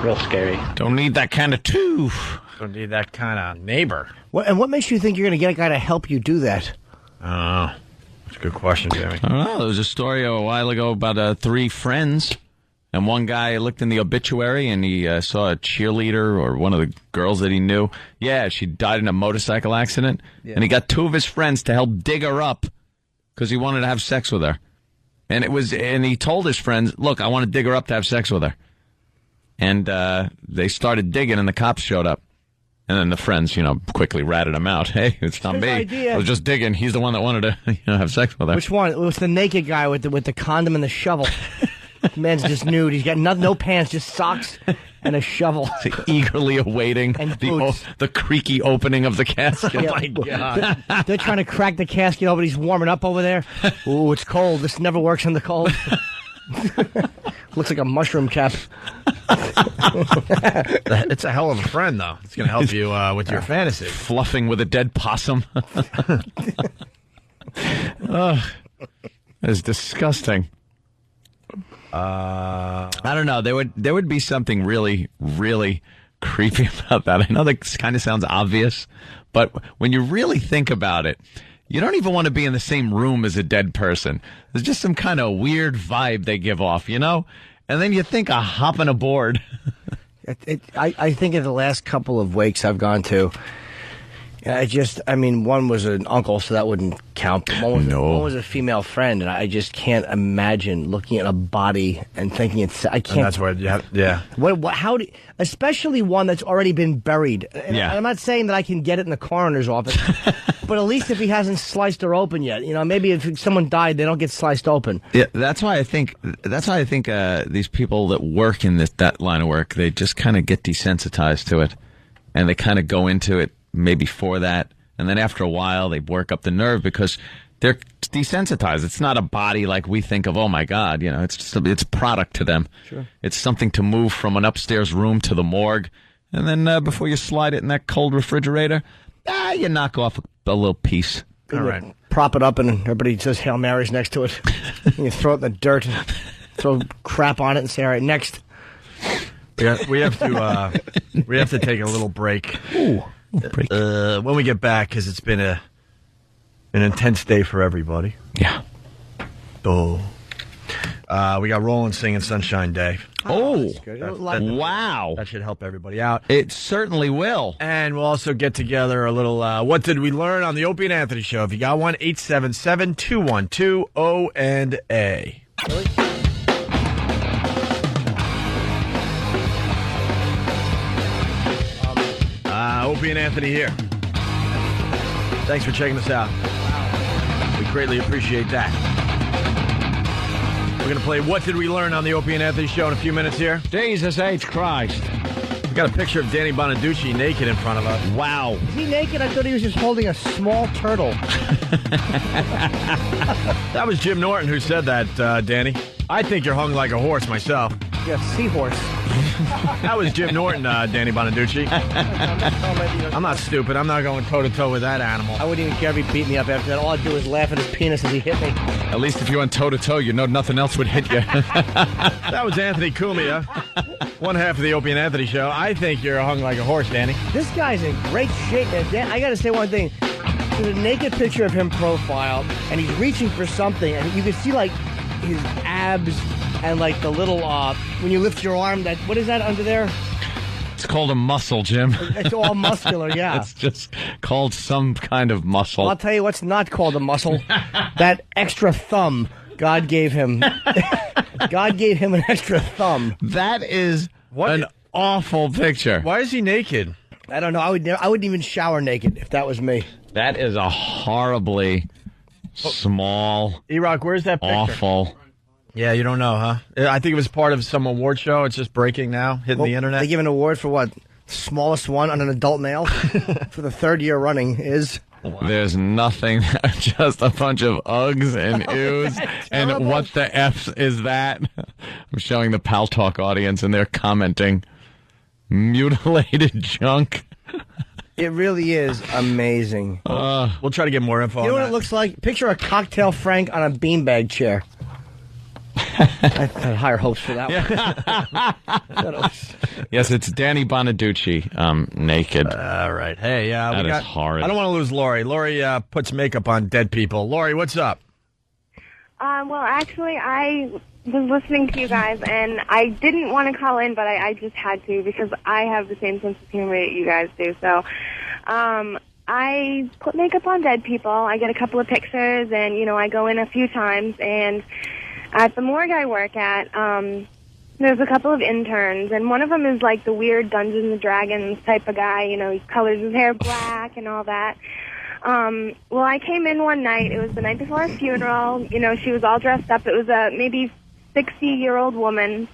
Real scary. Don't need that kind of tooth. Don't need that kind of neighbor. And what makes you think you're going to get a guy to help you do that? Oh, that's a good question, Jamie. I don't know. There was a story a while ago about 3 friends, and one guy looked in the obituary and he saw a cheerleader or one of the girls that he knew. Yeah, she died in a motorcycle accident, and he got 2 of his friends to help dig her up because he wanted to have sex with her. And he told his friends, "Look, I want to dig her up to have sex with her." And they started digging, and the cops showed up. And then the friends, quickly ratted him out. Hey, it's not me. Idea. I was just digging. He's the one that wanted to, have sex with her. Which one? It was the naked guy with the condom and the shovel. The man's just nude. He's got no pants, just socks and a shovel. Eagerly awaiting And boots. the creaky opening of the casket. Yeah. Oh, my God. They're trying to crack the casket open. He's warming up over there. Ooh, it's cold. This never works in the cold. Looks like a mushroom cap. It's a hell of a friend, though. It's going to help you with your fantasy. Fluffing with a dead possum. It's disgusting. I don't know. There would be something really, really creepy about that. I know that kind of sounds obvious, but when you really think about it, you don't even want to be in the same room as a dead person. There's just some kind of weird vibe they give off, And then you think of hopping aboard. I think in the last couple of wakes I've gone to, one was an uncle, so that wouldn't count. But one was a female friend, and I just can't imagine looking at a body and thinking I can't. And that's what, yeah. Especially one that's already been buried. And I'm not saying that I can get it in the coroner's office, but at least if he hasn't sliced her open yet, maybe if someone died, they don't get sliced open. Yeah, that's why I think these people that work in that line of work, they just kind of get desensitized to it, and they kind of go into it maybe for that, and then after a while they work up the nerve because they're desensitized. It's not a body like we think of. Oh my God, it's a product to them. Sure. It's something to move from an upstairs room to the morgue, and then before you slide it in that cold refrigerator, you knock off a little piece. All right. Prop it up, and everybody says Hail Marys next to it. And you throw it in the dirt, and throw crap on it, and say, "All right, next." We have to take a little break. Ooh, break. When we get back, because it's been an intense day for everybody. Yeah. Oh. We got Roland singing Sunshine Day. Oh, wow. That should help everybody out. It certainly will. And we'll also get together a little, what did we learn on the Opie and Anthony Show? If you got one, 877-212-O&A. Opie and Anthony here. Thanks for checking us out. We greatly appreciate that. We're going to play What Did We Learn on the Opie and Anthony Show in a few minutes here. Jesus H. Christ. We got a picture of Danny Bonaducci naked in front of us. Wow. Is he naked? I thought he was just holding a small turtle. That was Jim Norton who said that, Danny. I think you're hung like a horse myself. Yeah, seahorse. That was Jim Norton, Danny Bonaducci. I'm not stupid. I'm not going toe-to-toe with that animal. I wouldn't even care if he beat me up after that. All I'd do is laugh at his penis as he hit me. At least if you went toe-to-toe, you know nothing else would hit you. That was Anthony Cumia, one half of the Opie and Anthony Show. I think you're hung like a horse, Danny. This guy's in great shape. Dan, I got to say one thing. There's a naked picture of him profiled, and he's reaching for something, and you can see, like, his abs and, like, the little, when you lift your arm, what is that under there? It's called a muscle, Jim. It's all muscular, yeah. It's just called some kind of muscle. Well, I'll tell you what's not called a muscle. That extra thumb God gave him. God gave him an extra thumb. That is an awful picture. Why is he naked? I don't know. I wouldn't even shower naked if that was me. That is a horribly small, E-Rock, where's that picture? awful. Yeah, you don't know, huh? I think it was part of some award show. It's just breaking now, hitting the internet. They give an award for what? Smallest one on an adult male for the third year running is... There's nothing, just a bunch of Uggs and Ews. And what the F is that? I'm showing the Pal Talk audience, and they're commenting, mutilated junk. It really is amazing. We'll try to get more info on that. You know what it looks like? Picture a cocktail Frank on a beanbag chair. I had higher hopes for that one. Yes, it's Danny Bonaducci, naked. All right. Hey, that is horrid. I don't want to lose Lori. Lori puts makeup on dead people. Lori, what's up? Well, actually, I was listening to you guys, and I didn't want to call in, but I just had to because I have the same sense of humor that you guys do. So, I put makeup on dead people. I get a couple of pictures, and, I go in a few times, and at the morgue I work at, there's a couple of interns, and one of them is like the weird Dungeons and Dragons type of guy. He colors his hair black and all that. Well, I came in one night. It was the night before a funeral. She was all dressed up. It was a maybe 60-year-old woman.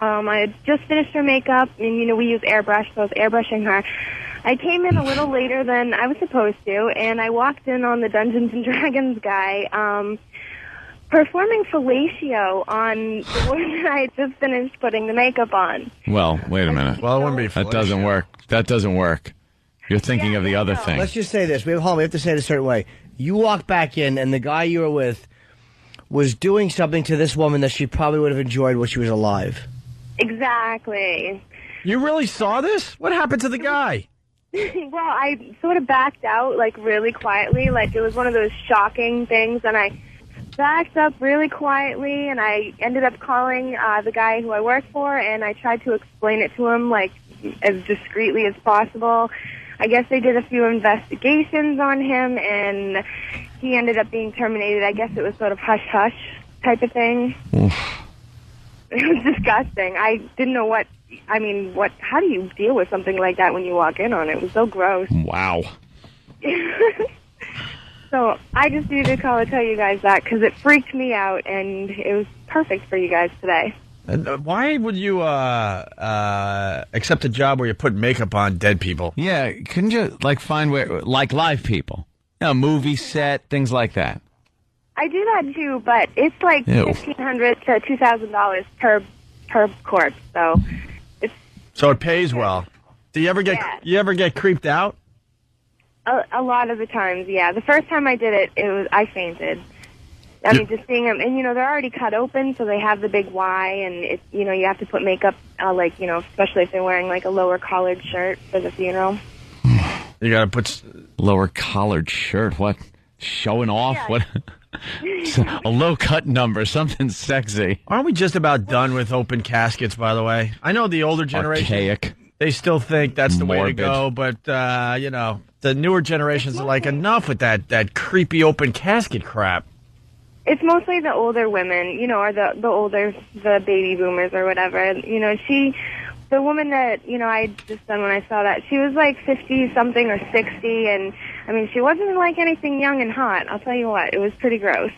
I had just finished her makeup, and, we use airbrush, so I was airbrushing her. I came in a little later than I was supposed to, and I walked in on the Dungeons and Dragons guy, performing fellatio on the woman I had just finished putting the makeup on. Well, wait a minute. Well, it wouldn't be fellatio. That doesn't work. You're thinking of the other thing. Let's just say this. We have to say it a certain way. You walk back in, and the guy you were with was doing something to this woman that she probably would have enjoyed when she was alive. Exactly. You really saw this? What happened to the guy? Well, I sort of backed out, like, really quietly. Like, it was one of those shocking things, and I backed up really quietly, and I ended up calling the guy who I work for, and I tried to explain it to him, like, as discreetly as possible. I guess they did a few investigations on him, and he ended up being terminated. I guess it was sort of hush-hush type of thing. Oof. It was disgusting. I didn't know how do you deal with something like that when you walk in on it? It was so gross. Wow. So I just needed to call and tell you guys that because it freaked me out, and it was perfect for you guys today. Why would you accept a job where you put makeup on dead people? Yeah, couldn't you find live people? Movie set, things like that. I do that too, but it's like Ew. $1,500 to $2,000 per corpse. So it pays well. Do you ever get creeped out? a lot of the times, yeah. The first time I did it, I fainted. I mean, just seeing them, and they're already cut open, so they have the big Y, and you have to put makeup, especially if they're wearing a lower collared shirt for the funeral. You got to put lower collared shirt. What? Showing off? Yeah. What? A low cut number, something sexy. Aren't we just about done with open caskets? By the way, I know the older generation, archaic. They still think that's the way to Morbid. go, but the newer generations are like, enough with that creepy open casket crap. It's mostly the older women, or the baby boomers or whatever. The woman that, I just done when I saw that, she was like 50-something or 60, and, I mean, she wasn't like anything young and hot. I'll tell you what, it was pretty gross.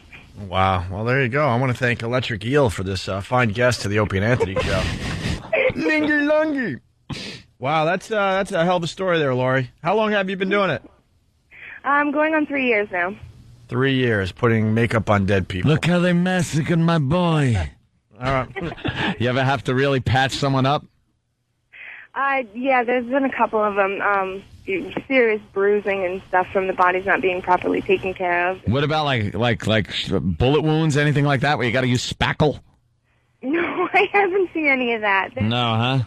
Wow. Well, there you go. I want to thank Electric Eel for this fine guest to the Opie and Anthony show. Linger Lungy. Wow, that's a hell of a story there, Lori. How long have you been doing it? I'm going on 3 years now. 3 years, putting makeup on dead people. Look how they massacred my boy. All right. You ever have to really patch someone up? Yeah, there's been a couple of them. Serious bruising and stuff from the bodies not being properly taken care of. What about like bullet wounds, anything like that, where you got to use spackle? No, I haven't seen any of that. No, huh?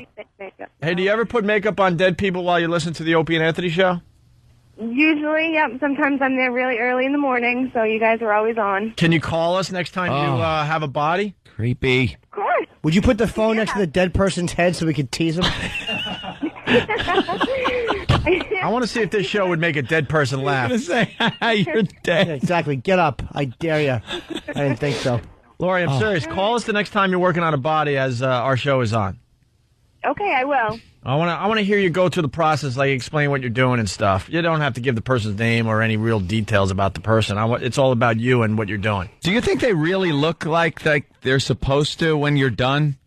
Hey, do you ever put makeup on dead people while you listen to the Opie and Anthony show? Usually, yep. Sometimes I'm there really early in the morning, so you guys are always on. Can you call us next time you have a body? Creepy. Of course. Would you put the phone next to the dead person's head so we could tease him? I want to see if this show would make a dead person laugh. You're dead. Yeah, exactly. Get up. I dare you. I didn't think so. Lori, I'm serious. Call us the next time you're working on a body as our show is on. Okay, I will. I want to hear you go through the process, explain what you're doing and stuff. You don't have to give the person's name or any real details about the person. It's all about you and what you're doing. Do you think they really look like they're supposed to when you're done?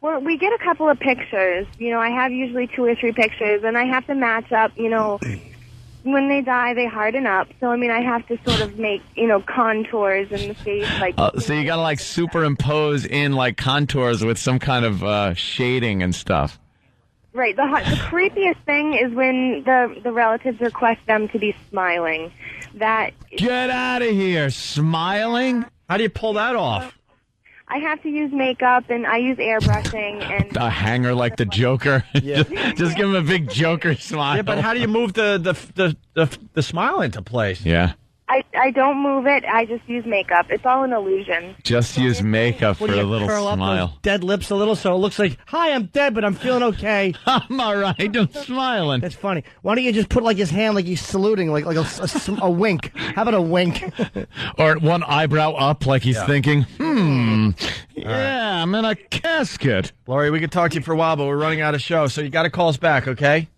Well, we get a couple of pictures. I have usually 2 or 3 pictures, and I have to match up, when they die, they harden up. So, I mean, I have to sort of make, contours in the face. So you got to, superimpose in, contours with some kind of shading and stuff. Right. The creepiest thing is when the relatives request them to be smiling. Get out of here. Smiling? How do you pull that off? I have to use makeup, and I use airbrushing. And a hanger like the Joker. Yeah. just give him a big Joker smile. Yeah, but how do you move the smile into place? Yeah. I don't move it. I just use makeup. It's all an illusion. Just use makeup for What do you a little curl smile. up those dead lips a little so it looks like, hi, I'm dead, but I'm feeling okay. I'm all right. I'm smiling. That's funny. Why don't you just put his hand like he's saluting, like a wink? How about a wink? Or one eyebrow up like he's thinking, yeah, I'm in a casket. Lori, we could talk to you for a while, but we're running out of show, so you got to call us back, okay?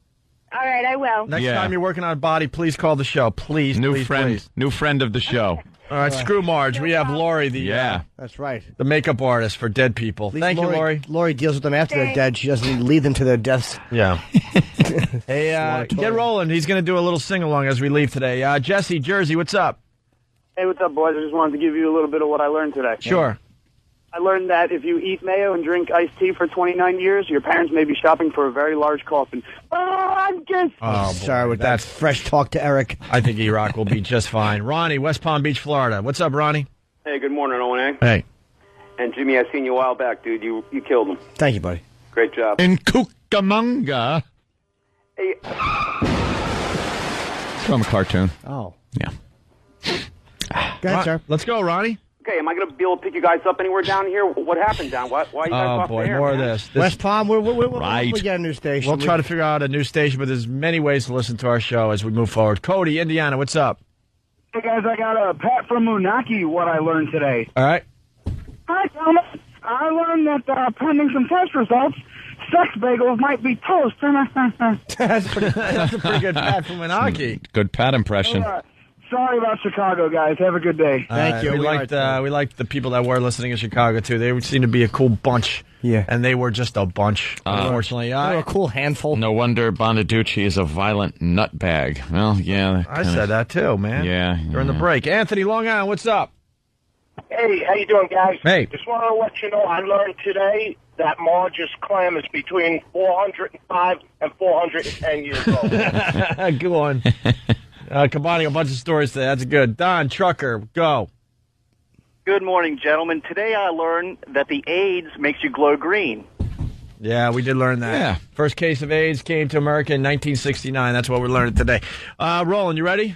All right, I will. Next time you're working on a body, please call the show. Please, New please. friend of the show. All right, screw Marge. We have Lori, That's right. the makeup artist for dead people. Thank you, Lori. Lori deals with them after they're dead. She doesn't lead them to their deaths. Yeah. Hey, get rolling. He's going to do a little sing-along as we leave today. Jesse, Jersey, what's up? Hey, what's up, boys? I just wanted to give you a little bit of what I learned today. Sure. I learned that if you eat mayo and drink iced tea for 29 years, your parents may be shopping for a very large coffin. Sorry with that fresh talk to Eric. I think E-Rock will be just fine. Ronnie, West Palm Beach, Florida. What's up, Ronnie? Hey, good morning, Owen. Hey. And Jimmy, I seen you a while back, dude. You killed him. Thank you, buddy. Great job. In Cucamonga. Hey. It's from a cartoon. Oh. Yeah. Go ahead, sir. Let's go, Ronnie. Okay, am I going to be able to pick you guys up anywhere down here? What happened down? Why you guys off the air, more man? of this. West Palm, we'll Right. get a new station. We'll try to figure out a new station, but there's many ways to listen to our show as we move forward. Cody, Indiana, what's up? Hey, guys, I got a Pat from Moonaki, what I learned today. All right. Hi, gentlemen. I learned that pending some test results, sex bagels might be toast. That's a pretty good Pat from Moonaki. Good Pat impression. sorry about Chicago, guys. Have a good day. Thank you. We liked the people that were listening in Chicago, too. They seem to be a cool bunch. Yeah. And they were just a bunch, unfortunately. They were a cool handful. No wonder Bonaducci is a violent nutbag. Well, yeah. I said that, too, man. Yeah. During the break. Anthony, Long Island, what's up? Hey, how you doing, guys? Hey. Just want to let you know I learned today that Marge's clam is between 405 and 410 years old. Go on. Combining a bunch of stories today. That's good. Don, trucker, go. Good morning, gentlemen. Today I learned that the AIDS makes you glow green. Yeah, we did learn that. Yeah. First case of AIDS came to America in 1969. That's what we're learning today. Roland, you ready?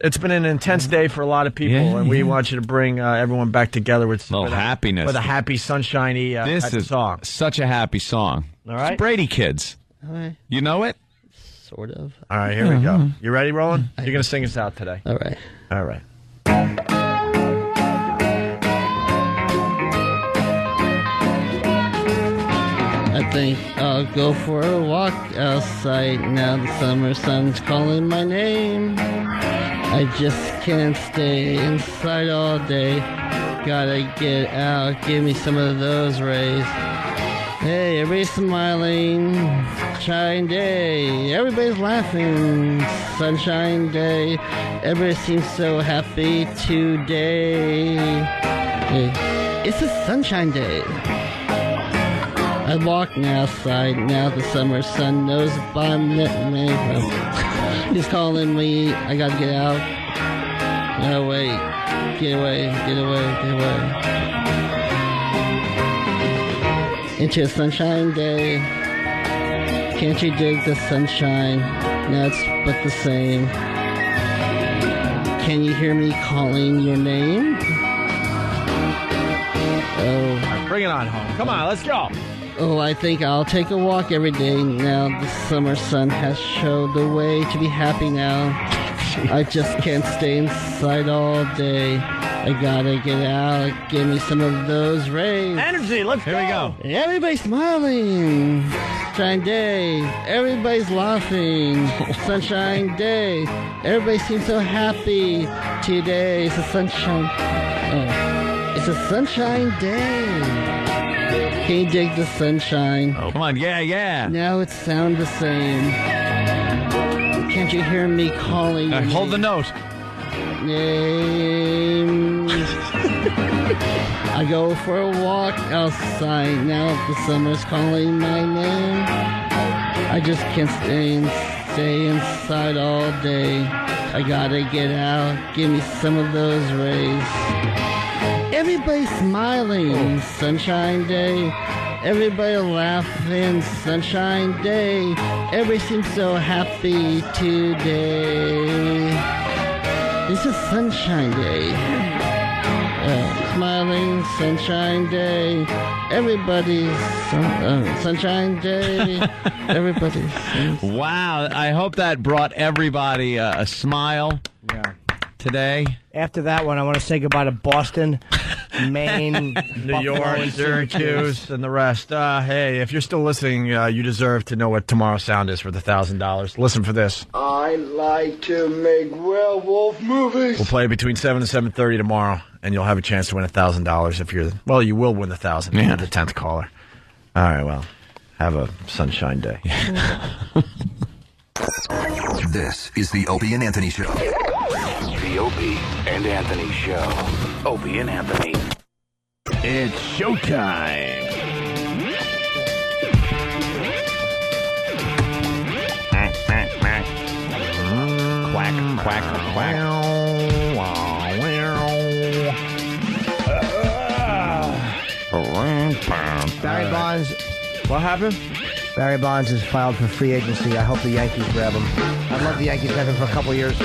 It's been an intense day for a lot of people, and we want you to bring everyone back together with happiness. With a happy, sunshiny this type is of song. Such a happy song. All right. It's Brady Kids. All right. You know it? Sort of. All right, here we go. You ready, Roland? You're going to sing us out today. All right. All right. I think I'll go for a walk outside now the summer sun's calling my name. I just can't stay inside all day. Gotta get out, give me some of those rays. Hey, everybody's smiling, sunshine day. Everybody's laughing, sunshine day. Everybody seems so happy today. Hey, it's a sunshine day. I'm walking outside now the summer sun knows if I'm me. He's calling me, I gotta get out. No, wait. Get away, get away, get away. Into a sunshine day. Can't you dig the sunshine? Now it's but the same. Can you hear me calling your name? Oh. Bring it on home. Come on, let's go. Oh, I think I'll take a walk every day now. The summer sun has showed the way to be happy now. I just can't stay inside all day. I gotta get out, give me some of those rays. Energy, let's go. Here we go. Everybody's smiling. Sunshine day. Everybody's laughing. Sunshine day. Everybody seems so happy today. It's a sunshine. It's a sunshine day. Can you dig the sunshine? Oh, come on, yeah. Now it sounds the same. Can't you hear me calling? Hold the note. Name. I go for a walk outside now. The summer's calling my name. I just can't stay inside all day. I gotta get out. Give me some of those rays. Everybody's smiling, sunshine day. Everybody laughing, sunshine day. Everybody seems so happy today. It's a sunshine day. Smiling, sunshine day. Everybody's sunshine day. Everybody's. Wow, I hope that brought everybody a smile. Yeah. Today. After that one, I want to say goodbye to Boston, Maine, New York, Syracuse, and the rest. Hey, if you're still listening, you deserve to know what tomorrow's sound is for the $1,000. Listen for this. I like to make werewolf movies. We'll play between 7 and 7:30 tomorrow, and you'll have a chance to win $1,000 if you're. Well, you will win the 1,000 if you're the 10th caller. All right. Well, have a sunshine day. This is the Opie and Anthony Show. The Opie and Anthony Show. Opie and Anthony. It's showtime. Quack, quack, quack. Barry Bonds. What happened? Barry Bonds has filed for free agency. I hope the Yankees grab him. I'd love the Yankees to have him for a couple of years.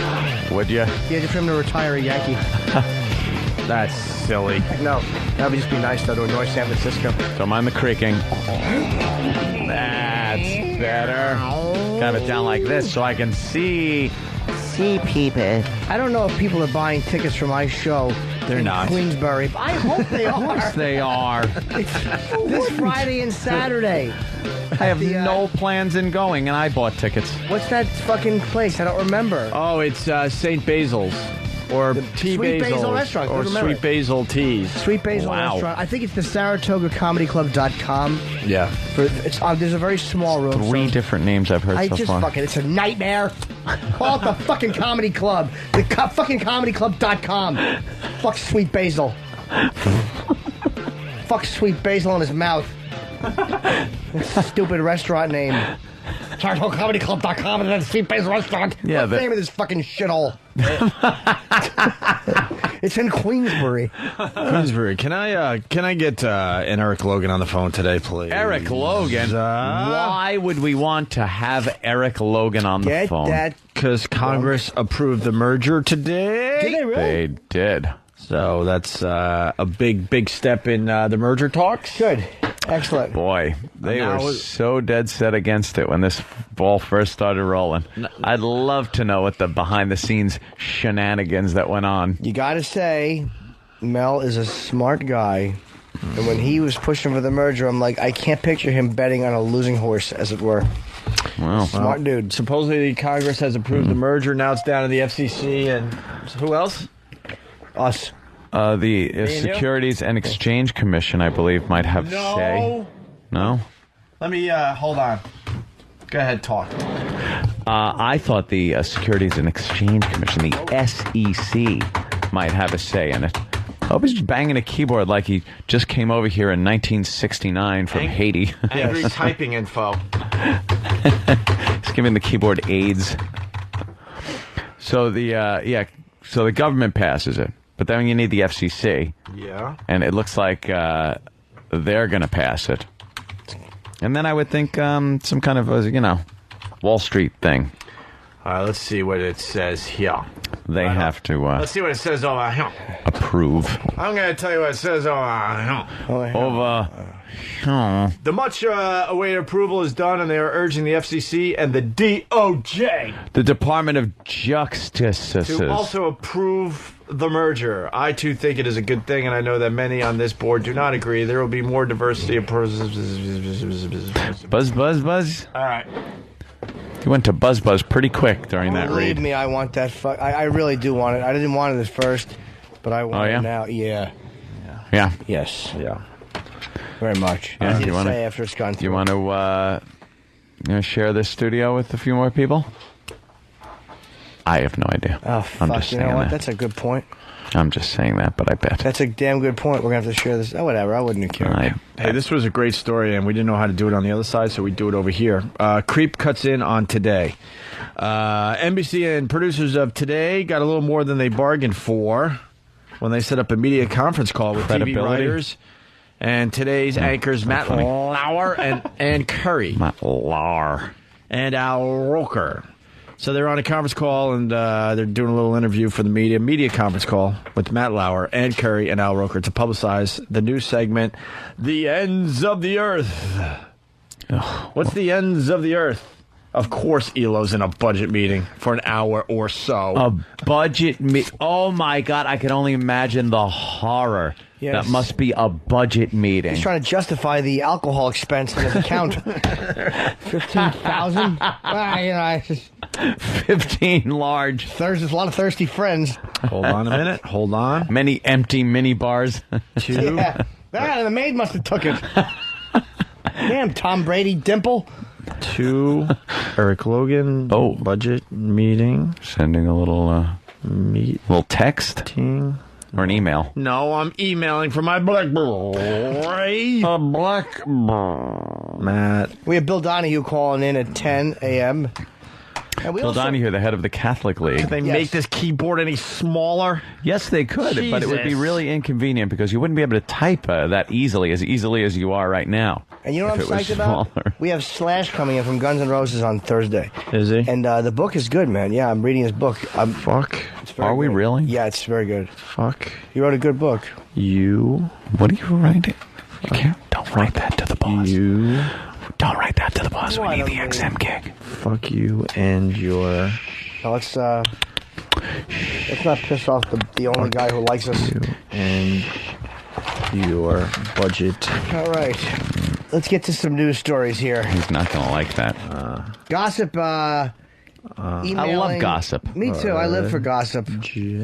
Would you? Yeah, just for him to retire a Yankee. That's silly. No, that would just be nice, though, to annoy San Francisco. Don't mind the creaking. That's better. Kind of it down like this so I can see see people. I don't know if people are buying tickets for my show. They're in not. Queensbury. I hope they are. Of course they are. This Friday and Saturday. I have no plans in going, and I bought tickets. What's that fucking place? I don't remember. Oh, it's St. Basil's. Or Tea Sweet Basil. Basil Restaurant. Or Remember. Sweet Basil Teas. Sweet Basil Restaurant. I think it's the SaratogaComedyClub.com. Yeah. There's a very small room. Three different names I've heard so far. It's a nightmare. Call it the fucking comedy club. The fucking comedyclub.com. Fuck Sweet Basil. Fuck Sweet Basil in his mouth. Stupid restaurant name. SaratogaComedyClub.com and then Sweet Basil Restaurant. Yeah, What's the name of this fucking shithole? It's in Queensbury. Queensbury. Can I get an Eric Logan on the phone today, please? Eric Logan? Why would we want to have Eric Logan on the phone? Because Congress approved the merger today. Did they really? They did. So that's a big step in the merger talks. Good. Excellent. Boy, they were so dead set against it when this ball first started rolling. I'd love to know what the behind-the-scenes shenanigans that went on. You got to say, Mel is a smart guy. And when he was pushing for the merger, I'm like, I can't picture him betting on a losing horse, as it were. Wow. Smart dude. Supposedly Congress has approved the merger. Now it's down to the FCC. And who else? Us. The Securities and Exchange Commission, I believe, might have say. No? Let me, hold on. Go ahead, talk. I thought the Securities and Exchange Commission, the SEC, might have a say in it. I hope he's banging a keyboard like he just came over here in 1969 from Haiti. Angry typing info. He's giving the keyboard AIDS. So so the government passes it. But then you need the FCC. Yeah. And it looks like they're going to pass it. And then I would think some kind of, Wall Street thing. All right, let's see what it says here. They have to let's see what it says over here. approve. I'm going to tell you what it says over here. The much awaited approval is done, and they are urging the FCC and the DOJ. The Department of Justice. To also approve the merger. I, too, think it is a good thing, and I know that many on this board do not agree. There will be more diversity of... Buzz. All right. He went to Buzz pretty quick during that read. Believe me, I want that. I really do want it. I didn't want it at first, but I want it now. Yeah. Yeah. Yes. Yeah. Very much. Yeah. You want to say after it's gone through. You want to share this studio with a few more people? I have no idea. Oh, fuck. I'm just you saying know what? that. That's a good point. I'm just saying that, but I bet. That's a damn good point. We're going to have to share this. Oh, whatever. I wouldn't care. Hey, this was a great story, and we didn't know how to do it on the other side, so we do it over here. Creep cuts in on Today. NBC and producers of Today got a little more than they bargained for when they set up a media conference call with TV writers and Today's anchors Matt Lauer and Ann Curry. Matt Lauer. And Al Roker. So they're on a conference call, and they're doing a little interview for the media conference call with Matt Lauer, Ann Curry, and Al Roker to publicize the new segment, The Ends of the Earth. What's the ends of the earth? Of course, Elo's in a budget meeting for an hour or so. A budget meeting? Oh, my God. I can only imagine the horror. Yes. That must be a budget meeting. He's trying to justify the alcohol expense in his account. 15,000? 15 large. There's a lot of thirsty friends. Hold on a minute. Hold on. Many empty mini bars. Two. Yeah. The maid must have took it. Damn, Tom Brady dimple. 2. Eric Logan. Budget meeting. Sending a little little text or an email. No, I'm emailing from my BlackBerry. A BlackBerry. Matt. We have Bill Donahue calling in at 10 a.m. And Bill Donahue, the head of the Catholic League. Could they make this keyboard any smaller? Yes, they could, but it would be really inconvenient because you wouldn't be able to type that easily as you are right now. And you know what I'm psyched about? We have Slash coming in from Guns N' Roses on Thursday. Is he? And the book is good, man. Yeah, I'm reading his book. Fuck. Are we really? Yeah, it's very good. Fuck. You wrote a good book. What are you writing? You can't. Don't write that to the boss. Don't write that to the boss. We need the XM gig. Fuck you and your... Now let's Let's not piss off the only guy who likes us. And your budget. All right. Let's get to some news stories here. He's not going to like that. Gossip, emailing. I love gossip. Me too. I live for gossip.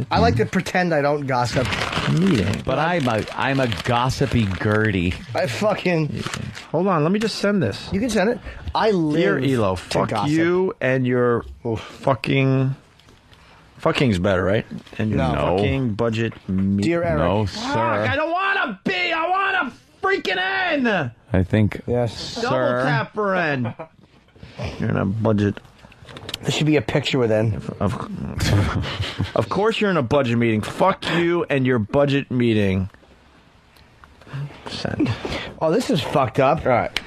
I like to pretend I don't gossip. Meeting. But I'm a gossipy Gertie. I fucking... Hold on, let me just send this. You can send it. I live Dear Elo, to fuck gossip. you and your fucking... Fucking's better, right? And your fucking budget meeting. Dear Eric. No, Fuck, sir. I don't want to be. I want to freaking end. I think, yes, Double sir. tap for end. You're in a budget. There should be a picture with N. Of course you're in a budget meeting. Fuck you and your budget meeting. Send. Oh, this is fucked up. All right.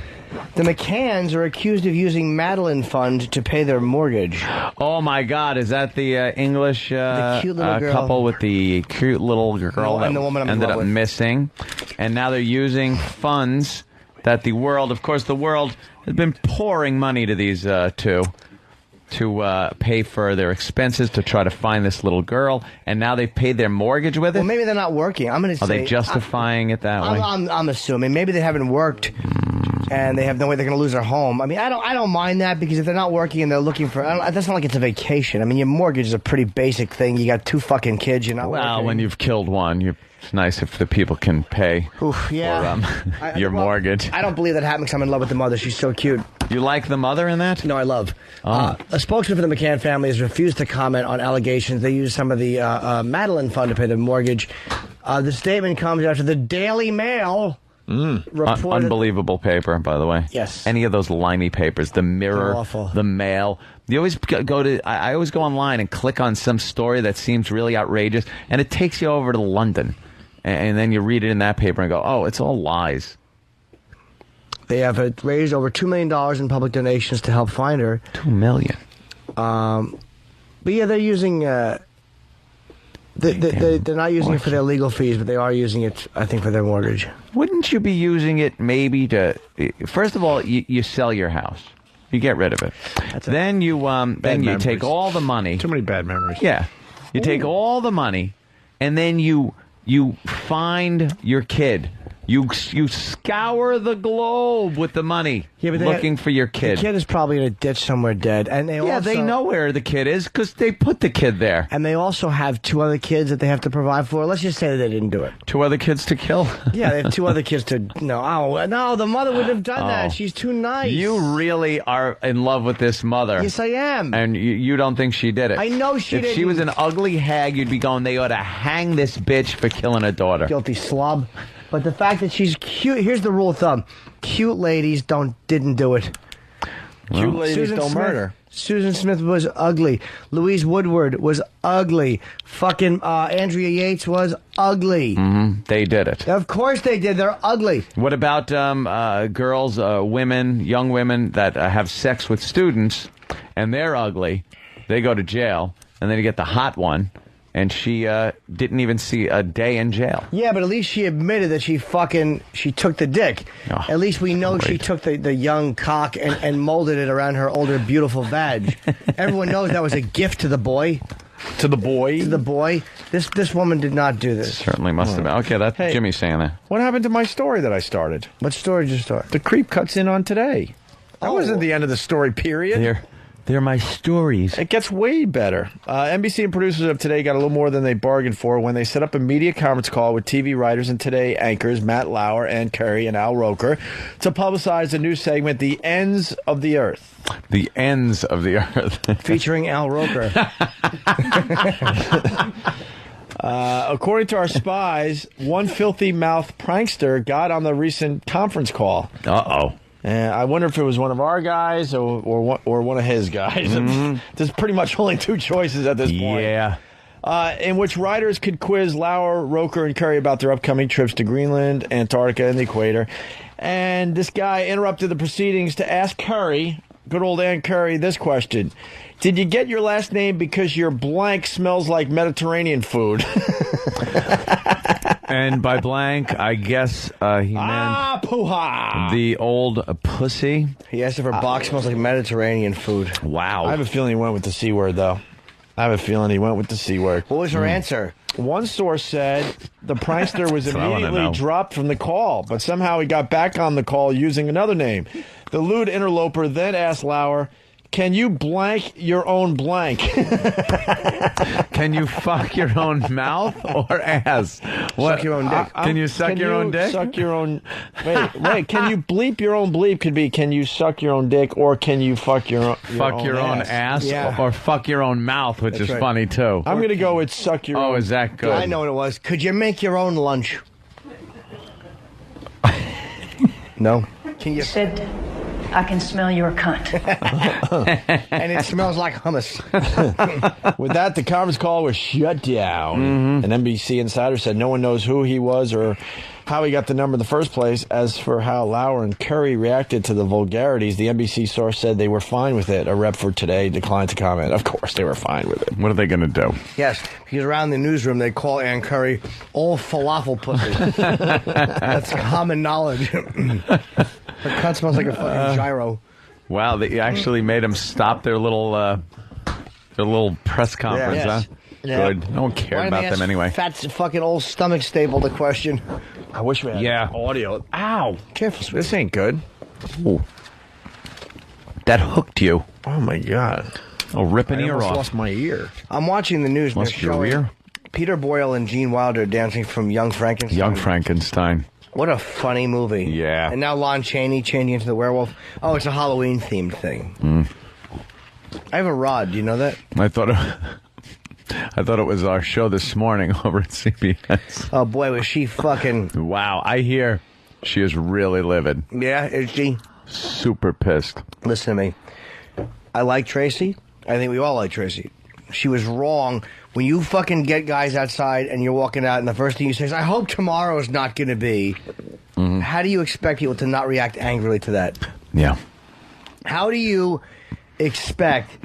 The McCanns are accused of using Madeline Fund to pay their mortgage. Oh my God! Is that the English The cute little girl. couple with the cute little girl and that the woman I'm in ended love up with. missing, and now they're using funds that the world has been pouring money to these two to pay for their expenses to try to find this little girl, and now they've paid their mortgage with it. Well, maybe they're not working. I'm going to Are say... they justifying it that way? I'm assuming. Maybe they haven't worked, and they have no way they're going to lose their home. I mean, I don't mind that, because if they're not working and they're looking for... that's not like it's a vacation. I mean, your mortgage is a pretty basic thing. You got 2 fucking kids, you're not Well, working. when you've killed one, it's nice if the people can pay yeah. for your mortgage. I don't believe that happened because I'm in love with the mother. She's so cute. You like the mother in that? No, I love. Oh. A spokesman for the McCann family has refused to comment on allegations they used some of the Madeline Fund to pay their mortgage. The statement comes after the Daily Mail reported... Unbelievable paper, by the way. Yes. Any of those limey papers, the Mirror, They're awful. the Mail. You always go to... I always go online and click on some story that seems really outrageous, and it takes you over to London. And then you read it in that paper and go, oh, it's all lies. They have raised over $2 million in public donations to help find her. $2 million. But yeah, they're using... they're not using it for their legal fees, but they are using it, I think, for their mortgage. Wouldn't you be using it maybe to... First of all, you sell your house. You get rid of it. Then you take all the money. Too many bad memories. Yeah. You take all the money, and then you find your kid. You scour the globe with the money, looking for your kid. The kid is probably in a ditch somewhere dead. And they know where the kid is because they put the kid there. And they also have 2 other kids that they have to provide for. Let's just say that they didn't do it. 2 other kids to kill? Yeah, they have 2 other kids to... No, the mother wouldn't have done that. She's too nice. You really are in love with this mother. Yes, I am. And you don't think she did it. I know she didn't. If she was an ugly hag, you'd be going, they ought to hang this bitch for killing a daughter. Guilty slob. But the fact that she's cute, here's the rule of thumb: cute ladies didn't do it. Cute ladies don't murder. Susan Smith was ugly. Louise Woodward was ugly. Fucking Andrea Yates was ugly. Mm-hmm. They did it. Of course they did. They're ugly. What about girls, young women that have sex with students, and they're ugly? They go to jail, and then you get the hot one. And she didn't even see a day in jail. Yeah, but at least she admitted that she took the dick. Oh, at least we know great. she took the young cock and molded it around her older, beautiful vag. Everyone knows that was a gift to the boy. To the boy? To the boy. This woman did not do this. Certainly must have been. Okay, that's Jimmy's saying that. What happened to my story that I started? What story did you start? The creep cuts in on today. That wasn't the end of the story, period. They're my stories. It gets way better. NBC and producers of Today got a little more than they bargained for when they set up a media conference call with TV writers and Today anchors Matt Lauer, Ann Curry, and Al Roker to publicize the new segment, The Ends of the Earth. The Ends of the Earth. Featuring Al Roker. According to our spies, one filthy mouth prankster got on the recent conference call. Uh-oh. And I wonder if it was one of our guys or one of his guys. Mm-hmm. There's pretty much only 2 choices at this point. Yeah. In which writers could quiz Lauer, Roker, and Curry about their upcoming trips to Greenland, Antarctica, and the equator. And this guy interrupted the proceedings to ask Curry, good old Ann Curry, this question. Did you get your last name because your blank smells like Mediterranean food? And by blank, I guess he meant poo-ha! The old pussy. He asked if her box smells like Mediterranean food. Wow. I have a feeling he went with the C word, though. I have a feeling he went with the C word. What was her answer? One source said the prankster was That's what I wanna immediately know. dropped from the call, but somehow he got back on the call using another name. The lewd interloper then asked Lauer, "Can you blank your own blank?" Can you fuck your own mouth or ass? What? Suck your own dick. Can you suck your own dick? Suck your own. Wait. Can you bleep your own bleep? Could be can you suck your own dick or can you fuck your own Fuck your own ass Yeah. or fuck your own mouth, which That's is right. funny too. I'm gonna go with suck your own. Oh, is that good? I know what it was. Could you make your own lunch? No. Can you? Said, I can smell your cunt. And it smells like hummus. With that, the conference call was shut down. Mm-hmm. An NBC insider said no one knows who he was or how he got the number in the first place. As for how Lauer and Curry reacted to the vulgarities, the NBC source said they were fine with it. A rep for Today declined to comment. Of course, they were fine with it. What are they going to do? Yes, because around the newsroom they call Ann Curry old falafel pussy. That's common knowledge. Her cunt smells like a fucking gyro. Wow, they actually made them stop their little press conference, Yes. huh? Yeah. Good. No one cared Why did about they them ask anyway. Fat fucking old stomach staple the question. I wish we had audio. Ow. Careful, sweet. This ain't good. Ooh. That hooked you. Oh, my God. Oh, rip an I ear almost off. lost my ear. I'm watching the news. Lost they're your showing ear? Peter Boyle and Gene Wilder dancing from Young Frankenstein. Young Frankenstein. What a funny movie. Yeah. And now Lon Chaney changing into the werewolf. Oh, it's a Halloween themed thing. Mm. I have a rod. Do you know that? I thought it was our show this morning over at CBS. Oh boy, was she fucking. Wow, I hear she is really livid. Yeah, is she? Super pissed. Listen to me. I like Tracy. I think we all like Tracy. She was wrong. When you fucking get guys outside and you're walking out and the first thing you say is, I hope tomorrow's not going to be. Mm-hmm. How do you expect people to not react angrily to that? Yeah. How do you expect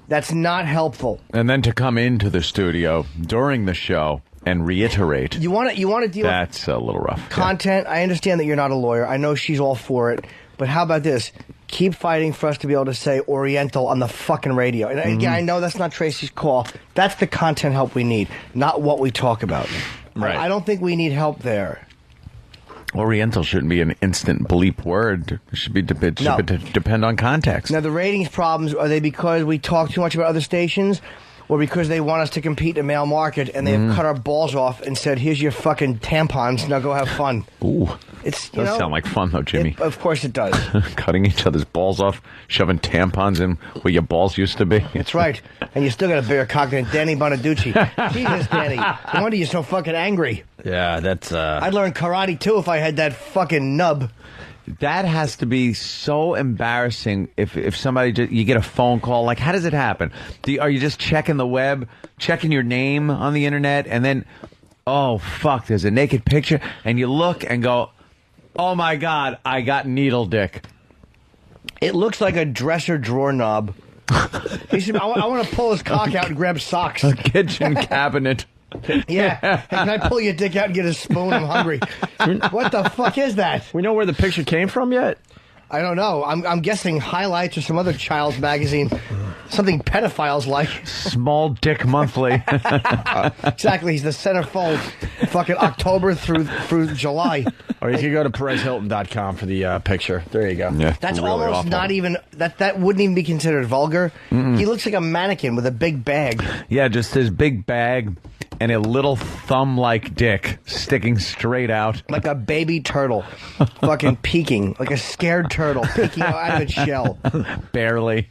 that's not helpful? And then to come into the studio during the show and reiterate. You want to deal That's a little rough. with content. I understand that you're not a lawyer. I know she's all for it. But how about this? Keep fighting for us to be able to say Oriental on the fucking radio. And again, I know that's not Tracy's call. That's the content help we need, not what we talk about. Right. I don't think we need help there. Oriental shouldn't be an instant bleep word. It should be depend on context. Now, the ratings problems, are they because we talk too much about other stations? Or because they want us to compete in the male market and they've cut our balls off and said, here's your fucking tampons, now go have fun. Ooh. It's, Does sound like fun, though, Jimmy. Of course it does. Cutting each other's balls off, shoving tampons in where your balls used to be. That's right. And you still got a bigger cock than Danny Bonaducci. Jesus, Danny. No wonder you're so fucking angry. Yeah, that's... I'd learn karate, too, if I had that fucking nub. That has to be so embarrassing if somebody you get a phone call. Like, how does it happen? Are you just checking the web, checking your name on the internet, and then, oh, fuck, there's a naked picture, and you look and go, oh, my God, I got needle dick. It looks like a dresser drawer knob. He said, I want to pull his cock out and grab socks. A kitchen cabinet. Yeah. Hey, can I pull your dick out and get a spoon? I'm hungry. What the fuck is that? We know where the picture came from yet? I don't know. I'm guessing Highlights or some other child's magazine. Something pedophiles like. Small Dick Monthly. Exactly. He's the centerfold. Fucking October through July. Or you could go to PerezHilton.com for the picture. There you go. Yeah, That's really almost awful. not even... That wouldn't even be considered vulgar. He looks like a mannequin with a big bag. Yeah, just his big bag and a little thumb-like dick sticking straight out. Like a baby turtle. Fucking peeking. Like a scared turtle peeking out of its shell. Barely.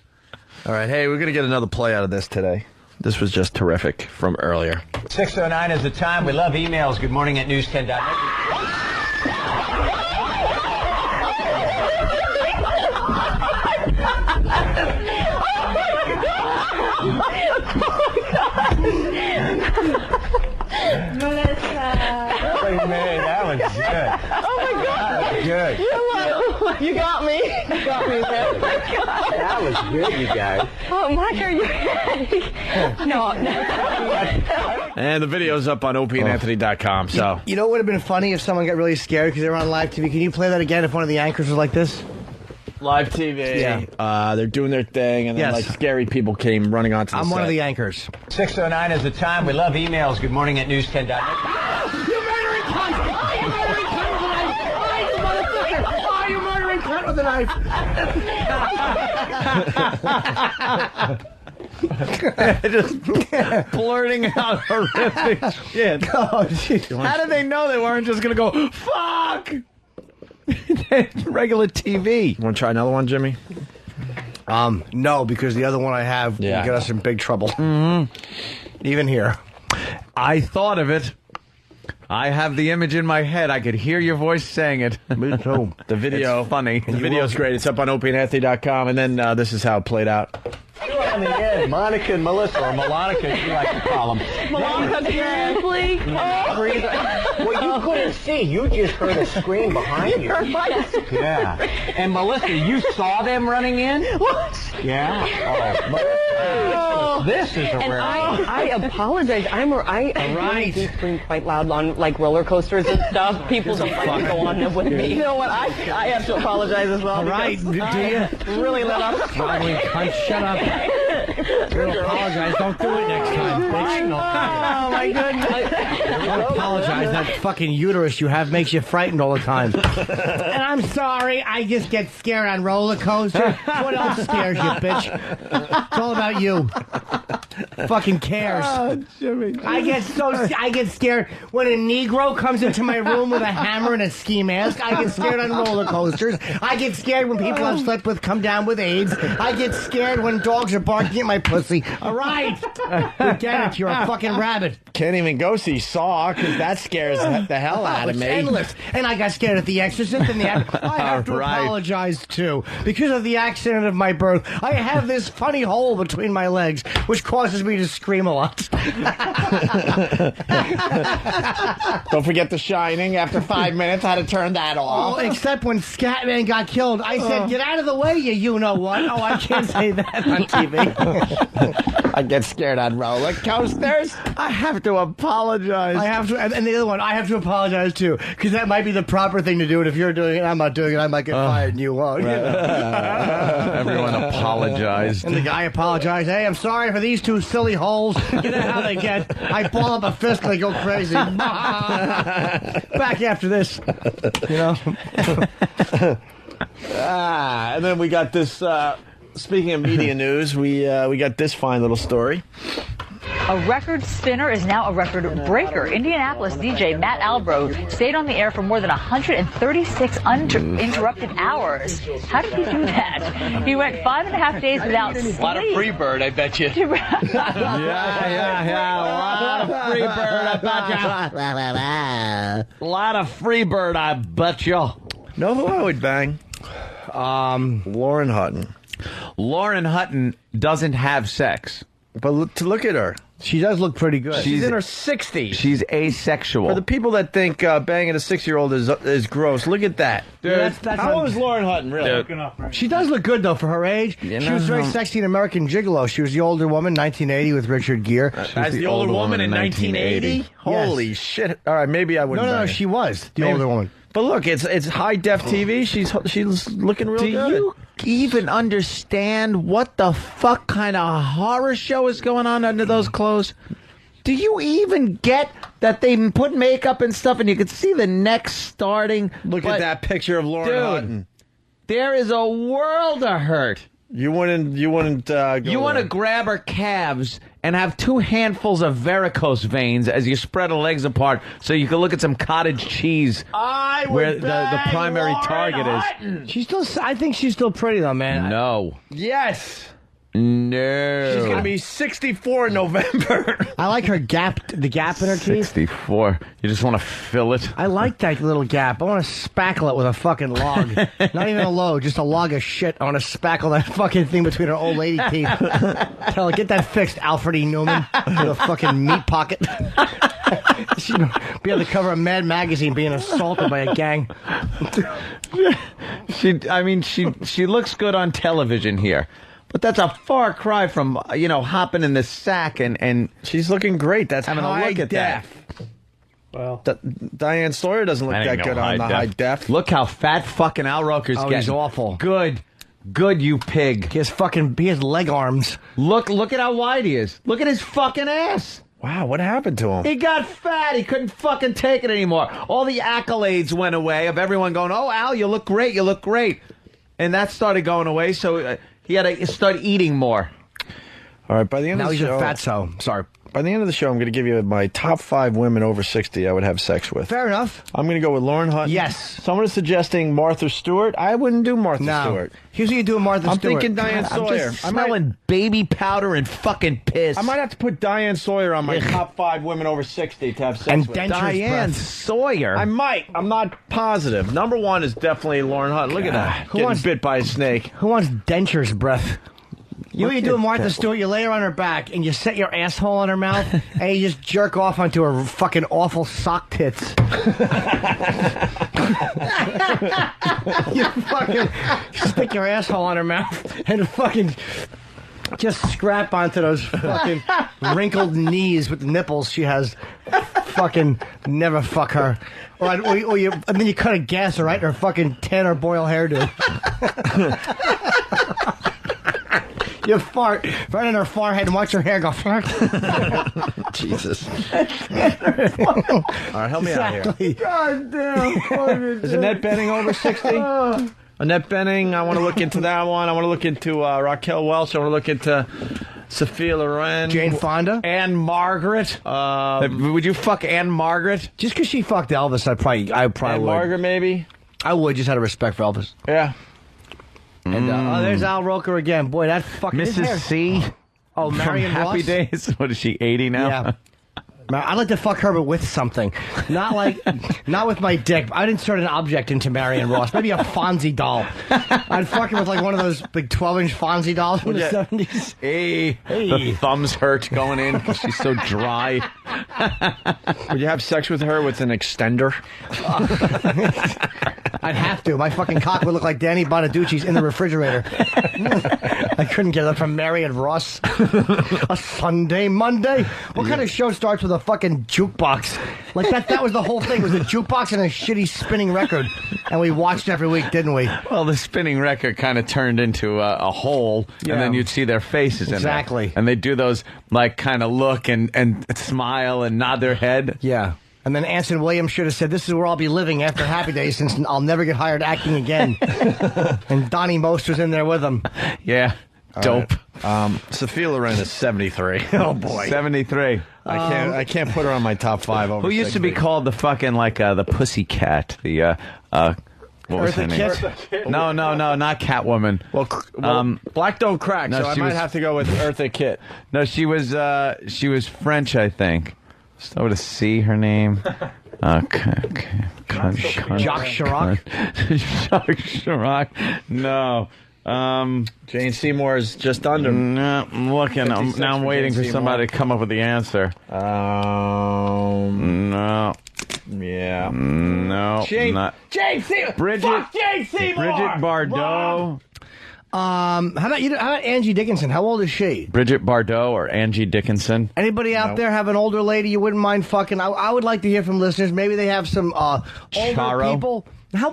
All right, hey, we're going to get another play out of this today. This was just terrific from earlier. 6:09 is the time. We love emails. Good morning at news10.net. That was good. Oh my God! Good. You got me. You got me, man. That was good, you guys. Oh, Mike, are you ready? No. And the video's up on opieandanthony.com, so... You know what would have been funny if someone got really scared because they were on live TV? Can you play that again if one of the anchors was like this? Live TV. Yeah. They're doing their thing, and then like scary people came running onto the set. I'm one of the anchors. 6:09 is the time. We love emails. Good morning at news10.net. You murdering cunt! Oh, you murdering cunt with a knife! Oh, you motherfucker! Oh, you murdering cunt with a knife! Just blurting out horrific shit. Oh, geez. How did they know they weren't just going to go, fuck? Regular TV. You want to try another one, Jimmy? No, because the other one I have will get us in big trouble. Even here. I thought of it. I have the image in my head. I could hear your voice saying it. Me too. The video. It's funny. The video's great. It's up on opieandanthony.com, and then this is how it played out. On the end, Monica and Melissa, or Melonica, as you like to call them. Melonica, seriously? Well, you couldn't see. You just heard a scream behind you. Yeah. And Melissa, you saw them running in? What? Yeah. Oh, this is a and rare. I apologize. I really do scream quite loud on like roller coasters and stuff. People don't like to go on them with me. You know what? I have to apologize as well. All right, do you? Really let up. Shut up. You apologize. Don't do it next time, bitch. Oh my goodness. Don't apologize. That fucking uterus you have makes you frightened all the time. And I'm sorry. I just get scared on roller coasters. What else scares you, bitch? It's all about you. Fucking cares. Oh, Jimmy. I get scared when a Negro comes into my room with a hammer and a ski mask. I get scared on roller coasters. I get scared when people I've slept with come down with AIDS. I get scared when dogs are barking at my pussy. All right. Forget it. You're a fucking rabbit. Can't even go see Saw because that scares the hell out of It's me. endless. And I got scared at The Exorcist, and I have to apologize too because of the accident of my birth. I have this funny hole between my legs, which causes me to scream a lot. Don't forget The Shining. After 5 minutes, how to turn that off. Oh, except when Scatman got killed, I said, "Get out of the way, you know what?" Oh, I can't say that on TV. I get scared on roller coasters. I have to apologize. I have to, and the other one, I have to apologize too, because that might be the proper thing to do. And if you're doing it, I'm not doing it. I might get fired, and you won't. Right. Everyone apologized. And the guy apologized. Hey, I'm sorry for these two silly holes. You know how they get. I ball up a fist and they go crazy. Back after this, you know. And then we got this. Speaking of media news, we got this fine little story. A record spinner is now a record breaker. Indianapolis DJ Matt Albro stayed on the air for more than 136 uninterrupted hours. How did he do that? He went 5.5 days without sleep. A lot of Freebird, I bet you. yeah. A lot of Freebird, I bet you. A lot of Freebird, I bet you. Know who I would bang? Lauren Hutton. Lauren Hutton doesn't have sex. But to look at her. She does look pretty good. She's in her 60s. She's asexual. For the people that think banging a 6-year-old is gross, look at that. Dude, how old is Lauren Hutton, really? She does look good, though, for her age. She was very sexy in American Gigolo. She was the older woman, 1980, with Richard Gere. As the older woman in 1980? Holy shit. All right, maybe I wouldn't No, she was the older woman. But look, it's high-def TV. She's looking real good. Do you even understand what the fuck kind of horror show is going on under those clothes? Do you even get that they put makeup and stuff and you can see the neck starting? Look at that picture of Lauren Hutton. There is a world of hurt. You wouldn't go You want to grab her calves and have 2 handfuls of varicose veins as you spread her legs apart so you can look at some cottage cheese where the primary target is. She's still. I think she's still pretty though, man. No. Yes. No. She's going to be 64 in November. I like her gap, the gap in her teeth. 64. You just want to fill it. I like that little gap. I want to spackle it with a fucking log. Not even a load, just a log of shit. I want to spackle that fucking thing between her old lady teeth. Tell her, get that fixed, Alfred E. Newman. With a fucking meat pocket. She'd be on the cover of Mad Magazine being assaulted by a gang. She looks good on television here. But that's a far cry from, hopping in the sack and she's looking great. That's having a look at that. Well, Diane Sawyer doesn't look that good on the high def. Look how fat fucking Al Roker's getting. He's awful. Good. Good, you pig. He has leg arms. Look at how wide he is. Look at his fucking ass. Wow, what happened to him? He got fat. He couldn't fucking take it anymore. All the accolades went away of everyone going, "Oh, Al, you look great. You look great." And that started going away, so he had to start eating more. All right, by the end now of the he's show, a fatso. Sorry. By the end of the show, I'm going to give you my top 5 women over 60 I would have sex with. Fair enough. I'm going to go with Lauren Hutton. Yes. Someone is suggesting Martha Stewart. I wouldn't do Martha Stewart. Here's what you do with Martha I'm Stewart. thinking Diane Sawyer. I'm just smelling baby powder and fucking piss. I might have to put Diane Sawyer on my top 5 women over 60 to have sex and with. Diane Sawyer. I might. I'm not positive. Number 1 is definitely Lauren Hutton. Look at that. Who Getting wants bit by a snake. Who wants denture's breath? You do with Martha Stewart, you lay her on her back and you set your asshole on her mouth and you just jerk off onto her fucking awful sock tits. You fucking stick your asshole on her mouth and fucking just scrap onto those fucking wrinkled knees with the nipples she has. Fucking never fuck her. And then you cut a gas her right in her fucking Tanner Boyle hairdo. You fart right in her forehead and watch her hair go flirt. Jesus. All right, help me out here. God damn. Is Annette Bening over 60? Annette Bening, I want to look into that one. I want to look into Raquel Welch. I want to look into Sophia Loren. Jane Fonda. Anne Margaret. Would you fuck Anne Margaret? Just because she fucked Elvis, I probably Anne would. Margaret, maybe? I would, just out of respect for Elvis. Yeah. And there's Al Roker again. Boy, that fucking Mrs. C. Oh, Marion from Happy Ross? Days. What is she, 80 now? Yeah. I'd like to fuck her, but with something. Not with my dick. I'd insert an object into Marion Ross. Maybe a Fonzie doll. I'd fuck her with like one of those big 12-inch Fonzie dolls from the 70s. Hey. The thumbs hurt going in because she's so dry. Would you have sex with her with an extender? I'd have to. My fucking cock would look like Danny Bonaducci's in the refrigerator. I couldn't get that from Marion Ross. A Sunday, Monday? What kind of show starts with a fucking jukebox? Like that was the whole thing, was a jukebox and a shitty spinning record. And we watched every week, didn't we? Well, the spinning record kind of turned into a hole, and then you'd see their faces in Exactly. there. And they'd do those, like, kind of look and smile and nod their head. Yeah. And then Anson Williams should have said, "This is where I'll be living after Happy Days, since I'll never get hired acting again." And Donnie Most was in there with him. Yeah. Dope. Right. Sophia Loren is 73. Oh, boy. 73. I can't put her on my top 5 over Who used to be 60. called the fucking, like, the Pussycat? The, what was her name? No, not Catwoman. Well, black don't crack, no, so I she might was- have to go with Eartha Kitt. No, she was French, I think. Start with a C, her name. Okay. Jacques Chirac? Jacques Chirac. No. Jane Seymour is just under. No, I'm looking. Now I'm waiting for Jane somebody to come up with the answer. No. Yeah. No. Jane not. Seymour! Bridget. Fuck Jane Seymour! Bridget Bardot. How about Angie Dickinson? How old is she? Bridget Bardot or Angie Dickinson. Anybody out there have an older lady you wouldn't mind fucking? I would like to hear from listeners. Maybe they have some older Charo? people.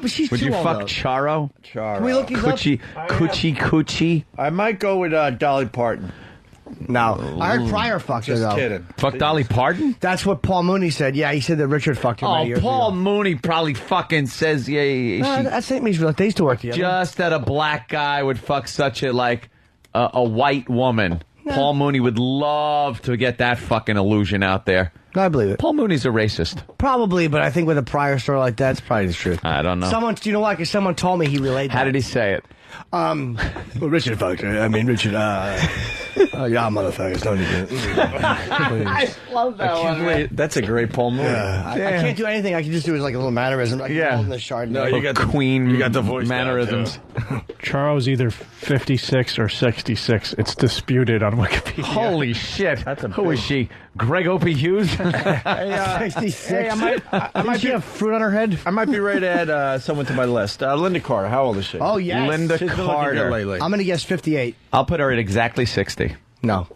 She's Would too you old, fuck though. Charo? Can we look these up? Coochie. I might go with Dolly Parton. No. I heard Pryor fucked her, Just though. kidding. Fuck Dolly Parton? That's what Paul Mooney said. Yeah, he said that Richard fucked her many Oh, years Paul ago. Mooney probably fucking says, No, that's St. Mary's. They used to work together. just that a black guy would fuck such a white woman. No. Paul Mooney would love to get that fucking illusion out there. I believe it. Paul Mooney's a racist. Probably, but I think with a Pryor story like that, it's probably the truth. I don't know. Do you know why? Because someone told me he relayed that. How did he say it? Well, Richard fucked her. I mean, Richard, yeah, motherfuckers. Don't even. I love that one. That's a great Paul Mooney. I can't do anything. I can just do like a little mannerism. I can hold in the Chardonnay. No, you got Queen. You got the voice mannerisms. Charo's either 56 or 66. It's disputed on Wikipedia. Holy shit! Who is she? Greg Opie Hughes? 66. Hey, I might Did she have fruit on her head? I might be ready to add someone to my list. Linda Carter. How old is she? Oh, yes. Linda She's been looking Carter. good lately. I'm going to guess 58. I'll put her at exactly 60. No.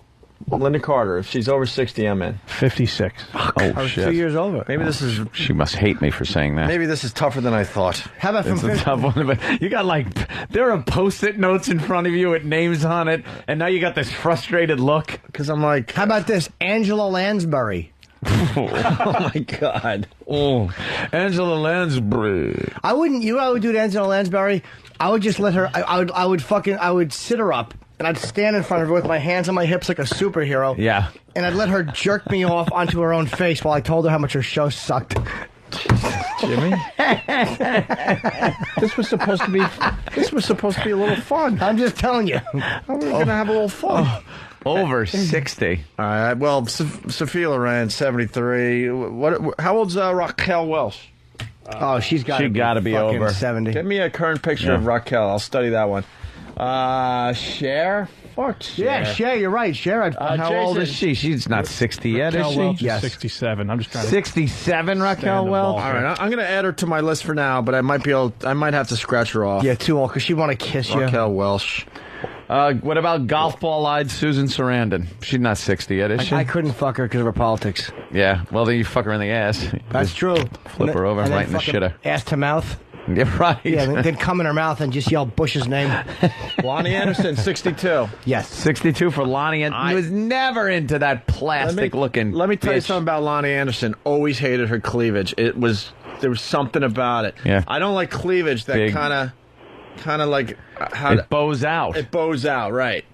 Linda Carter. If she's over 60, I'm in. 56. Oh, shit. 2 years over. Maybe this is. She must hate me for saying that. Maybe this is tougher than I thought. How about from It's a 50? tough one, but you got like there are Post-it notes in front of you with names on it, and now you got this frustrated look. Because I'm like, How about this? Angela Lansbury. oh my God. Oh, Angela Lansbury. I wouldn't. You know what I would do to Angela Lansbury? I would just let her. I would sit her up and I'd stand in front of her with my hands on my hips like a superhero. Yeah. And I'd let her jerk me off onto her own face while I told her how much her show sucked. Jimmy? This was supposed to be a little fun. I'm just telling you. We're gonna have a little fun. Over 60. All right. Well, Sophia Loren, 73. How old's Raquel Welch? Oh, she's got to be over 70. Get me a current picture of Raquel. I'll study that one. Cher? Fuck Cher. Yeah, Cher, you're right. Cher, how old is she? She's not 60 yet, is Raquel she? Welch is 67. I'm just trying to 67, Raquel Welch? All right, I'm going to add her to my list for now, but I might have to scratch her off. Yeah, too old, because she want to kiss you. Raquel Welch. What about golf ball-eyed Susan Sarandon? She's not 60 yet, is she? I couldn't fuck her because of her politics. Yeah, well, then you fuck her in the ass. That's true. Flip her over and right in the fucking shitter. Ass to mouth. Yeah, right. Yeah, then come in her mouth and just yell Bush's name. Lonnie Anderson, 62. Yes. 62 for Lonnie. And he was never into that plastic-looking Let me tell you bitch. something about Lonnie Anderson. Always hated her cleavage. There was something about it. Yeah. I don't like cleavage that kind of like how it bows out. It bows out, right?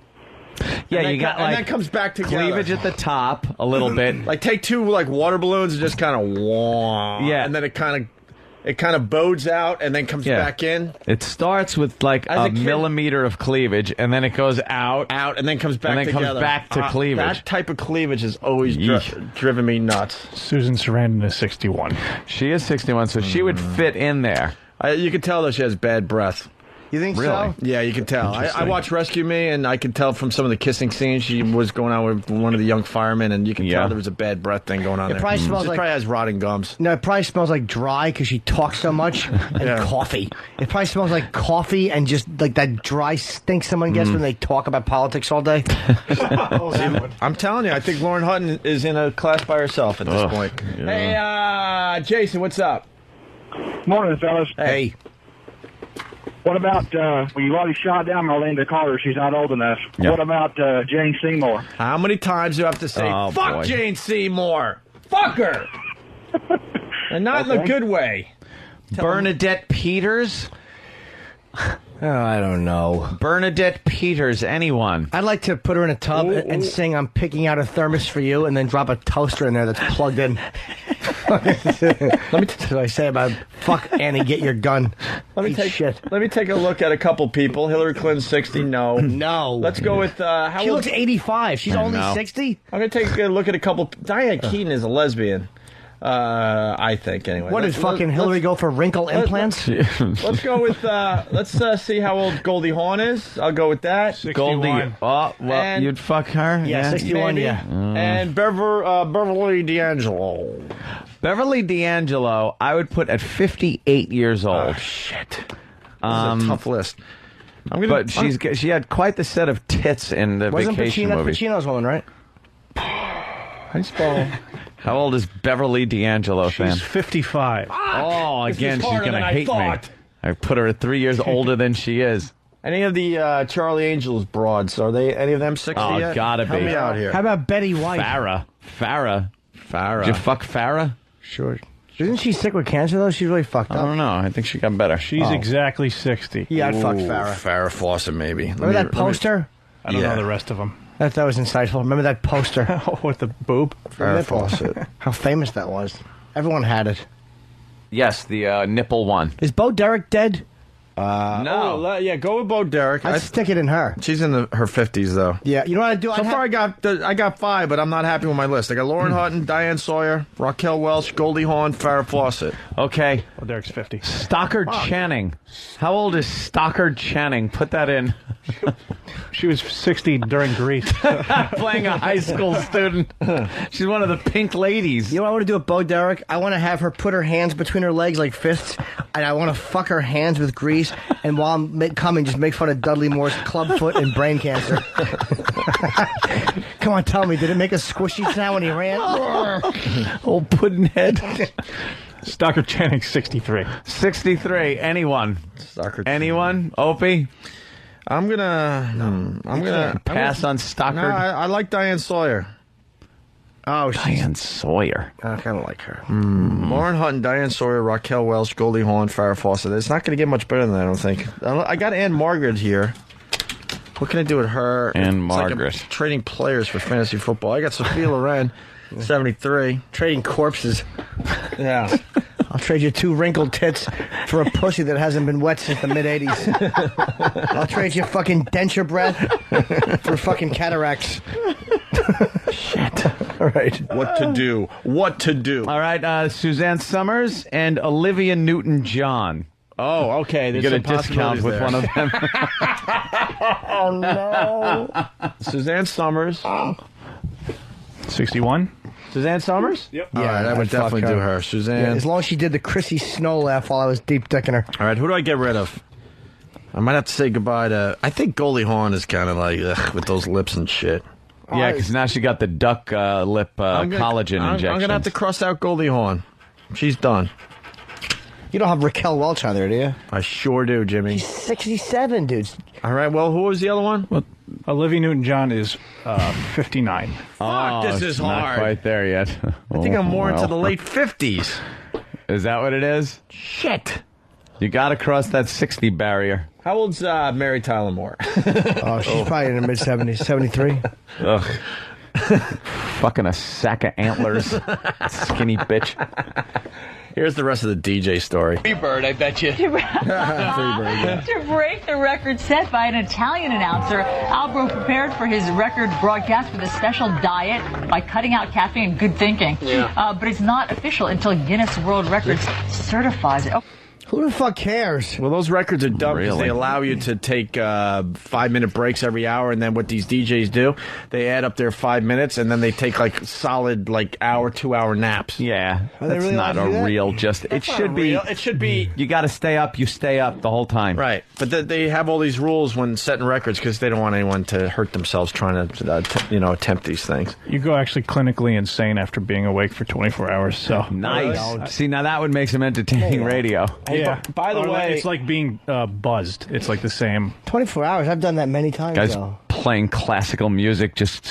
Yeah, and you got and that comes back together. cleavage at the top a little bit. Like take two like water balloons and just kind of and then it kind of bows out and then comes back in. It starts with like a millimeter of cleavage, and then it goes out, and then comes back and then together. comes back to cleavage. That type of cleavage has always driven me nuts. Susan Sarandon is 61. She is 61, so she would fit in there. You can tell though she has bad breath. You think Really? so? Yeah, you can tell. I watched Rescue Me, and I could tell from some of the kissing scenes she was going on with one of the young firemen, and you can tell there was a bad breath thing going on there. Probably smells she like, probably has rotting gums. No, it probably smells like dry because she talks so much and coffee. It probably smells like coffee and just like that dry stink someone gets when they talk about politics all day. I'm telling you, I think Lauren Hutton is in a class by herself at this point. Yeah. Hey, Jason, what's up? Morning, fellas. Hey. What about when you already shot down Melinda Carter? She's not old enough. Yeah. What about Jane Seymour? How many times do I have to say, fuck Jane Seymour? Fuck her! And not in a good way. Bernadette Peters? Oh, I don't know. Bernadette Peters, anyone? I'd like to put her in a tub and sing I'm picking out a thermos for you and then drop a toaster in there that's plugged in. Let me what I say about fuck Annie, get your gun. Let me take a look at a couple people. Hillary Clinton, 60. No. Let's go with how She old? looks 85. She's only 60. I'm going to take a look at a couple. Diane Keaton is a lesbian. I think anyway. What did fucking Hillary go for wrinkle implants? Let's go with let's see how old Goldie Hawn is. I'll go with that. 61. Goldie. Oh, well, And- you'd fuck her? Yeah, 61, Maybe. yeah. And Beverly D'Angelo. Beverly D'Angelo, I would put at 58 years old. Oh, shit. This is a tough list. But she had quite the set of tits in the Wasn't vacation movie. Pacino's woman, right? How do you spell? How old is Beverly D'Angelo, fan? She's 55. Oh, This again, is she's harder going to than I hate me. thought. I put her at 3 years older than she is. Any of the Charlie Angels broads, are they any of them 60 Oh, yet? gotta Help be. me out here. How about Betty White? Farrah. Did you fuck Farrah? Sure. Isn't she sick with cancer, though? She's really fucked I up. don't know. I think she got better. She's exactly 60. Yeah, I'd fuck Ooh, Farrah. Farrah Fawcett, maybe. Remember that poster? I don't know the rest of them. That was insightful. Remember that poster? With the boob? Farrah Fawcett. How famous that was. Everyone had it. Yes, the nipple one. Is Bo Derek dead? No. Yeah, go with Bo Derek. I'd stick it in her. She's in her 50s, though. Yeah, you know what I'd do? So far, I got 5, but I'm not happy with my list. I got Lauren Hutton, Diane Sawyer, Raquel Welch, Goldie Hawn, Farrah Fawcett. Okay. Oh, Derek's 50. Stockard Channing. How old is Stockard Channing? Put that in. She was 60 during Grease. Playing a high school student. She's one of the pink ladies. You know what I want to do with Bo Derek? I want to have her put her hands between her legs like fists, and I want to fuck her hands with grease, and while I'm coming, just make fun of Dudley Moore's clubfoot and brain cancer. Come on, tell me, did it make a squishy sound when he ran? Old pudding head. Stockard Channing, 63. 63. Anyone? Anyone? Opie? I'm gonna pass on Stockard. No, I like Diane Sawyer. Oh, Diane Sawyer. I kind of like her. Lauren Hutton, Diane Sawyer, Raquel Welch, Goldie Hawn, Farrah Fawcett. It's not going to get much better than that, I don't think. I got Ann Margaret here. What can I do with her? Ann It's like Margaret. I'm trading players for fantasy football. I got Sophia Loren, 73. Trading corpses. Yeah. I'll trade you 2 wrinkled tits for a pussy that hasn't been wet since the mid-'80s. I'll trade you fucking denture breath for fucking cataracts. Shit. All right. What to do? What to do? All right. Suzanne Summers and Olivia Newton-John. Oh, okay. You get a discount with one of them. Oh, no. Suzanne Summers. 61. Suzanne Summers? Yep. All right, I would definitely do her. Suzanne. Yeah, as long as she did the Chrissy Snow laugh while I was deep dicking her. All right, who do I get rid of? I might have to say goodbye to... I think Goldie Hawn is kind of like, ugh, with those lips and shit. Yeah, because now she got the duck lip collagen injection. I'm going to have to cross out Goldie Hawn. She's done. You don't have Raquel Welch on there, do you? I sure do, Jimmy. She's 67, dude. All right, well, who was the other one? Well, Olivia Newton-John is 59. Fuck, this is not hard. quite there yet. I think I'm more into the Well. late 50s. Is that what it is? Shit. You got to cross that 60 barrier. How old's Mary Tyler Moore? Oh, she's probably in her mid-70s. 73. Ugh. Fucking a sack of antlers. Skinny bitch. Here's the rest of the DJ story. Freebird, I bet you. To break the record set by an Italian announcer, Albro prepared for his record broadcast with a special diet by cutting out caffeine and good thinking. Yeah. But it's not official until Guinness World Records certifies it. Oh. Who the fuck cares? Well, those records are dumb because Really? they allow you to take 5-minute breaks every hour, and then what these DJs do, they add up their 5 minutes, and then they take like solid hour, 2-hour naps. Yeah, Are they that's really not allowed to do a that? real just. It should be. It should be You got to stay up. You stay up the whole time. right, but they have all these rules when setting records because they don't want anyone to hurt themselves trying to attempt these things. You go actually clinically insane after being awake for 24 hours. So Nice. See, now that would make some entertaining radio. Yeah. By the Or way, it's like being buzzed. It's like the same. 24 hours. I've done that many times, Guys though. playing classical music, just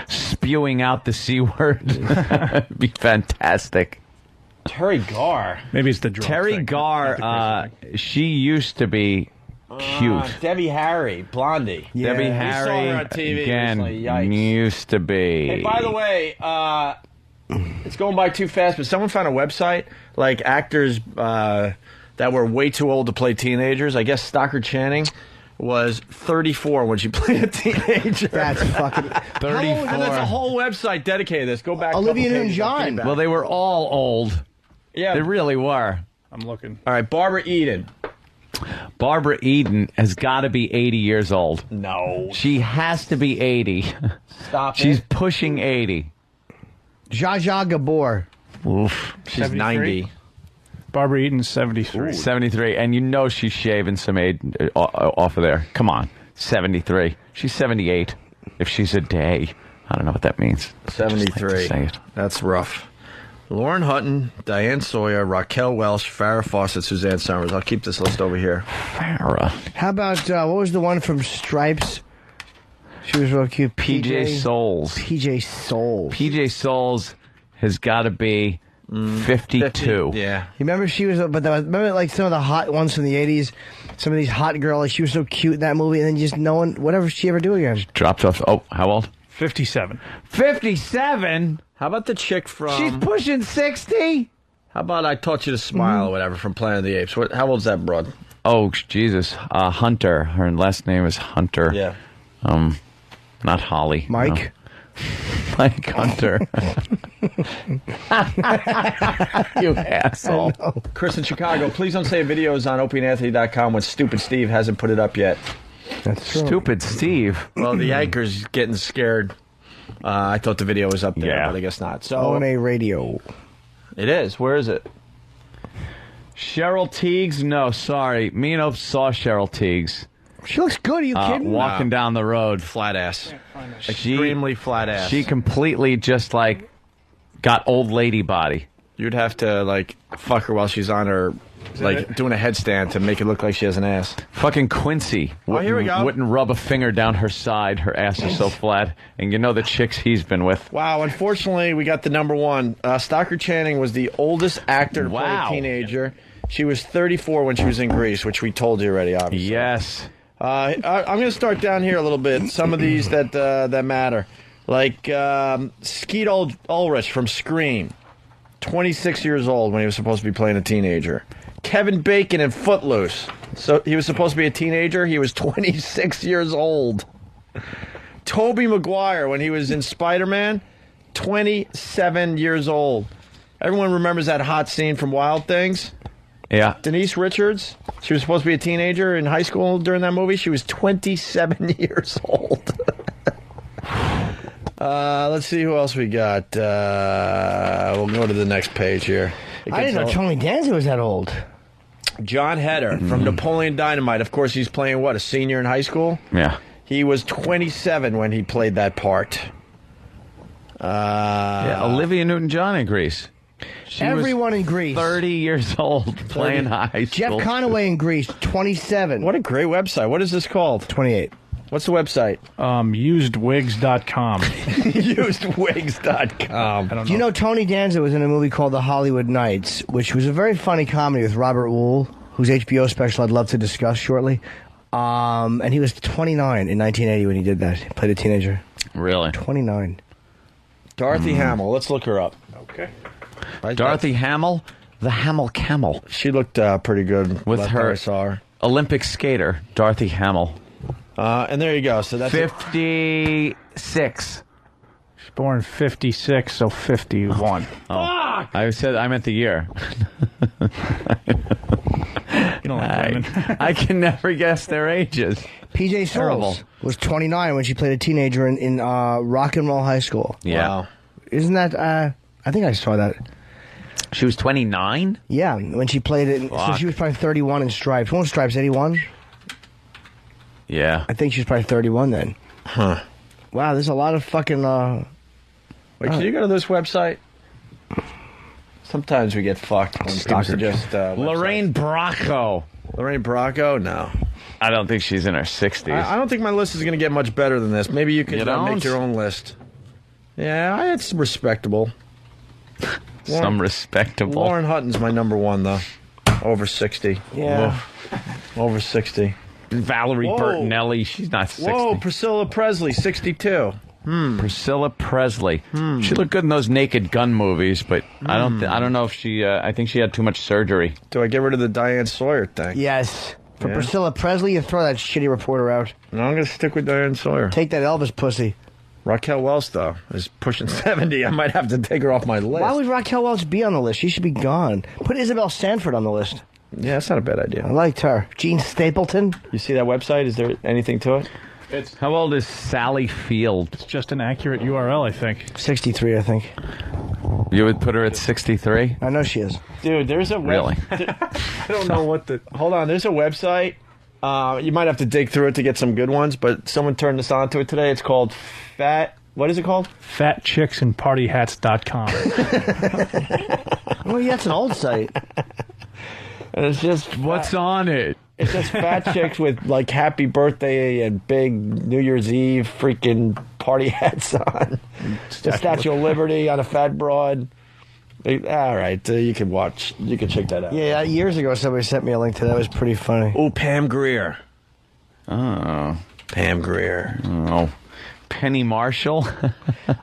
spewing out the C word. It'd be fantastic. Terry Garr. Maybe it's the drugs Terry thing, Garr, not the crazy thing. she used to be cute. Debbie Harry, Blondie. Debbie we saw Harry, her on TV again, recently. Yikes. used to be. Hey, by the way, it's going by too fast, but someone found a website, like actors that were way too old to play teenagers. I guess Stockard Channing was 34 when she played a teenager. That's fucking... 34. And that's a whole website dedicated to this. Go back. Olivia a couple pages, Newton-John. feedback. Well, they were all old. Yeah. They really were. I'm looking. All right, Barbara Eden. Barbara Eden has got to be 80 years old. No. She has to be 80. Stop She's it. pushing 80. Zsa Zsa Gabor. Oof. She's 73? 90. Barbara Eaton's 73. 73. And you know she's shaving some age off of there. Come on. 73. She's 78. If she's a day. I don't know what that means. 73. Say it. That's rough. Lauren Hutton, Diane Sawyer, Raquel Welch, Farrah Fawcett, Suzanne Summers. I'll keep this list over here. Farrah. How about, what was the one from Stripes? She was real cute. PJ Souls. PJ Souls. PJ Souls has got to be 52. Yeah. You remember she was, remember like some of the hot ones from the 80s? Some of these hot girls, like she was so cute in that movie, and then just no one, whatever she ever do again. Dropped off. Oh, how old? 57. 57? How about the chick from... She's pushing 60? How about I Taught You to Smile or whatever from Planet of the Apes? How old's that broad? Oh, Jesus. Hunter. Her last name is Hunter. Yeah. Not Holly. Mike? No. Mike Hunter. You asshole. Chris in Chicago, please don't say a video is on opieandanthony.com when Stupid Steve hasn't put it up yet. That's true. Stupid Steve. Well, the anchor's getting scared. I thought the video was up there, Yeah. but I guess not. So O&A Radio. it is. Where is it? Cheryl Teagues? No, sorry. Me and Ope saw Cheryl Teagues. She looks good. Are you kidding? Walking down the road. Flat ass. Extremely flat ass. She completely just, like, got old lady body. You'd have to, like, fuck her while she's on her, like, doing a headstand to make it look like she has an ass. Fucking Quincy. Here we go. Wouldn't rub a finger down her side. Her ass is so flat. And you know the chicks he's been with. Wow, unfortunately, we got the number one. Stockard Channing was the oldest actor to play a teenager. She was 34 when she was in Grease, which we told you already, obviously. Yes. I'm going to start down here a little bit. Some of these that matter. Like Skeet Ulrich from Scream. 26 years old when he was supposed to be playing a teenager. Kevin Bacon in Footloose. So he was supposed to be a teenager. He was 26 years old. Tobey Maguire when he was in Spider-Man. 27 years old. Everyone remembers that hot scene from Wild Things. Yeah. Denise Richards. She was supposed to be a teenager in high school during that movie. She was 27 years old. Let's see who else we got. We'll go to the next page here. I didn't know Tony Danza was that old. John Heder from Napoleon Dynamite. Of course, he's playing, what, a senior in high school? Yeah. He was 27 when he played that part. Olivia Newton-John in Grease. Everyone in Grease. 30 years old playing high school. Jeff Conaway in Grease, 27. What a great website. What is this called? 28. What's the website? Usedwigs.com. Usedwigs.com. Do you know Tony Danza was in a movie called The Hollywood Knights, which was a very funny comedy with Robert Wool, whose HBO special I'd love to discuss shortly. And he was 29 in 1980 when he did that. He played a teenager. Really? 29. Dorothy Hamill. Let's look her up. Okay. Dorothy Hamill, the Hamill Camel. She looked pretty good with her. I saw her. Olympic skater, Dorothy Hamill. And there you go. So that's 56. She's born 56, so 51. Oh. I meant the year. You don't like women. I can never guess their ages. PJ Soles was 29 when she played a teenager in Rock and Roll High School. Yeah. Wow. Isn't that... I think I saw that. She was 29? Yeah, when she played it. So she was probably 31 in Stripes. When was Stripes, 81? Yeah. I think she was probably 31 then. Huh. Wow, there's a lot of fucking... Wait, can you go to this website? Sometimes we get fucked when people suggest Lorraine Bracco. Lorraine Bracco? No. I don't think she's in her 60s. I don't think my list is going to get much better than this. Maybe you could make your own list. Yeah, it's respectable. Some respectable. Lauren Hutton's my number one, though. Over 60. Yeah. Over 60. Valerie Bertinelli, she's not 60. Whoa, Priscilla Presley, 62. Priscilla Presley. She looked good in those Naked Gun movies, but I don't know if she. I think she had too much surgery. Do I get rid of the Diane Sawyer thing? Yes. For Priscilla Presley, you throw that shitty reporter out. No, I'm going to stick with Diane Sawyer. Take that Elvis pussy. Raquel Welch, though, is pushing 70. I might have to take her off my list. Why would Raquel Welch be on the list? She should be gone. Put Isabel Sanford on the list. Yeah, that's not a bad idea. I liked her. Jean Stapleton. You see that website? Is there anything to it? How old is Sally Field? It's just an accurate URL, I think. 63, I think. You would put her at 63? I know she is. Dude, there's a really. I don't know what the. Hold on, there's a website. You might have to dig through it to get some good ones, but someone turned us on to it today. It's called Fat. What is it called? FatChicksandPartyHats.com. Well, yeah, that's an old site. And it's just what's on it? It's just fat chicks with like happy birthday and big New Year's Eve freaking party hats on. The Statue of Liberty on a fat broad. All right, you can watch. You can check that out. Yeah, years ago somebody sent me a link to that. It was pretty funny. Oh, Pam Grier. Oh, Pam Grier. Oh, Penny Marshall.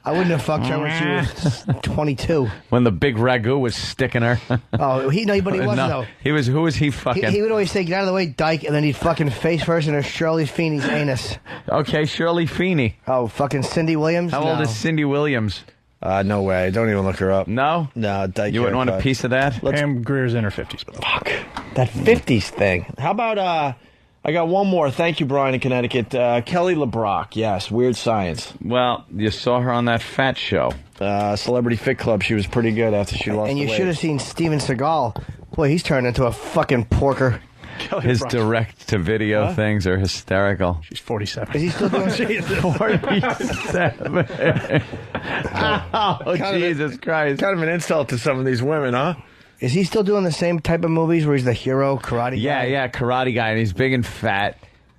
I wouldn't have fucked her when she was 22. When the big ragu was sticking her. Oh, but he wasn't though. He was. Who was he fucking? He would always say, "Get out of the way, dyke," and then he'd fucking face first into Shirley Feeney's anus. Okay, Shirley Feeney. Oh, fucking Cindy Williams. How old is Cindy Williams? No way. Don't even look her up. No? No, dyke. You wouldn't want a piece of that? Pam Grier's in her 50s. Fuck. That 50s thing. How about, I got one more. Thank you, Brian in Connecticut. Kelly LeBrock. Yes, Weird Science. Well, you saw her on that fat show. Celebrity Fit Club. She was pretty good after she lost And the you weight. should have seen Steven Seagal. Boy, he's turned into a fucking porker. His direct-to-video things are hysterical. She's 47. Is he still doing 47? Oh, Jesus Christ. Kind of an insult to some of these women, huh? Is he still doing the same type of movies where he's the hero karate guy? Yeah, karate guy, and he's big and fat.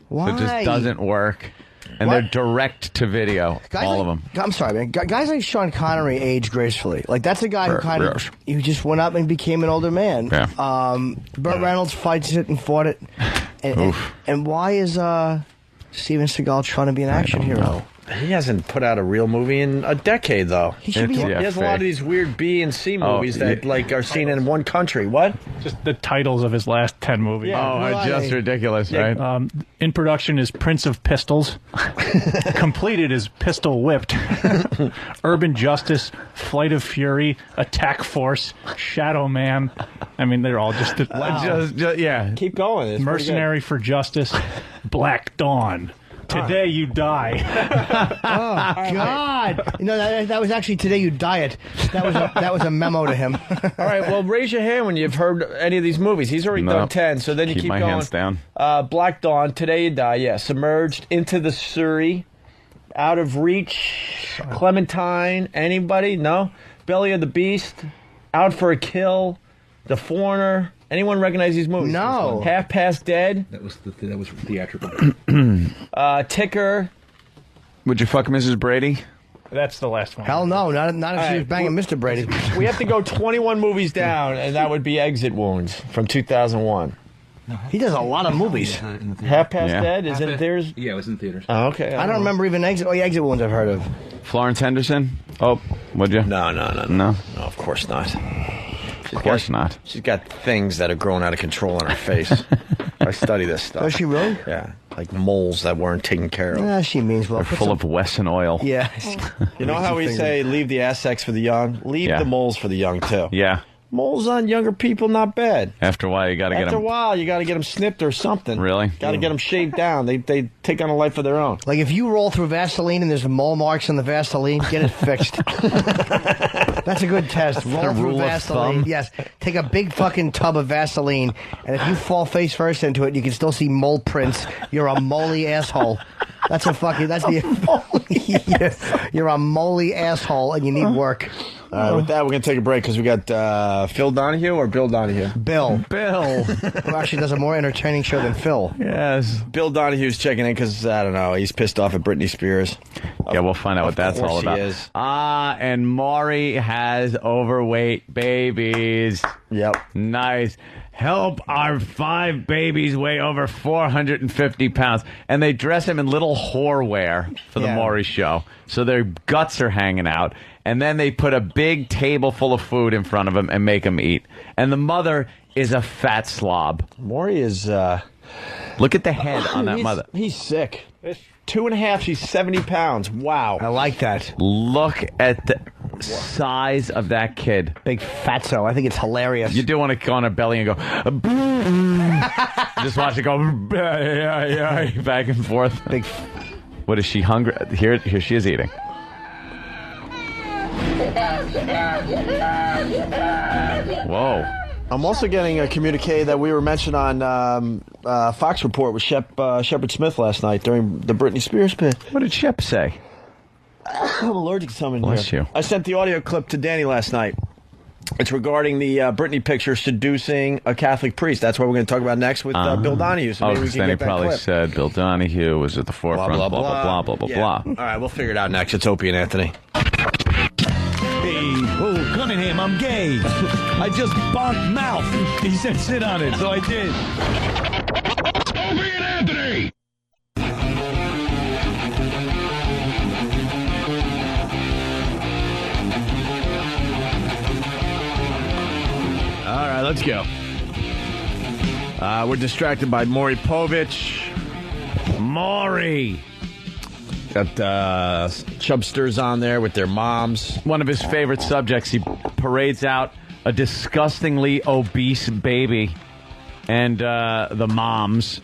Why? So it just doesn't work. And What? they're direct to video, Guys all like, of them. I'm sorry, man. Guys like Sean Connery age gracefully. Like, that's a guy who kind of, you just went up and became an older man. Yeah. Burt Reynolds fights it and fought it. And why is Steven Seagal trying to be an action hero? He hasn't put out a real movie in a decade, though. He should be. He has a lot of these weird B and C movies that are seen in one country. What? Just the titles of his last 10 movies. Yeah, just ridiculous, right? In production is Prince of Pistols. Completed is Pistol Whipped. Urban Justice, Flight of Fury, Attack Force, Shadow Man. I mean, they're all just... yeah. Keep going. It's Mercenary for Justice, Black Dawn. Today you die. Oh God! You know that was actually Today You Diet. That was a memo to him. All right. Well, raise your hand when you've heard any of these movies. He's already done 10. So then you keep my going. hands down. Black Dawn. Today You Die. Yeah. Submerged into the Surrey. Out of Reach. Clementine. Anybody? No. Belly of the Beast. Out for a Kill. The Foreigner. Anyone recognize these movies? No. Half Past Dead. That was theatrical. Ticker. Would you fuck Mrs. Brady? That's the last one. Hell no, not if she was banging Mr. Brady. We have to go 21 movies down, and that would be Exit Wounds from 2001. He does a lot of movies. Half Past Dead is in theaters. Yeah, it was in theaters. Oh, okay. I don't remember even Exit. Oh, yeah, Exit Wounds I've heard of. Florence Henderson? Oh, would you? No. No, of course not. Of course not. She's got things that are growing out of control on her face. I study this stuff. Does she really? Yeah, like moles that weren't taken care of. Yeah, she means well. They're full of Wesson oil. Yeah. You know how we say leave the ass sex for the young? Leave the moles for the young, too. Yeah. Moles on younger people, not bad. After a while, you got to get them. After a while, you got to get them snipped or something. Really? Got to get them shaved down. They take on a life of their own. Like if you roll through Vaseline and there's mole marks on the Vaseline, get it fixed. That's a good test. Roll through Vaseline. Yes. Take a big fucking tub of Vaseline, and if you fall face first into it, you can still see mole prints. You're a moley asshole. That's a fucking. That's the. You're a moley asshole, and you need work. All right, with that, we're going to take a break because we got Phil Donahue or Bill Donahue? Bill. Who actually does a more entertaining show than Phil. Yes. Bill Donahue's checking in because, I don't know, he's pissed off at Britney Spears. Yeah, we'll find out what that's all about. He is. And Maury has overweight babies. Yep. Nice. Help our 5 babies weigh over 450 pounds. And they dress him in little whore wear for the Maury show. So their guts are hanging out. And then they put a big table full of food in front of him and make him eat. And the mother is a fat slob. Maury is... Look at the head on that mother. He's sick. 2.5, she's 70 pounds. Wow. I like that. Look at the size of that kid. Big fatso. I think it's hilarious. You do want to go on her belly and go... Just watch it go... back and forth. Big... What is she hungry? Here she is eating. Whoa. I'm also getting a communique that we were mentioned on Fox Report with Shepard Smith last night during the Britney Spears bit. What did Shep say? I'm allergic to something Bless here. you. I sent the audio clip to Danny last night. It's regarding the Britney picture seducing a Catholic priest. That's what we're going to talk about next with Bill Donahue. So maybe we can then he get that probably clip. said Bill Donahue was at the forefront, blah, blah, blah, blah, Yeah. blah. All right, we'll figure it out next. It's Opie and Anthony. Hey, oh, Cunningham, I'm gay. I just bonked mouth. He said sit on it, so I did. Opie and Anthony! All right, let's go. We're distracted by Maury Povich. Maury! Got Chubsters on there with their moms. One of his favorite subjects. He parades out a disgustingly obese baby and the moms.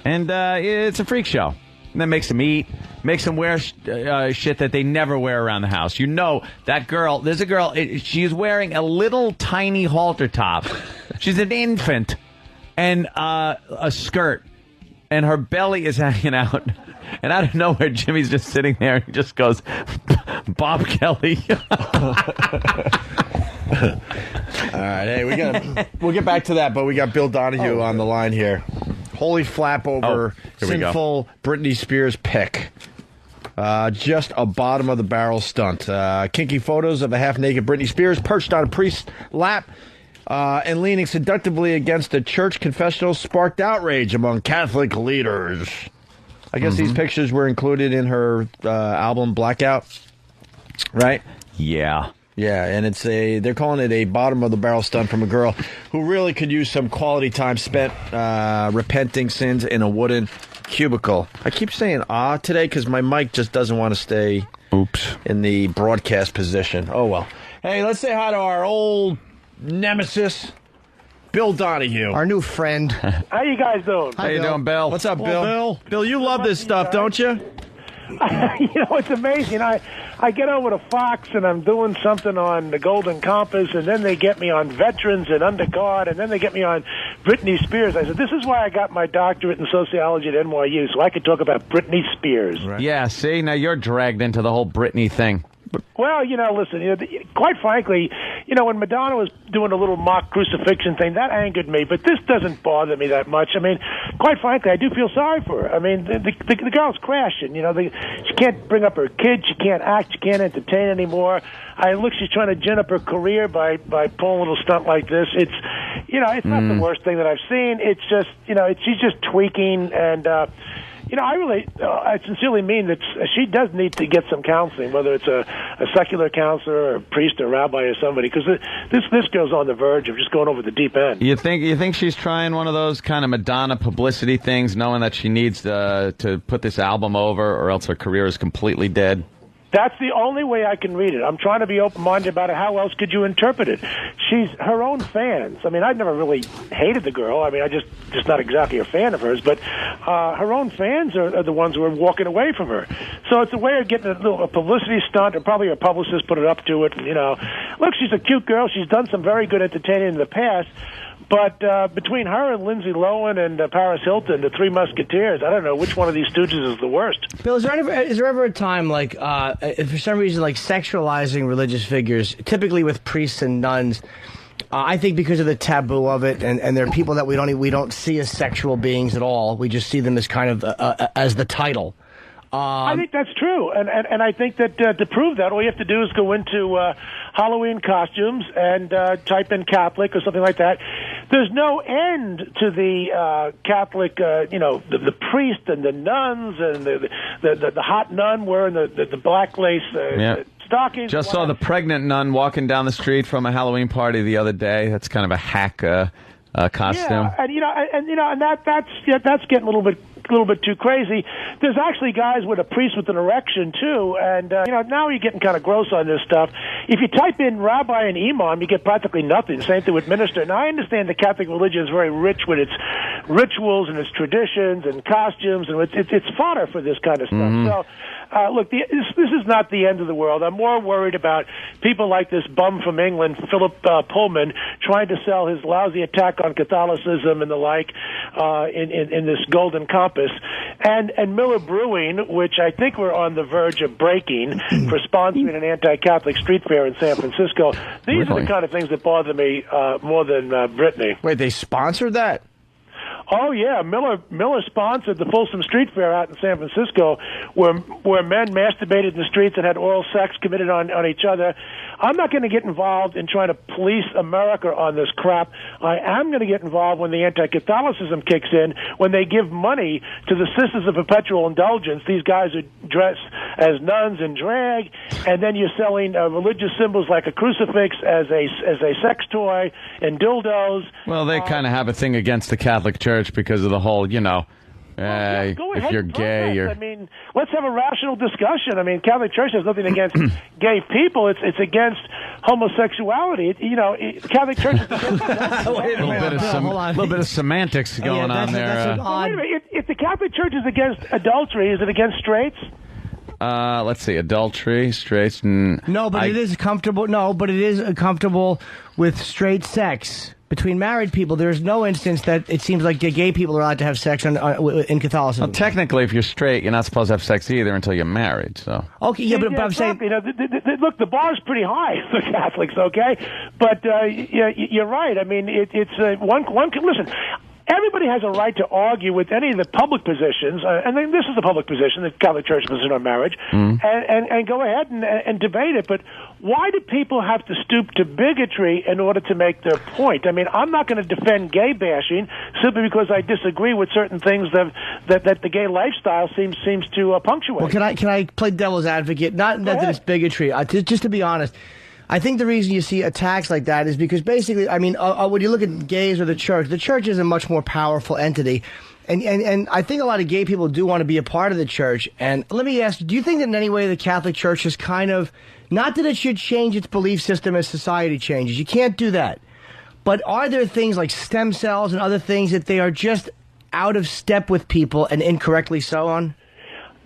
And it's a freak show. And then makes them eat, makes them wear shit that they never wear around the house. You know, that girl, there's a girl, she's wearing a little tiny halter top. She's an infant. and a skirt, and her belly is hanging out. And out of nowhere, Jimmy's just sitting there and he just goes, Bob Kelly. All right, hey, we'll get back to that, but we got Bill Donahue on the line here. Holy flap over sinful Britney Spears pic. Just a bottom of the barrel stunt. Kinky photos of a half-naked Britney Spears perched on a priest's lap and leaning seductively against a church confessional sparked outrage among Catholic leaders. I guess these pictures were included in her album Blackout, right? Yeah. Yeah, and they're calling it a bottom of the barrel stunt from a girl who really could use some quality time spent repenting sins in a wooden cubicle. I keep saying today because my mic just doesn't want to stay in the broadcast position. Oh well. Hey, let's say hi to our old nemesis, Bill Donahue. Our new friend. How you guys doing? How you doing, Bill? What's up, Bill? Bill, you love this stuff, don't you? It's amazing. I get over to Fox and I'm doing something on the Golden Compass, and then they get me on veterans and underguard, and then they get me on Britney Spears. I said, this is why I got my doctorate in sociology at NYU, so I could talk about Britney Spears. Right. Yeah, see, now you're dragged into the whole Britney thing. Well, listen, quite frankly, when Madonna was doing a little mock crucifixion thing, that angered me, but this doesn't bother me that much. I mean, quite frankly, I do feel sorry for her. I mean, the girl's crashing. She can't bring up her kids, she can't act, she can't entertain anymore. She's trying to gin up her career by pulling a little stunt like this. It's not the worst thing that I've seen. It's just, she's just tweaking, and I sincerely mean that she does need to get some counseling, whether it's a secular counselor or a priest or rabbi or somebody, because this girl's on the verge of just going over the deep end. You think she's trying one of those kind of Madonna publicity things, knowing that she needs to put this album over, or else her career is completely dead? That's the only way I can read it. I'm trying to be open-minded about it. How else could you interpret it? She's her own fans. I mean, I've never really hated the girl. I mean, I just not exactly a fan of hers. But her own fans are the ones who are walking away from her. So it's a way of getting a publicity stunt, or probably her publicist put it up to it. Look, she's a cute girl. She's done some very good entertaining in the past. But between her and Lindsay Lohan and Paris Hilton, the Three Musketeers, I don't know which one of these stooges is the worst. Bill, is there ever a time, like, if for some reason, like, sexualizing religious figures, typically with priests and nuns, I think because of the taboo of it, and there are people that we don't see as sexual beings at all. We just see them as kind of as the title. I think that's true, and I think that to prove that, all you have to do is go into Halloween costumes and type in Catholic or something like that. There's no end to the Catholic, the priest and the nuns and the hot nun wearing the black lace stockings. Just saw the pregnant nun walking down the street from a Halloween party the other day. That's kind of a hack costume. Yeah, and that's getting a little bit too crazy. There's actually guys with a priest with an erection too, and now you're getting kind of gross on this stuff. If you type in rabbi and imam, you get practically nothing. Same thing with minister. Now I understand the Catholic religion is very rich with its rituals and its traditions and costumes, and it's fodder for this kind of stuff. Mm-hmm. So. Look, this is not the end of the world. I'm more worried about people like this bum from England, Philip Pullman, trying to sell his lousy attack on Catholicism and the like in this Golden Compass, and Miller Brewing, which I think we're on the verge of breaking for sponsoring an anti-Catholic street fair in San Francisco. These are the kind of things that bother me more than Britney. Wait, they sponsored that? Oh yeah, Miller sponsored the Folsom Street Fair out in San Francisco, where men masturbated in the streets and had oral sex committed on each other. I'm not going to get involved in trying to police America on this crap. I am going to get involved when the anti-Catholicism kicks in, when they give money to the Sisters of Perpetual Indulgence. These guys who dress as nuns in drag, and then you're selling religious symbols like a crucifix as a sex toy and dildos. Well, they kind of have a thing against the Catholic Church because of the whole, if you're gay, I mean, let's have a rational discussion. I mean, Catholic Church has nothing against gay people. It's against homosexuality. Catholic Church is against a little bit of semantics going on there. Wait a minute. If the Catholic Church is against adultery, is it against straights? Let's see, adultery, straights. No, but it is comfortable. No, but it is comfortable with straight sex. between married people, there's no instance that it seems like gay people are allowed to have sex in Catholicism. Well, technically, if you're straight, you're not supposed to have sex either until you're married. So okay, yeah, but I'm saying, you know, look, the bar is pretty high for Catholics, okay? But yeah, you're right. I mean, it's one can listen. Everybody has a right to argue with any of the public positions, and then this is a public position, the Catholic Church position on marriage, and go ahead and debate it. But why do people have to stoop to bigotry in order to make their point? I mean, I'm not going to defend gay bashing simply because I disagree with certain things that the gay lifestyle seems to punctuate. Well, can I play devil's advocate? Not that it's bigotry. Just to be honest. I think the reason you see attacks like that is because basically, I mean, when you look at gays or the church is a much more powerful entity. And I think a lot of gay people do want to be a part of the church. And let me ask, do you think that in any way the Catholic Church is kind of, not that it should change its belief system as society changes, you can't do that. But are there things like stem cells and other things that they are just out of step with people and incorrectly so on?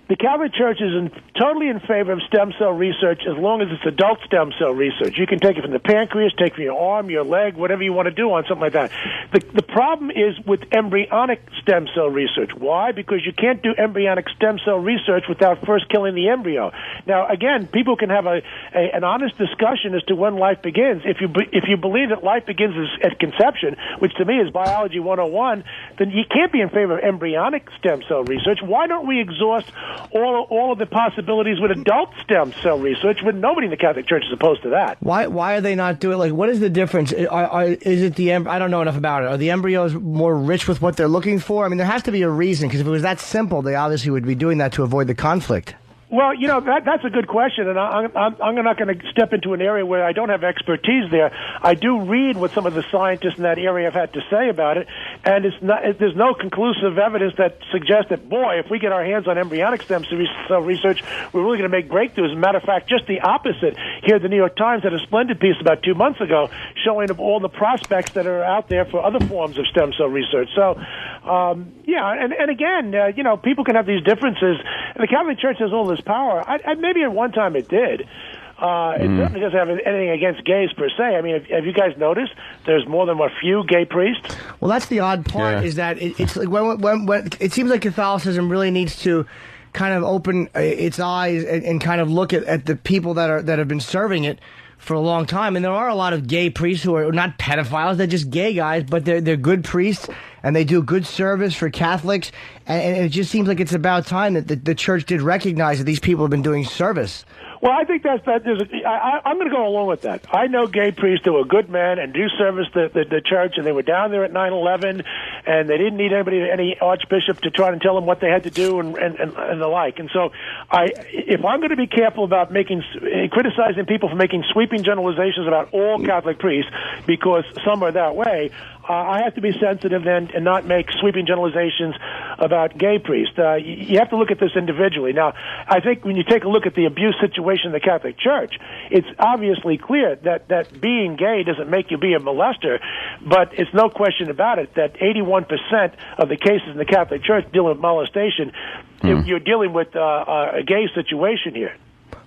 The Catholic Church is totally in favor of stem cell research as long as it's adult stem cell research. You can take it from the pancreas, take it from your arm, your leg, whatever you want to do on something like that. The problem is with embryonic stem cell research. Why? Because you can't do embryonic stem cell research without first killing the embryo. Now, again, people can have an honest discussion as to when life begins. If you believe that life begins at conception, which to me is biology 101, then you can't be in favor of embryonic stem cell research. Why don't we exhaust all of the possibilities with adult stem cell research when nobody in the Catholic Church is opposed to that? Why are they not doing, like, what is the difference? Is it I don't know enough about it. Are the embryos more rich with what they're looking for? I mean, there has to be a reason, because if it was that simple, they obviously would be doing that to avoid the conflict. Well, you know, that's a good question, and I'm not going to step into an area where I don't have expertise there. I do read what some of the scientists in that area have had to say about it, and there's no conclusive evidence that suggests that, boy, if we get our hands on embryonic stem cell research, we're really going to make breakthroughs. As a matter of fact, just the opposite. Here, the New York Times had a splendid piece about 2 months ago showing of all the prospects that are out there for other forms of stem cell research. So, yeah, and again, you know, people can have these differences, and the Catholic Church has all this power. Maybe at one time it did. It certainly doesn't have anything against gays per se. I mean, have you guys noticed there's more than a few gay priests? Well, that's the odd part, is that it's like when it seems like Catholicism really needs to kind of open its eyes and kind of look at the people that have been serving it for a long time. And there are a lot of gay priests who are not pedophiles, they're just gay guys, but they're good priests and they do good service for Catholics. And it just seems like it's about time that the church did recognize that these people have been doing service. Well, I think I'm going to go along with that. I know gay priests who are good men and do service the church, and they were down there at 9/11, and they didn't need any archbishop to try and tell them what they had to do and the like. And so, if I'm going to be careful about criticizing people for making sweeping generalizations about all Catholic priests because some are that way, I have to be sensitive then and not make sweeping generalizations about gay priests. You have to look at this individually. Now, I think when you take a look at the abuse situation in the Catholic Church, it's obviously clear that being gay doesn't make you be a molester, but it's no question about it that 81% of the cases in the Catholic Church dealing with molestation, you're dealing with a gay situation here.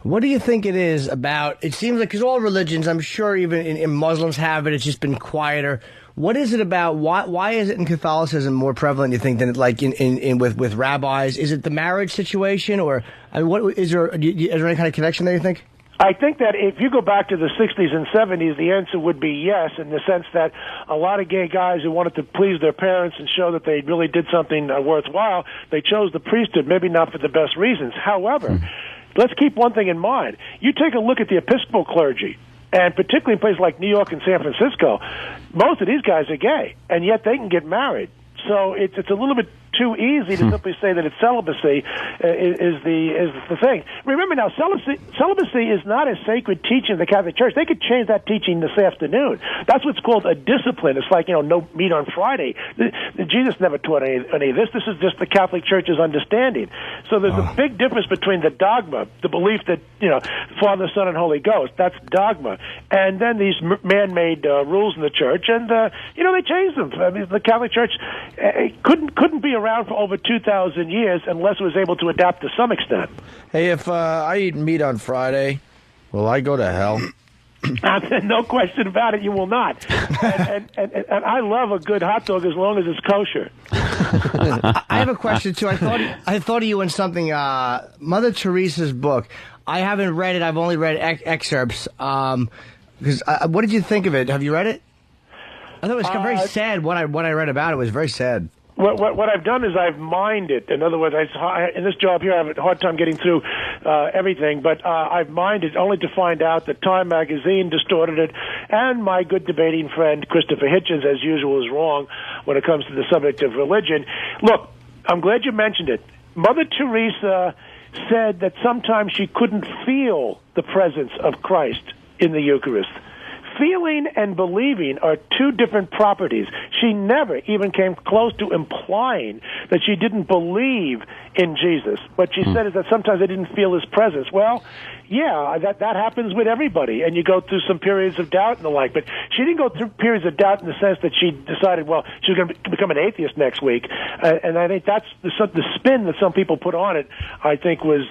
What do you think it is about? It seems like, because all religions, I'm sure even in Muslims have it, it's just been quieter. What is it about? Why is it in Catholicism more prevalent, you think, than like with rabbis? Is it the marriage situation, or what is there any kind of connection there, you think? I think that if you go back to the 60s and 70s, the answer would be yes, in the sense that a lot of gay guys who wanted to please their parents and show that they really did something worthwhile, they chose the priesthood, maybe not for the best reasons. However, let's keep one thing in mind. You take a look at the Episcopal clergy, and particularly in places like New York and San Francisco, most of these guys are gay, and yet they can get married. So it's a little bit too easy to simply say that it's celibacy is the thing. Remember now, celibacy is not a sacred teaching of the Catholic Church. They could change that teaching this afternoon. That's what's called a discipline. It's like, no meat on Friday. Jesus never taught any of this. This is just the Catholic Church's understanding. So there's a big difference between the dogma, the belief that, Father, Son, and Holy Ghost, that's dogma, and then these man-made rules in the Church, and, they changed them. I mean, the Catholic Church couldn't be around for over 2,000 years unless it was able to adapt to some extent. Hey, if I eat meat on Friday, will I go to hell? No question about it, you will not. And I love a good hot dog as long as it's kosher. I have a question, too. I thought of you in something, Mother Teresa's book. I haven't read it. I've only read excerpts. Because what did you think of it? Have you read it? I thought it was very sad. What I read about it was very sad. What I've done is I've mined it. In other words, in this job here, I have a hard time getting through everything, but I've mined it only to find out that Time Magazine distorted it, and my good debating friend Christopher Hitchens, as usual, is wrong when it comes to the subject of religion. Look, I'm glad you mentioned it. Mother Teresa said that sometimes she couldn't feel the presence of Christ in the Eucharist. Feeling and believing are two different properties. She never even came close to implying that she didn't believe in Jesus. What she said is that sometimes they didn't feel his presence. Well, yeah, that happens with everybody, and you go through some periods of doubt and the like. But she didn't go through periods of doubt in the sense that she decided, well, she was going to become an atheist next week. And I think that's the spin that some people put on it, I think, was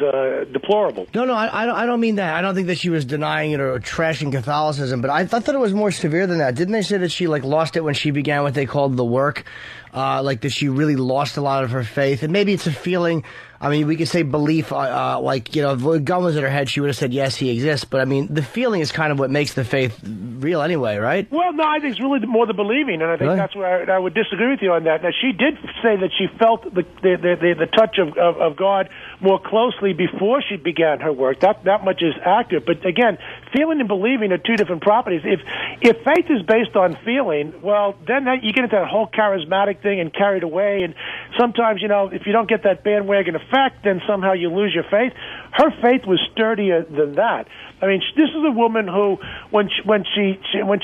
deplorable. No, I don't mean that. I don't think that she was denying it or trashing Catholicism, but I thought it was more severe than that. Didn't they say that she lost it when she began what they called the work? That she really lost a lot of her faith, and maybe it's a feeling. I mean, we could say belief, if a gun was in her head, she would have said, yes, he exists. But, I mean, the feeling is kind of what makes the faith real anyway, right? Well, no, I think it's really more the believing, and I think that's where I would disagree with you on that. Now, she did say that she felt the touch of God more closely before she began her work. That much is accurate. But, again, feeling and believing are two different properties. If faith is based on feeling, well, then you get into that whole charismatic thing and carried away, and sometimes, if you don't get that bandwagon effect, then somehow you lose your faith. Her faith was sturdier than that. I mean, this is a woman who, when she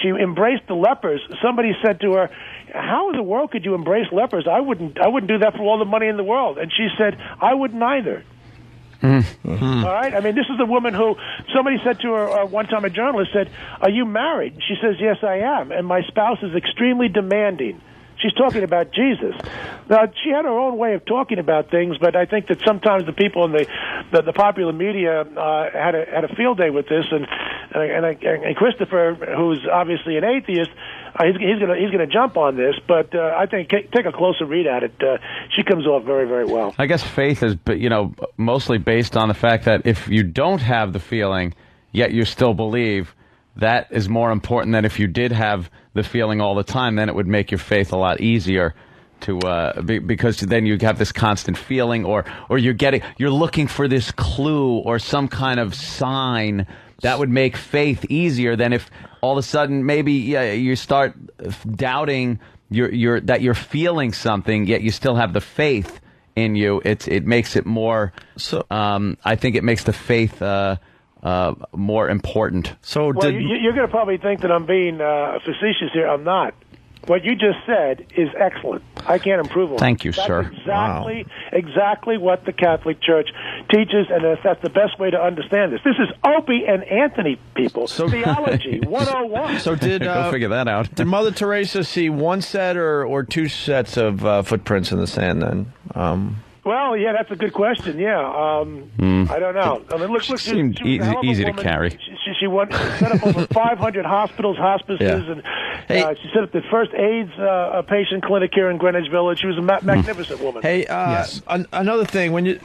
embraced the lepers, somebody said to her, "How in the world could you embrace lepers? I wouldn't do that for all the money in the world." And she said, "I wouldn't either." Mm-hmm. All right. I mean, this is a woman who somebody said to her one time. A journalist said, "Are you married?" She says, "Yes, I am, and my spouse is extremely demanding." She's talking about Jesus. Now, she had her own way of talking about things, but I think that sometimes the people in the popular media had a field day with this, and Christopher, who's obviously an atheist, he's gonna jump on this. But I think take a closer read at it. She comes off very, very well. I guess faith is, mostly based on the fact that if you don't have the feeling, yet you still believe, that is more important than if you did have the feeling all the time. Then it would make your faith a lot easier to because then you have this constant feeling, or you're looking for this clue or some kind of sign that would make faith easier than if all of a sudden maybe you start doubting that you're feeling something, yet you still have the faith in you. It makes it more. So I think it makes the faith more important. So you're going to probably think that I'm being facetious here. I'm not. What you just said is excellent. I can't improve on it. Thank you, sir. Exactly what the Catholic Church teaches, and that's the best way to understand this. This is Opie and Anthony, people. Theology 101. So go figure that out. Did Mother Teresa see one set or two sets of footprints in the sand then? Well, yeah, that's a good question. Yeah, I don't know. I mean, look, seemed easy to carry. She set up over 500 hospitals, hospices, and she set up the first AIDS patient clinic here in Greenwich Village. She was a magnificent woman. Hey, yes. Another thing, when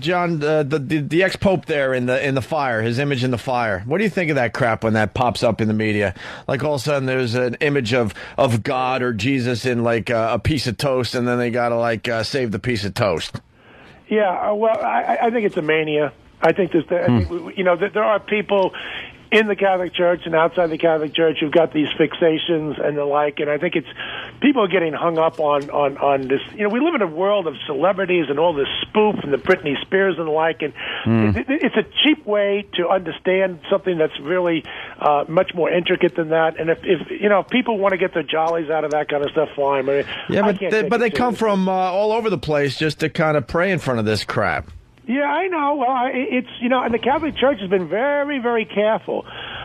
John, the ex-pope there in the fire, his image in the fire. What do you think of that crap when that pops up in the media? Like all of a sudden there's an image of God or Jesus in like a piece of toast, and then they gotta save the piece of toast. Yeah, well, I think it's a mania. I think there are people in the Catholic Church and outside the Catholic Church who've got these fixations and the like, and I think people are getting hung up on this. We live in a world of celebrities and all this spoof and the Britney Spears and the like, and it's a cheap way to understand something that's really much more intricate than that. And if people want to get their jollies out of that kind of stuff, fine. But they come from all over the place just to kind of pray in front of this crap. Yeah, I know. Well, and the Catholic Church has been very, very careful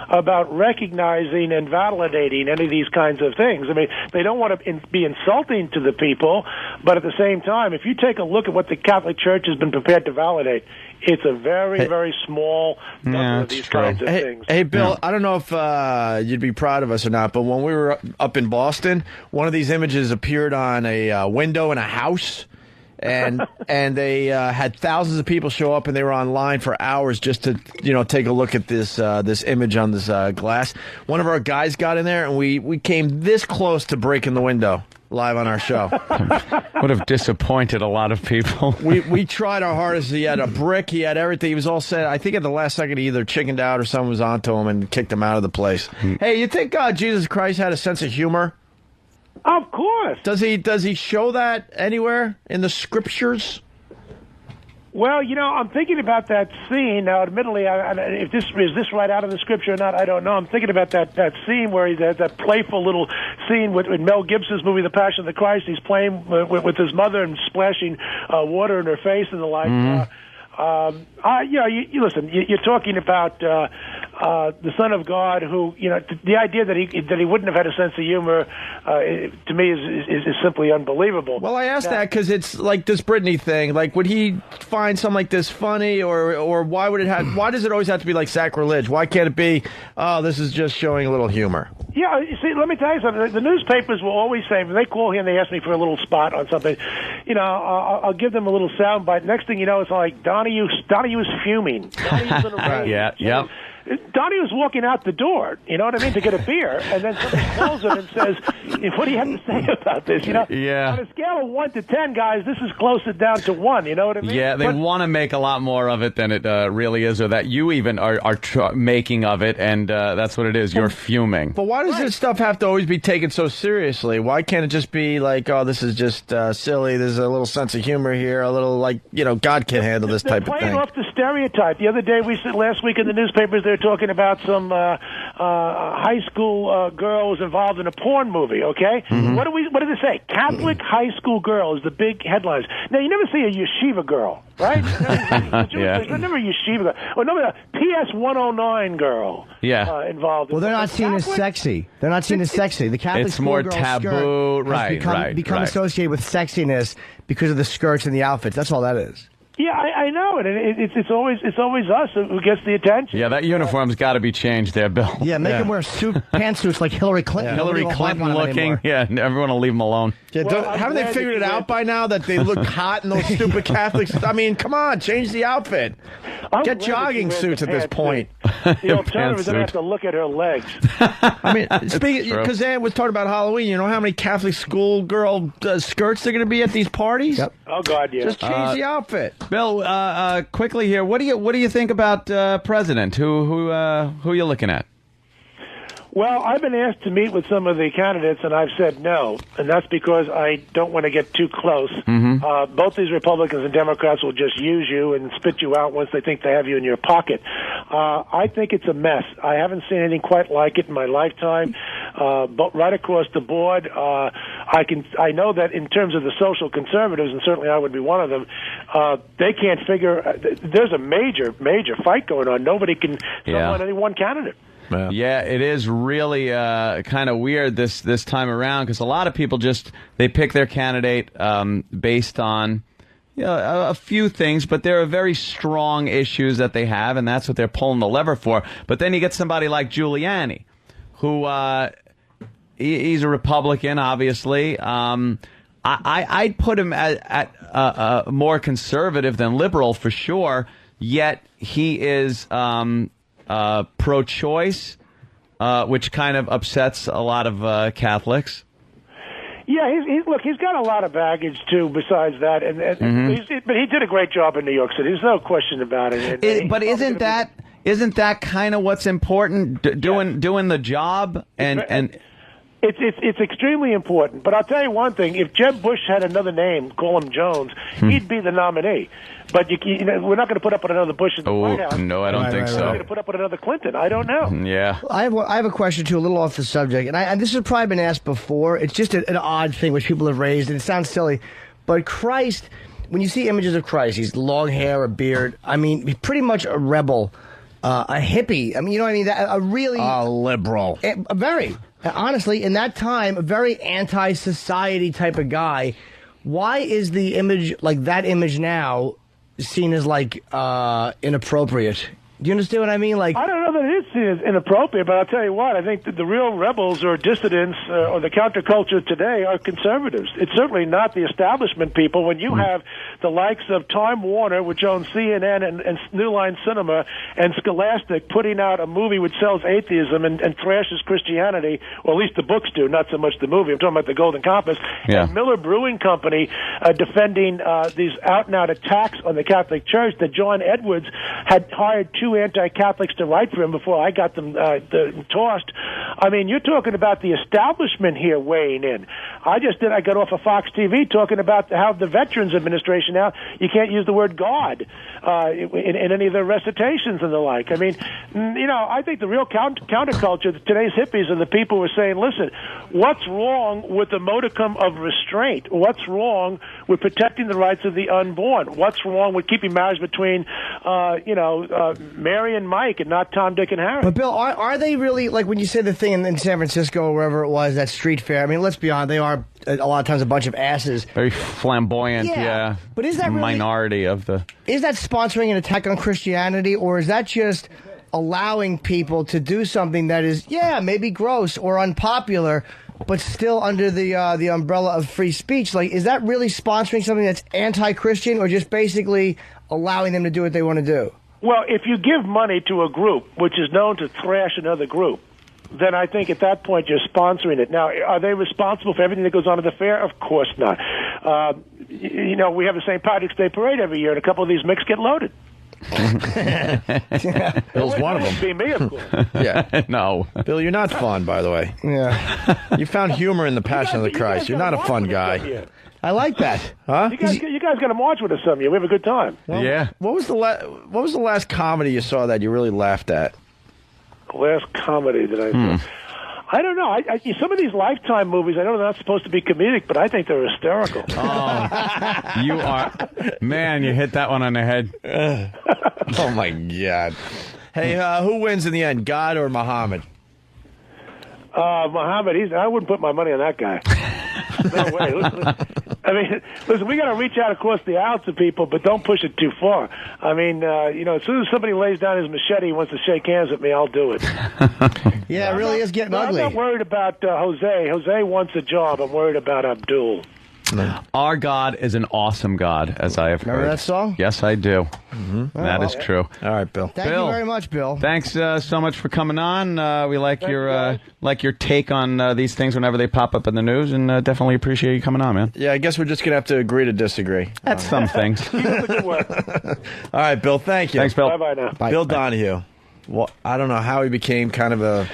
about recognizing and validating any of these kinds of things. I mean, they don't want to be insulting to the people, but at the same time, if you take a look at what the Catholic Church has been prepared to validate, it's a very, very small number of these kinds of things. Hey, Bill, I don't know if you'd be proud of us or not, but when we were up in Boston, one of these images appeared on a window in a house, and they had thousands of people show up, and they were online for hours just to take a look at this image on this glass. One of our guys got in there, and we came this close to breaking the window live on our show. Would have disappointed a lot of people. We tried our hardest. He had a brick. He had everything. He was all set. I think at the last second he either chickened out or someone was onto him and kicked him out of the place. Hey, you think Jesus Christ had a sense of humor? Of course. Does he show that anywhere in the scriptures? Well, I'm thinking about that scene. Now, admittedly, if this is right out of the scripture or not, I don't know. I'm thinking about that scene where he has that playful little scene with Mel Gibson's movie, The Passion of the Christ. He's playing with his mother and splashing water in her face and the like. Listen, you're talking about the Son of God, who, the idea that he wouldn't have had a sense of humor, to me is simply unbelievable. Well, I asked that because it's like this Britney thing. Like, would he find something like this funny, or why would it have? Why does it always have to be like sacrilege? Why can't it be? Oh, this is just showing a little humor. Yeah, you see, let me tell you something. The newspapers will always say, when they call here and they ask me for a little spot on something, I'll give them a little sound bite. Next thing you know, it's like Donahue is fuming. Donahue's in a rage. Yep. Donnie was walking out the door, you know what I mean, to get a beer, and then somebody calls him and says, what do you have to say about this? Yeah. On a scale of 1 to 10, guys, this is closer down to 1, you know what I mean? Yeah, they want to make a lot more of it than it really is, or that you even are making of it, and that's what it is. You're fuming. But why does this stuff have to always be taken so seriously? Why can't it just be like, oh, this is just silly, there's a little sense of humor here, a little God can't handle this type of thing. They're playing off the stereotype. The other day, last week in the newspapers, they're talking about some high school girl was involved in a porn movie, okay? Mm-hmm. What do they say? Catholic high school girl is the big headlines. Now, you never see a yeshiva girl, right? Yeah. Never a yeshiva girl. Or never a PS 109 girl involved. Well, they're not seen as sexy. They're not seen as sexy. The Catholic it's school more girl taboo, skirt has become associated with sexiness because of the skirts and the outfits. That's all that is. Yeah, I know it. It's always us who gets the attention. Yeah, that uniform's got to be changed there, Bill. Yeah, make him wear pantsuits like Hillary Clinton. Yeah. Hillary Clinton looking. Yeah, everyone will leave him alone. Yeah, haven't they figured it out by now that they look hot in those stupid Catholics? I mean, come on, change the outfit. Get jogging suits at this point. The alternative is going to have to look at her legs. I mean, because Ann was talking about Halloween. You know how many Catholic schoolgirl skirts they're going to be at these parties? Yep. Oh God, yeah. Just change the outfit. Bill, quickly here, what do you think about President? Who you looking at? Well, I've been asked to meet with some of the candidates, and I've said no, and that's because I don't want to get too close. Mm-hmm. Both these Republicans and Democrats will just use you and spit you out once they think they have you in your pocket. I think it's a mess. I haven't seen anything quite like it in my lifetime. But right across the board, I know that in terms of the social conservatives, and certainly I would be one of them, they can't figure. There's a major fight going on. Nobody can settle on any one candidate. Yeah, it is really kind of weird this time around because a lot of people they pick their candidate based on a few things, but there are very strong issues that they have, and that's what they're pulling the lever for. But then you get somebody like Giuliani, who he's a Republican, obviously. I'd put him at more conservative than liberal for sure, yet he is pro-choice, which kind of upsets a lot of Catholics. Yeah, he's got a lot of baggage too. Besides that, but he did a great job in New York City. There's no question about it. But isn't that kind of what's important? Doing the job and. It's extremely important. But I'll tell you one thing: if Jeb Bush had another name, call him Jones, he'd be the nominee. But we're not going to put up with another Bush in the White House. No, I don't think so. We're going to put up with another Clinton. I don't know. Yeah. I have a question too, a little off the subject, and this has probably been asked before. It's just an odd thing which people have raised, and it sounds silly, but Christ. When you see images of Christ, he's long hair, a beard. I mean, he's pretty much a rebel. a hippie. I mean, you know what I mean? A really liberal. A very, honestly, in that time, a very anti-society type of guy. Why is the image, like that image now, seen as like inappropriate? Do you understand what I mean? Like, I don't know that it is seen as inappropriate, but I'll tell you what, I think that the real rebels or dissidents or the counterculture today are conservatives. It's certainly not the establishment people. When you have the likes of Time Warner, which owns CNN and New Line Cinema, and Scholastic putting out a movie which sells atheism and thrashes Christianity, or at least the books do, not so much the movie. I'm talking about the Golden Compass. Yeah. And Miller Brewing Company defending these out-and-out attacks on the Catholic Church, that John Edwards had hired two anti-Catholics to write for him before I got them tossed. I mean, you're talking about the establishment here weighing in. I got off of Fox TV talking about how the Veterans Administration now, you can't use the word God in any of their recitations and the like. I mean, you know, I think the real counterculture, today's hippies are the people who are saying, listen, what's wrong with the modicum of restraint? What's wrong with protecting the rights of the unborn? What's wrong with keeping marriage between, Mary and Mike and not Tom, Dick, and Harry? But Bill, are they really, like when you say the thing in San Francisco or wherever it was, that street fair, I mean, let's be honest, they are a lot of times a bunch of asses. Very flamboyant, yeah. But is that really, minority of the... Is that sponsoring an attack on Christianity, or is that just allowing people to do something that is, maybe gross or unpopular, but still under the umbrella of free speech? Like, is that really sponsoring something that's anti-Christian, or just basically allowing them to do what they want to do? Well, if you give money to a group which is known to thrash another group, then I think at that point you're sponsoring it. Now, are they responsible for everything that goes on at the fair? Of course not. You know, we have the St. Patrick's Day Parade every year, and a couple of these mix get loaded. Bill's one of them. Be me, of course. Yeah. No. Bill, you're not fun, by the way. Yeah. You found humor in the Passion of the Christ. You're not a fun guy. I like that. Huh? You guys got to march with us some year. We have a good time. Well, What was the last comedy you saw that you really laughed at? Last comedy that I saw. I don't know. Some of these Lifetime movies, I know they're not supposed to be comedic, but I think they're hysterical. Oh, you are... Man, you hit that one on the head. Oh, my God. Hey, who wins in the end, God or Muhammad? Muhammad, I wouldn't put my money on that guy. No way. Listen, we got to reach out across the aisle to people, but don't push it too far. I mean, as soon as somebody lays down his machete and wants to shake hands with me, I'll do it. Yeah, it really is getting ugly. I'm not worried about Jose. Jose wants a job. I'm worried about Abdul. Our God is an awesome God, as I have heard. Remember that song? Yes, I do. That is true. All right, Bill. Thank you very much, Bill. Thanks so much for coming on. We like your take on these things whenever they pop up in the news, and definitely appreciate you coming on, man. Yeah, I guess we're just gonna have to agree to disagree. That's some things. Keep up the good work. All right, Bill. Thank you. Thanks, Bill. Bye now. Bill Donahue. Well, I don't know how he became kind of a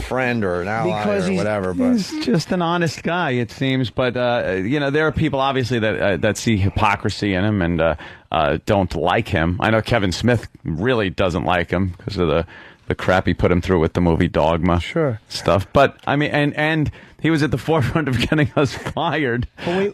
friend or an ally or whatever, but he's just an honest guy, it seems. But there are people obviously that see hypocrisy in him and don't like him. I know Kevin Smith really doesn't like him because of the crap he put him through with the movie Dogma, stuff. But I mean, and he was at the forefront of getting us fired.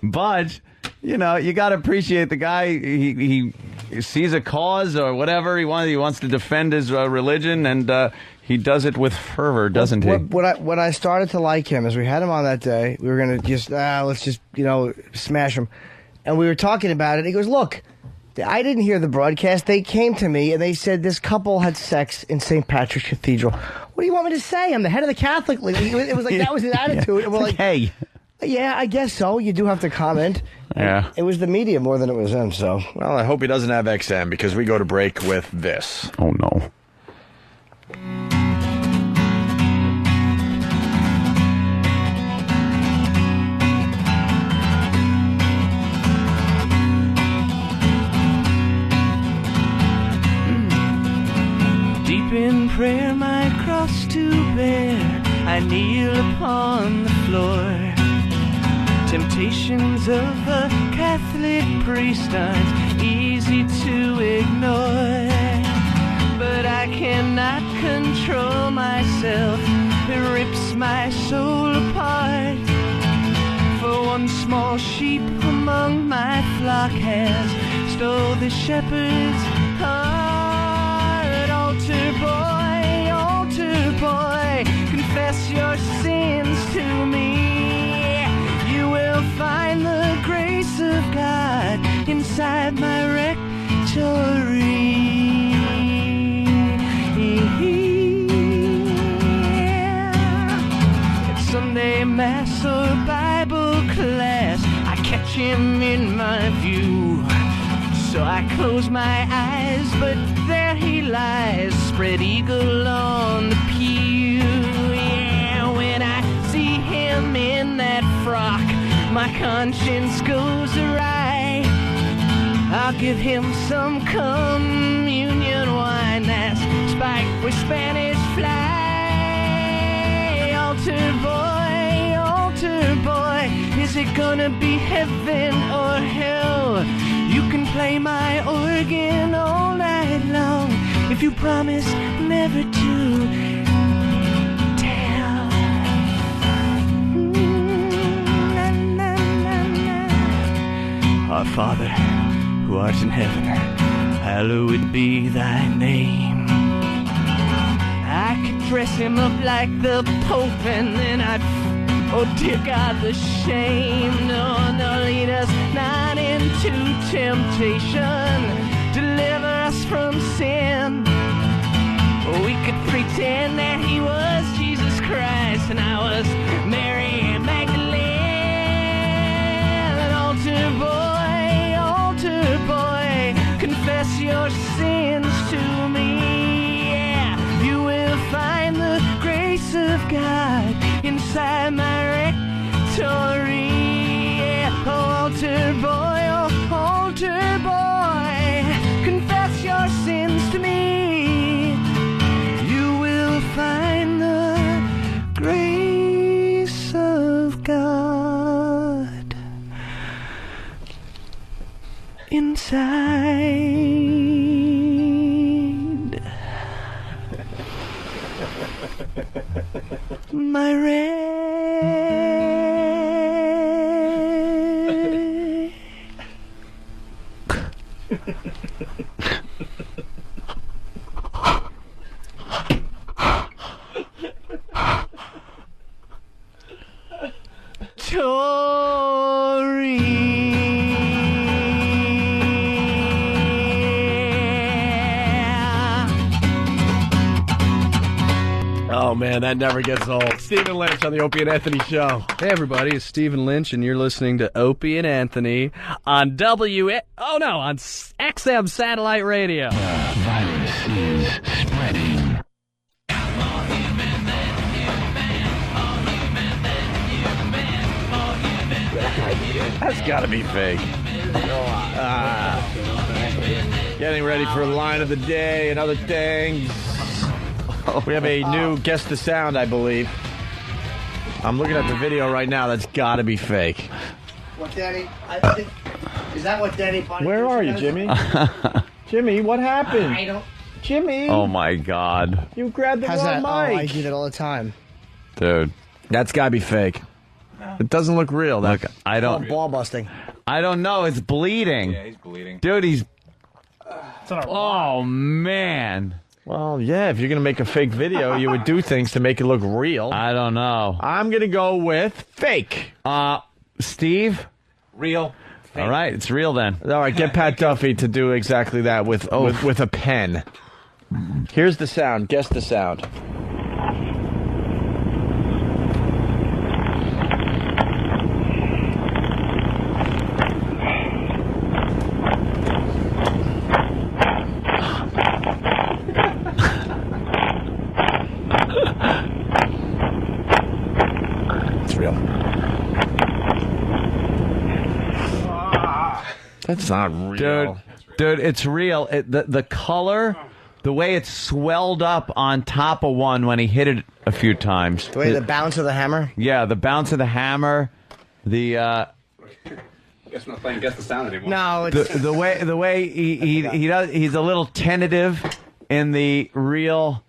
But you got to appreciate the guy. He sees a cause or whatever he wants to defend his religion, and he does it with fervor, doesn't he? When I started to like him, as we had him on that day, we were going to just, let's just, smash him. And we were talking about it. He goes, look, I didn't hear the broadcast. They came to me and they said this couple had sex in St. Patrick's Cathedral. What do you want me to say? I'm the head of the Catholic League. It was like, that was his attitude. And we're like, hey. Yeah, I guess so. You do have to comment. Yeah. It was the media more than it was him, so. Well, I hope he doesn't have XM because we go to break with this. Oh, no. Deep in prayer, my cross to bear, I kneel upon the floor. Temptations of a Catholic priest aren't easy to ignore, but I cannot control myself. It rips my soul apart. For one small sheep among my flock has stole the shepherd's heart. your sins to me, you will find the grace of God inside my rectory. At Sunday Mass or Bible class, I catch him in my view. So I close my eyes, but there he lies, spread eagle on the pew. Yeah, when I see him in that frock, my conscience goes awry. I'll give him some communion wine that's spiked with Spanish fly. Altar boy, is it gonna be heaven or hell? You can play my organ all night long if you promise never to tell. Our Father, who art in heaven, hallowed be thy name. I could dress him up like the Pope and then I'd... Oh dear God, the shame. No, lead us not into temptation. Deliver us from sin. We could pretend that he was Jesus Christ and I was Mary Magdalene. Altar boy, confess your sins to me. Yeah, you will find the grace of God inside my rectory. Yeah, altar boy, confess your sins to me. You will find the grace of God inside my Oh, man, that never gets old. Stephen Lynch on the Opie and Anthony Show. Hey, everybody, it's Stephen Lynch, and you're listening to Opie and Anthony on on XM Satellite Radio. The virus is spreading. That's got to be fake. Getting ready for line of the day and other things. We have a new Guess the Sound, I believe. I'm looking at the video right now. That's got to be fake. What, Danny? Is that what Danny Bunny Where are you, Jimmy? Jimmy, what happened? I don't... Jimmy! Oh, my God. You grabbed the How's wrong that? mic. I do that all the time. Dude. That's got to be fake. It doesn't look real. Look, I don't... Ball busting. I don't know. It's bleeding. Yeah, he's bleeding. Dude, he's... Oh, man. Well, yeah, if you're going to make a fake video, you would do things to make it look real. I don't know. I'm going to go with fake. Steve? Real. Fake. All right, it's real then. All right, get Pat Duffy to do exactly that with a pen. Here's the sound. Guess the sound. That's not real. Dude, it's real. The color, the way it swelled up on top of one when he hit it a few times. The way the bounce of the hammer? Yeah, the bounce of the hammer. I guess we're not playing Guess the Sound anymore. No, it's... The way he does, he's a little tentative in the real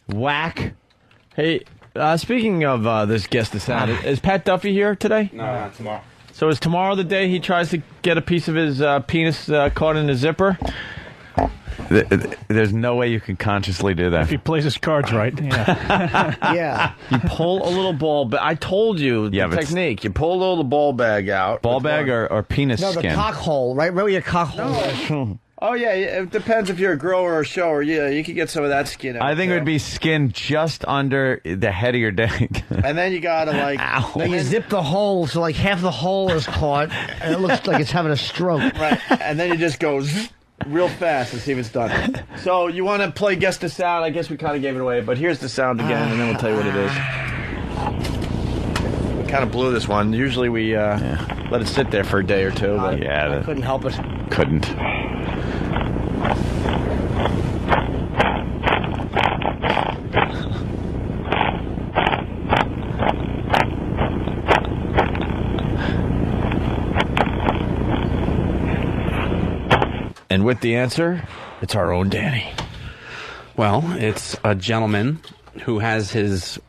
whack. Hey, speaking of this Guess the Sound, is Pat Duffy here today? No, not tomorrow. So is tomorrow the day he tries to get a piece of his penis caught in a zipper? There's no way you can consciously do that. If he plays his cards right, yeah. Yeah. You pull a little ball bag. I told you the technique. You pull a little ball bag out. Ball bag or penis No, skin? the cock hole, right where your cock hole is. Oh, yeah. It depends if you're a grower or a shower. Yeah, you could get some of that skin out. I think it would be skin just under the head of your dick. And then you got to, like... Now you zip the hole so, like, half the hole is caught, and it looks like it's having a stroke. Right. And then you just go... real fast and see if it's done. So you want to play Guess the Sound? I guess we kind of gave it away, but here's the sound again, and then we'll tell you what it is. We kind of blew this one. Usually we let it sit there for a day or two. But I couldn't help it. Couldn't. And with the answer, it's our own Danny. Well, it's a gentleman who has his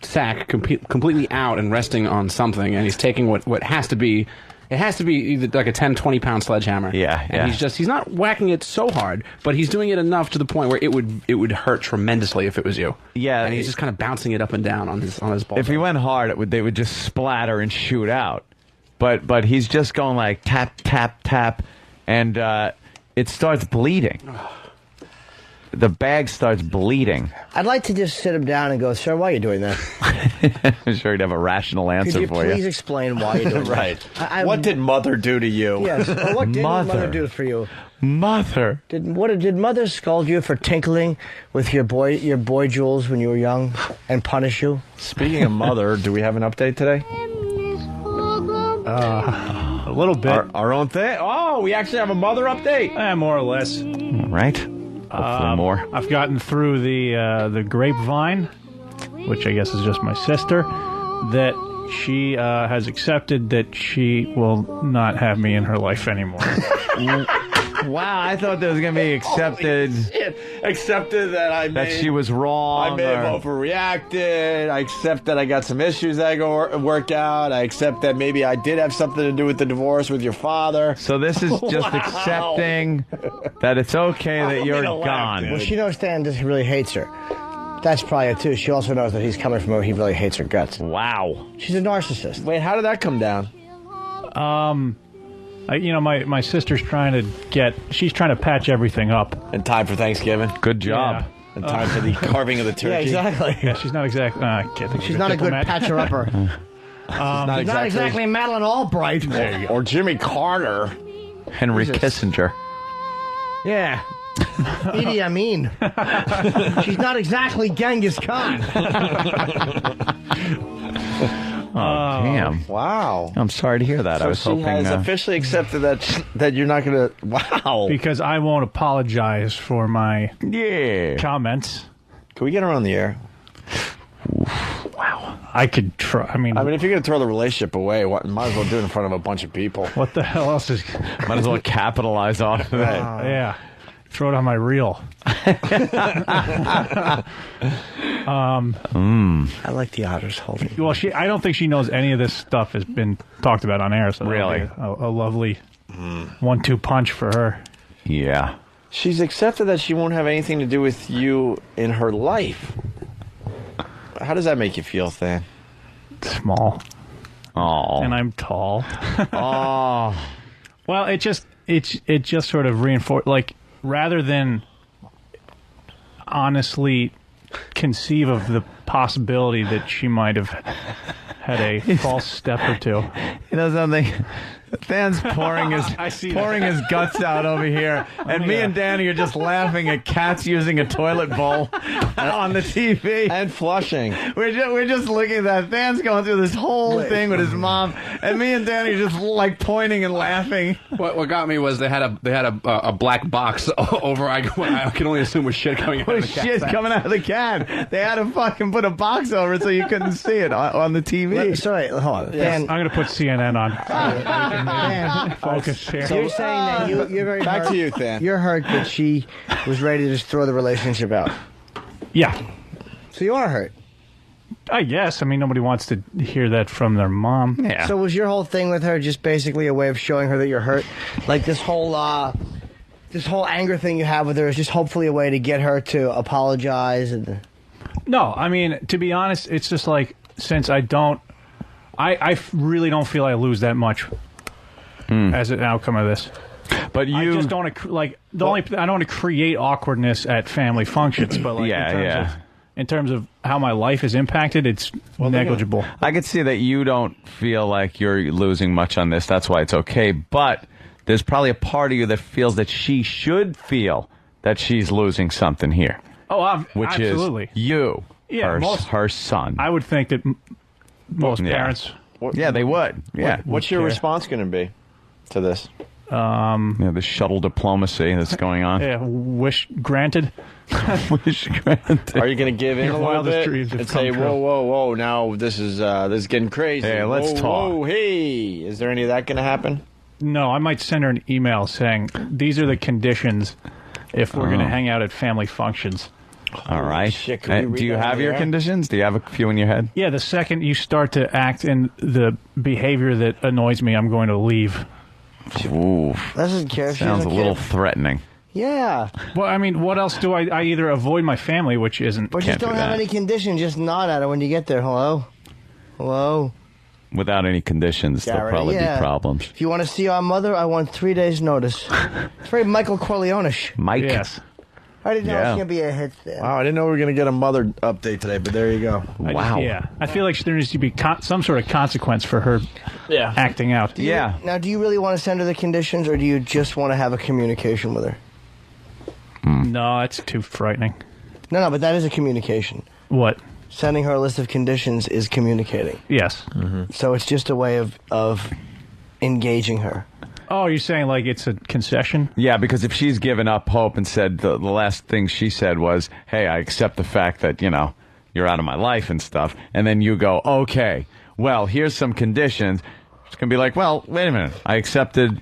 sack completely out and resting on something, and he's taking what has to be. It has to be either like a 10, 20-pound sledgehammer. Yeah. And he's not whacking it so hard, but he's doing it enough to the point where it would hurt tremendously if it was you. Yeah. And he's just kind of bouncing it up and down on his ball. If he went hard, they would just splatter and shoot out. But he's just going like tap, tap, tap, and it starts bleeding. The bag starts bleeding. I'd like to just sit him down and go, sir, why are you doing that? I'm sure he'd have a rational answer for you. Could you please explain why you're doing right. that? What did Mother do to you? Yes. Well, what did Mother do for you? Mother. Did Mother scold you for tinkling with your boy jewels when you were young and punish you? Speaking of Mother, do we have an update today? A little bit. Our own thing? Oh, we actually have a Mother update. More or less. Right. Hopefully more. I've gotten through the grapevine, which I guess is just my sister, that she has accepted that she will not have me in her life anymore. Wow, I thought that was going to be accepted. Accepted that she was wrong. I may have overreacted. I accept that I got some issues that I go work out. I accept that maybe I did have something to do with the divorce with your father. So this is just accepting that it's okay that you're gone. Well, she knows Stan just really hates her. That's probably it, too. She also knows that he's coming from her. He really hates her guts. Wow. She's a narcissist. Wait, how did that come down? My sister's trying to patch everything up. In time for Thanksgiving. Good job. Yeah. In time for the carving of the turkey. Yeah, exactly. Yeah, she's not exactly. I can't think she's not a good patcher-upper. She's not exactly Madeleine Albright. There you go. Or Jimmy Carter. Henry Kissinger. Yeah. Idi Amin. She's not exactly Genghis Khan. Oh, damn. Wow. I'm sorry to hear that. So I was hoping... She has officially accepted that you're not going to... Wow. Because I won't apologize for my comments. Can we get her on the air? Wow. I could try. I mean, if you're going to throw the relationship away, might as well do it in front of a bunch of people. What the hell else is... Might as well capitalize off of it. Yeah. Throw it on my reel. I like the otters holding. Well, I don't think she knows any of this stuff has been talked about on air. So really, a lovely 1-2 punch for her. Yeah, she's accepted that she won't have anything to do with you in her life. How does that make you feel, Than? Small. Oh, and I'm tall. Oh, well, it just sort of reinforced, like, rather than honestly conceive of the possibility that she might have had a false step or two. You know something? Dan's pouring his guts out over here, and me and Danny are just laughing at cats using a toilet bowl on the TV and flushing. We're just looking at that. Dan's going through this whole thing with his mom, and me and Danny are just like pointing and laughing. What got me was they had a black box over. I can only assume was shit coming out of the cat. Shit coming out of the cat. They had to fucking put a box over it so you couldn't see it on the TV. Sorry, hold on. Yes. I'm going to put CNN on. Focus here. So you're saying that you're very back hurt. To you, Than. You're hurt that she was ready to just throw the relationship out. Yeah. So you are hurt. I guess. I mean, nobody wants to hear that from their mom. Yeah. So was your whole thing with her just basically a way of showing her that you're hurt? Like this whole this whole anger thing you have with her is just hopefully a way to get her to apologize. And No, I mean, to be honest, it's just like, since I really don't feel I lose that much as an outcome of this. But I just don't I don't want to create awkwardness at family functions, but like in terms of how my life is impacted, it's negligible. I could see that you don't feel like you're losing much on this. That's why it's okay. But there's probably a part of you that feels that she should feel that she's losing something here. Oh, which absolutely. is you, her son. I would think that most parents. They would. Yeah. What's your response going to be to this? The shuttle diplomacy that's going on. Yeah, wish granted. Wish granted. Are you going to give in Your a little wildest bit dreams have and come say, true. whoa, now this is getting crazy. Hey, let's talk. Whoa, hey, is there any of that going to happen? No, I might send her an email saying these are the conditions if we're going to hang out at family functions. All right. Shit, can we read do you that have on the your air? conditions? Do you have a few in your head? Yeah, the second you start to act in the behavior that annoys me, I'm going to leave. Ooh, doesn't care if she sounds a doesn't little care. threatening. Yeah. Well, I mean, what else do I either avoid my family, which isn't. But just don't have any condition. Just nod at her when you get there. Hello? Hello? Without any conditions, there'll Gary, probably be problems. If you want to see our mother, I want 3 days' notice. It's very Michael Corleone-ish. Mike? Yes. I didn't know it was going to be a hit there. Wow, I didn't know we were going to get a mother update today, but there you go. I feel like there needs to be some sort of consequence for her acting out. Now, do you really want to send her the conditions, or do you just want to have a communication with her? No, that's too frightening. No, but that is a communication. What? Sending her a list of conditions is communicating. Yes. So it's just a way of engaging her. Oh, you're saying like it's a concession? Yeah, because if she's given up hope and said the last thing she said was, hey, I accept the fact that, you're out of my life and stuff, and then you go, okay, well, here's some conditions, it's going to be like, well, wait a minute, I accepted,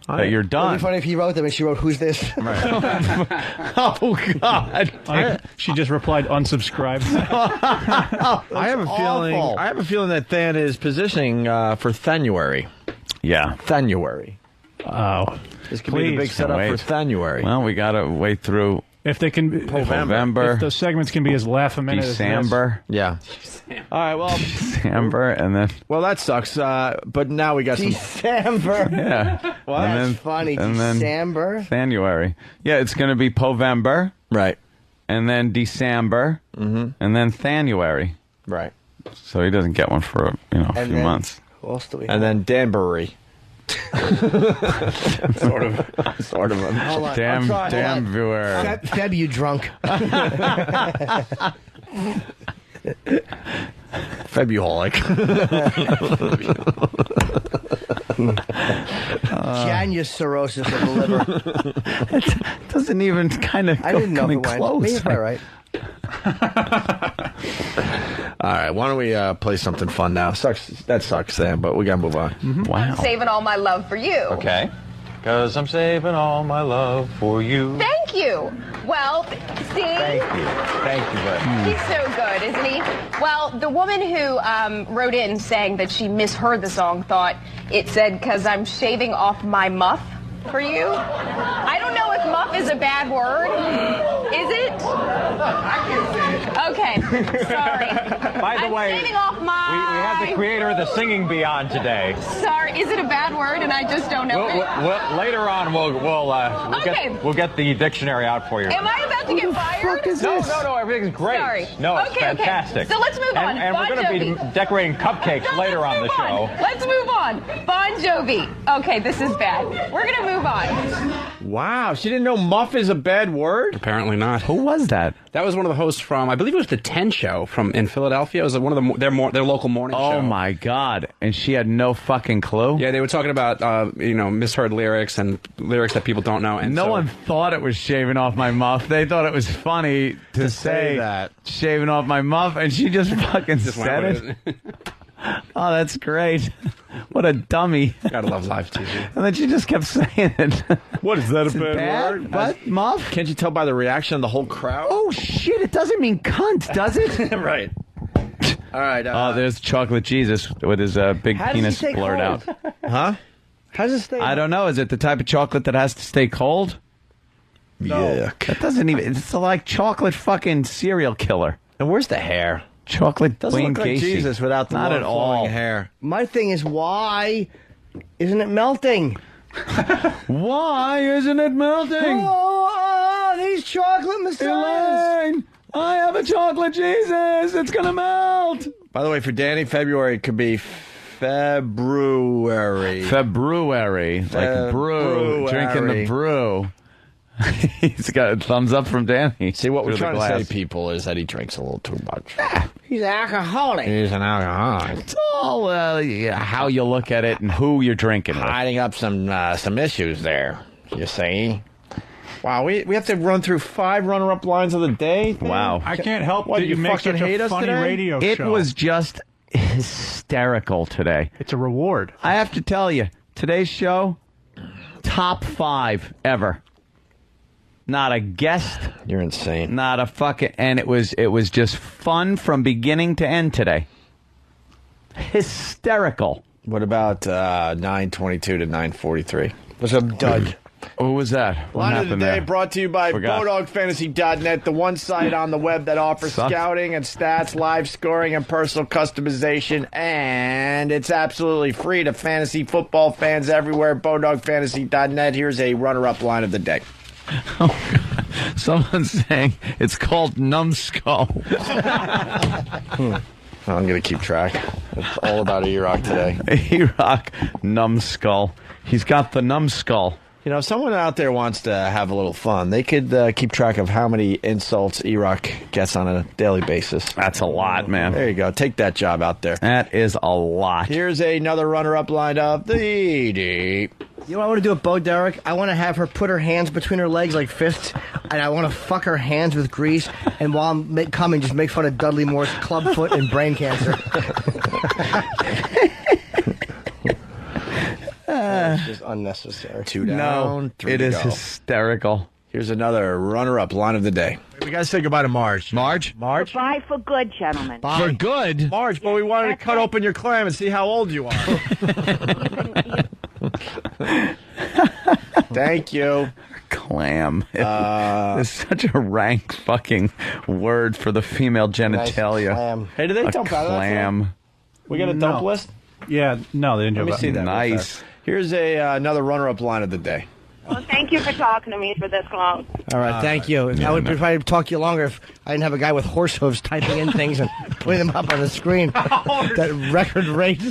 that you're done. It would be funny if he wrote them and she wrote, who's this? Oh, God. She just replied, unsubscribe. I have a feeling that Than is positioning for Thanuary. Yeah. Thanuary. Oh. This could be the big setup for Thanuary. Well, we got to wait through if they can November. If those segments can be as laugh a minute December. Yeah. All right, well. December, and then. Well, that sucks. But now we got December. Yeah. Well, that's funny. And December. Then January. Yeah, it's going to be Povember. Right. And then December. And then Thanuary. Right. So he doesn't get one for a few months. Who else do we and then Danbury. sort of. Damn. Feb, you drunk. Febuholic. Janus cirrhosis of the liver. It doesn't even kind of I didn't know come who went. close. Maybe if right. All right, why don't we play something fun now? That sucks, Sam, but we got to move on. Wow. I'm saving all my love for you. Okay. Because I'm saving all my love for you. Thank you. Well, see? Thank you, buddy. He's so good, isn't he? Well, the woman who wrote in saying that she misheard the song thought it said, because I'm shaving off my muff for you. I don't know if muff is a bad word. Is it? Okay, sorry. By the way, shaving off my... we have the creator of the Singing Beyond today. Sorry, is it a bad word and I just don't know it? Later on, we'll get the dictionary out for you. Am I about to get fired? No, everything's great. Sorry. No, it's fantastic. So let's move on. And we're going to be decorating cupcakes later on the show. Let's move on. Bon Jovi. Okay, this is bad. We're going to move on. Wow, she didn't know muff is a bad word? Apparently not. Who was that? That was one of the hosts from, I believe it was the 10 Show in Philadelphia. It was one of their local morning show. Oh, my God. And she had no fucking clue? Yeah, they were talking about, misheard lyrics and lyrics that people don't know. And no one thought it was shaving off my muff. They thought it was funny to say that. Shaving off my muff, and she just fucking said it. Oh, that's great. What a dummy. Gotta love live TV. And then she just kept saying it. What, is that Is a it bad word? What? Muff? Can't you tell by the reaction of the whole crowd? Oh, shit, it doesn't mean cunt, does it? Right. All right. There's Chocolate Jesus with his big penis blurred out. Huh? How does it stay? I don't know. Is it the type of chocolate that has to stay cold? Yuck. That doesn't even. It's like chocolate fucking serial killer. And where's the hair? Chocolate Doesn't Wayne look like Gacy. Jesus without the Not long at all. flowing hair. My thing is, why isn't it melting? Why isn't it melting? Oh, these chocolate messiahs. Elaine, I have a chocolate Jesus. It's gonna melt. By the way, for Danny, February could be February. February, like brew, drinking the brew. He's got a thumbs up from Danny. See, what we're through the trying to glass. say, people, is that he drinks a little too much. He's an alcoholic. He's an alcoholic. It's all how you look at it and who you're drinking with. Hiding up some issues there, you see. Wow, we have to run through 5 runner-up lines of the day? Wow. I can't help What, that you you make fucking such hate a us funny today? radio It show. was just hysterical today. It's a reward. I have to tell you, today's show, top 5 ever. Not a guest. You're insane. Not a fucking. And it was just fun from beginning to end today. Hysterical. What about 9:22 to 9:43? It was a dud. What was that? What Line of the happened day there? brought to you by Forgot. BowDogFantasy.net, the one site on the web that offers Sucks. scouting and stats, live scoring, and personal customization. And it's absolutely free to fantasy football fans everywhere. BowDogFantasy.net. Here's a runner-up line of the day. Someone's saying it's called Numbskull. I'm going to keep track. It's all about E-Rock today. E-Rock Numbskull. He's got the Numbskull. You know, if someone out there wants to have a little fun, they could keep track of how many insults E-Rock gets on a daily basis. That's a lot, man. There you go. Take that job out there. That is a lot. Here's another runner-up line of the day. You know what I want to do with Bo Derek? I want to have her put her hands between her legs like fists, and I want to fuck her hands with grease, and while I'm coming, just make fun of Dudley Moore's clubfoot and brain cancer. It's just unnecessary. 2 down, No, 3 it to is go. hysterical. Here's another runner-up line of the day. We got to say goodbye to Marge. Marge? Marge? Bye for good, gentlemen. For good? Marge, but we wanted to cut open your clam and see how old you are. Thank you. Clam. It's such a rank fucking word for the female genitalia. Clam. Hey, did they A dump out of that? clam. We got a dump list? Yeah, no, they didn't Let do me see that. real Nice. fast. Here's another runner-up line of the day. Well, thank you for talking to me for this long. All right, thank you. I would probably talk to you longer if I didn't have a guy with horse hooves typing in things and putting them up on the screen. That record rate.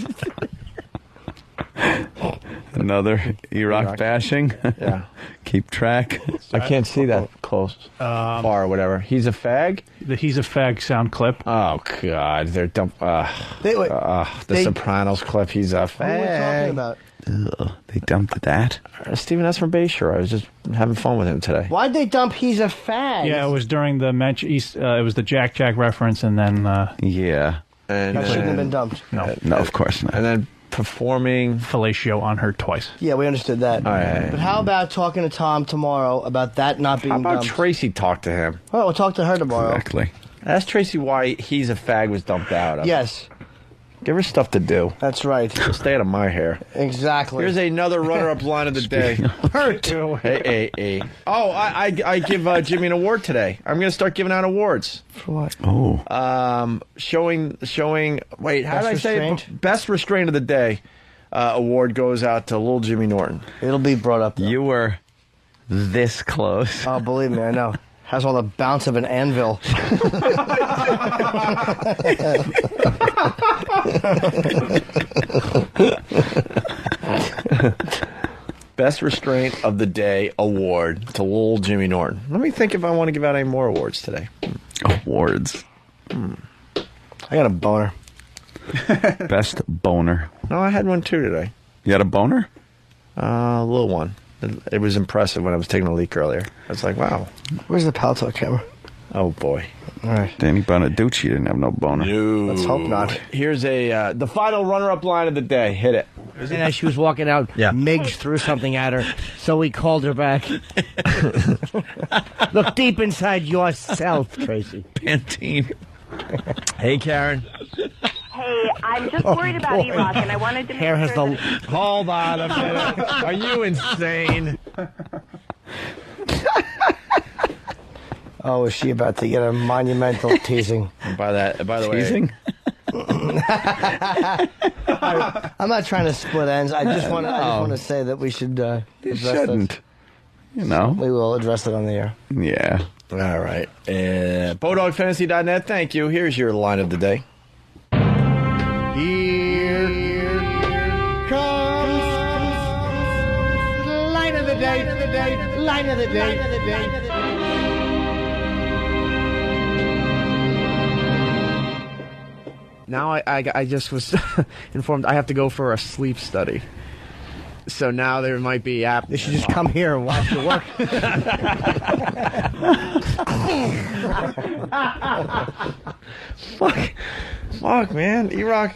Another E-Rock bashing. Yeah. Keep track. I can't see that close. Far or whatever. He's a fag? The He's a Fag sound clip. Oh, God. They're dump. The Sopranos clip. He's a fag. What are we talking about? Ugh, they dumped that. Steven, that's from Bayshore. I was just having fun with him today. Why'd they dump He's a Fag? Yeah, it was during the it was the Jack Jack reference, and then Yeah. And That shouldn't have been dumped. no No, of course not. And then performing. fellatio on her twice. Yeah, we understood that. All right. But how about talking to Tom tomorrow about that not being How about dumped? Tracy talk to him? Oh, we'll talk to her tomorrow. Exactly. Ask Tracy why He's a Fag was dumped out. Yes, Give her stuff to do. that's right. She'll stay out of my hair. Exactly. Here's another runner-up line of the day. Hurt. Hey. Oh, I give Jimmy an award today. I'm going to start giving out awards. For what? Oh. Showing. Wait, how Best did I say restraint? it? Best restraint of the day award goes out to little Jimmy Norton. It'll be brought up. Though. You were this close. Oh, believe me, I know. Has all the bounce of an anvil. Best restraint of the day award to little Jimmy Norton. Let me think if I want to give out any more awards today. Awards. I got a boner. Best boner. No, I had one too today. You had a boner? A little one. It was impressive when I was taking a leak earlier. I was like, wow. Where's the Pal Talk camera? Oh, boy. All right. Danny Bonaducci didn't have no boner. No. Let's hope not. Here's the final runner-up line of the day. Hit it. And as she was walking out, Migs threw something at her, so we called her back. Look deep inside yourself, Tracy. Pantene. Hey, Karen. Hey, I'm just worried about E-Rock, and I wanted to make Hair has sure the... Hold on a minute. Are you insane? Oh, is she about to get a monumental teasing? By the Teasing? way, I'm not trying to split ends. I just want to say that we should You address shouldn't. this. You know. We will address it on the air. Yeah. all right. BowDogFantasy.net. Thank you. Here's your line of the day. Here comes the line of the day. Line of the day. Now I just was informed I have to go for a sleep study. So now there might be apps. You should just come here and watch your work. Fuck, man. E-Rock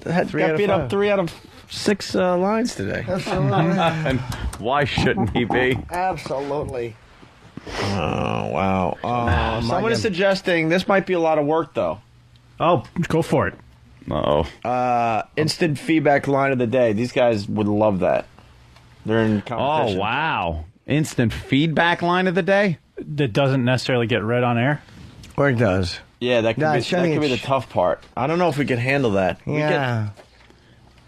got beat up 3 out of 6 lines today. And why shouldn't he be? Absolutely. Oh, wow. Someone is suggesting this might be a lot of work, though. Oh, go for it. Uh-oh. Instant feedback line of the day. These guys would love that. They're in competition. Oh, wow. Instant feedback line of the day? That doesn't necessarily get read on air? Or it does. Yeah, that could be the tough part. I don't know if we can handle that. Yeah.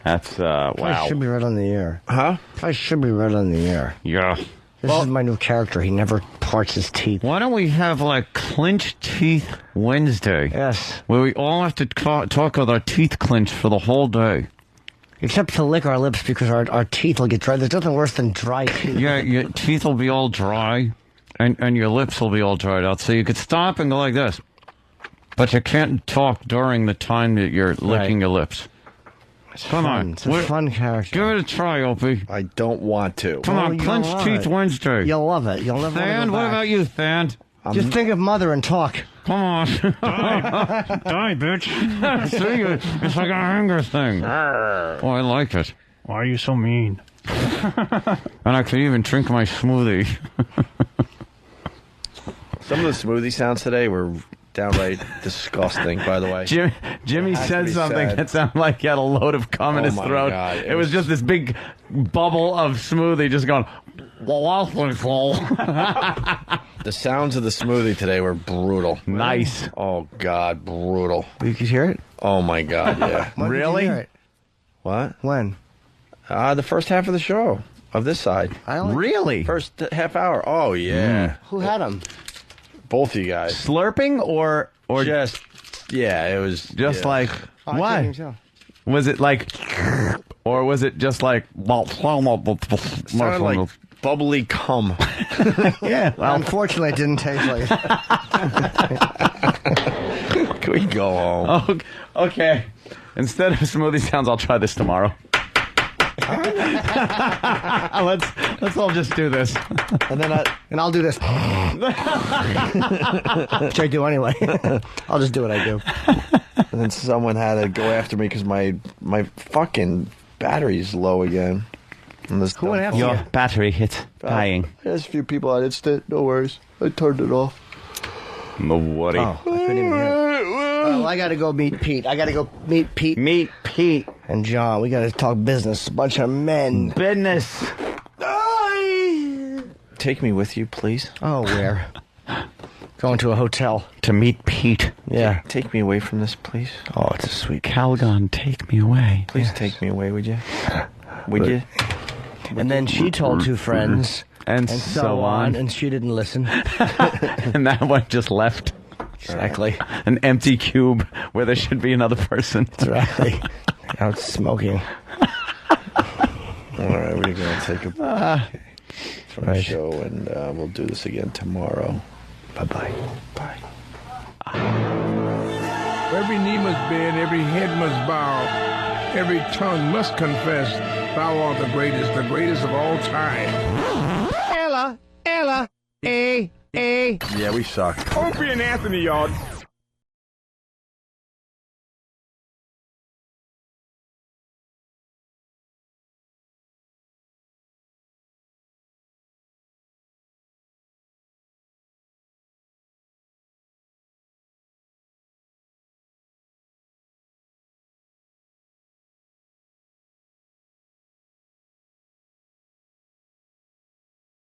That's, Probably wow. should be read on the air. Huh? Probably should be read on the air. Yeah. This is my new character. He never parts his teeth. Why don't we have, like, Clinch Teeth Wednesday? Yes. Where we all have to talk with our teeth clenched for the whole day. Except to lick our lips because our teeth will get dry. There's nothing worse than dry teeth. Yeah, your teeth will be all dry, and your lips will be all dried out. So you could stop and go like this. But you can't talk during the time that you're licking your lips. Come on. It's a fun character. Give it a try, Opie. I don't want to. Come on, Clinch Teeth Wednesday. You'll love it. You'll never Thand, what about you, Thand? Just think of Mother and talk. Come on. Die, bitch. See, it's like a hunger thing. Oh, I like it. Why are you so mean? And I could even drink my smoothie. Some of the smoothie sounds today were downright disgusting, by the way. Jimmy said something that sounded like he had a load of cum in his throat. God. It was just this big bubble of smoothie just going... The sounds of the smoothie today were brutal. Nice. Oh, God, brutal. You could hear it? Oh, my God, yeah. When did you hear it? What? When? The first half of the show, of this side. Really? First half hour. Oh, yeah. Who had them? Both of you guys. Slurping or just... Yeah, it was... just yeah. like... What? Was it like... Or was it just like... It sounded like bubbly cum. Yeah. Well, unfortunately, it didn't taste like it. Can we go home? Oh, okay. Instead of smoothie sounds, I'll try this tomorrow. Let's all just do this. And I'll do this. Which I do anyway. I'll just do what I do. And then someone had to go after me because my fucking battery's low again. Who went after Your you? battery hit dying. There's a few people on it. No worries. I turned it off. No worry. Oh, I couldn't even hear it. Well, I got to go meet Pete. Meet Pete and John. We got to talk business. A bunch of men. Business. Take me with you, please. Oh, where? Going to a hotel. To meet Pete. Yeah. Take me away from this, please. Oh, it's a sweet. Calgon, take me away. Please take me away, would you? Would you? And then she told 2 friends. And so on. And she didn't listen. And that one just left. Exactly. An empty cube where there should be another person. Exactly. Out smoking. All right, we're going to take a from the right. show, and we'll do this again tomorrow. Bye-bye. Bye. Every knee must bend, every head must bow, every tongue must confess thou art the greatest of all time. Ella, A. Yeah, we suck. Opie and Anthony, y'all.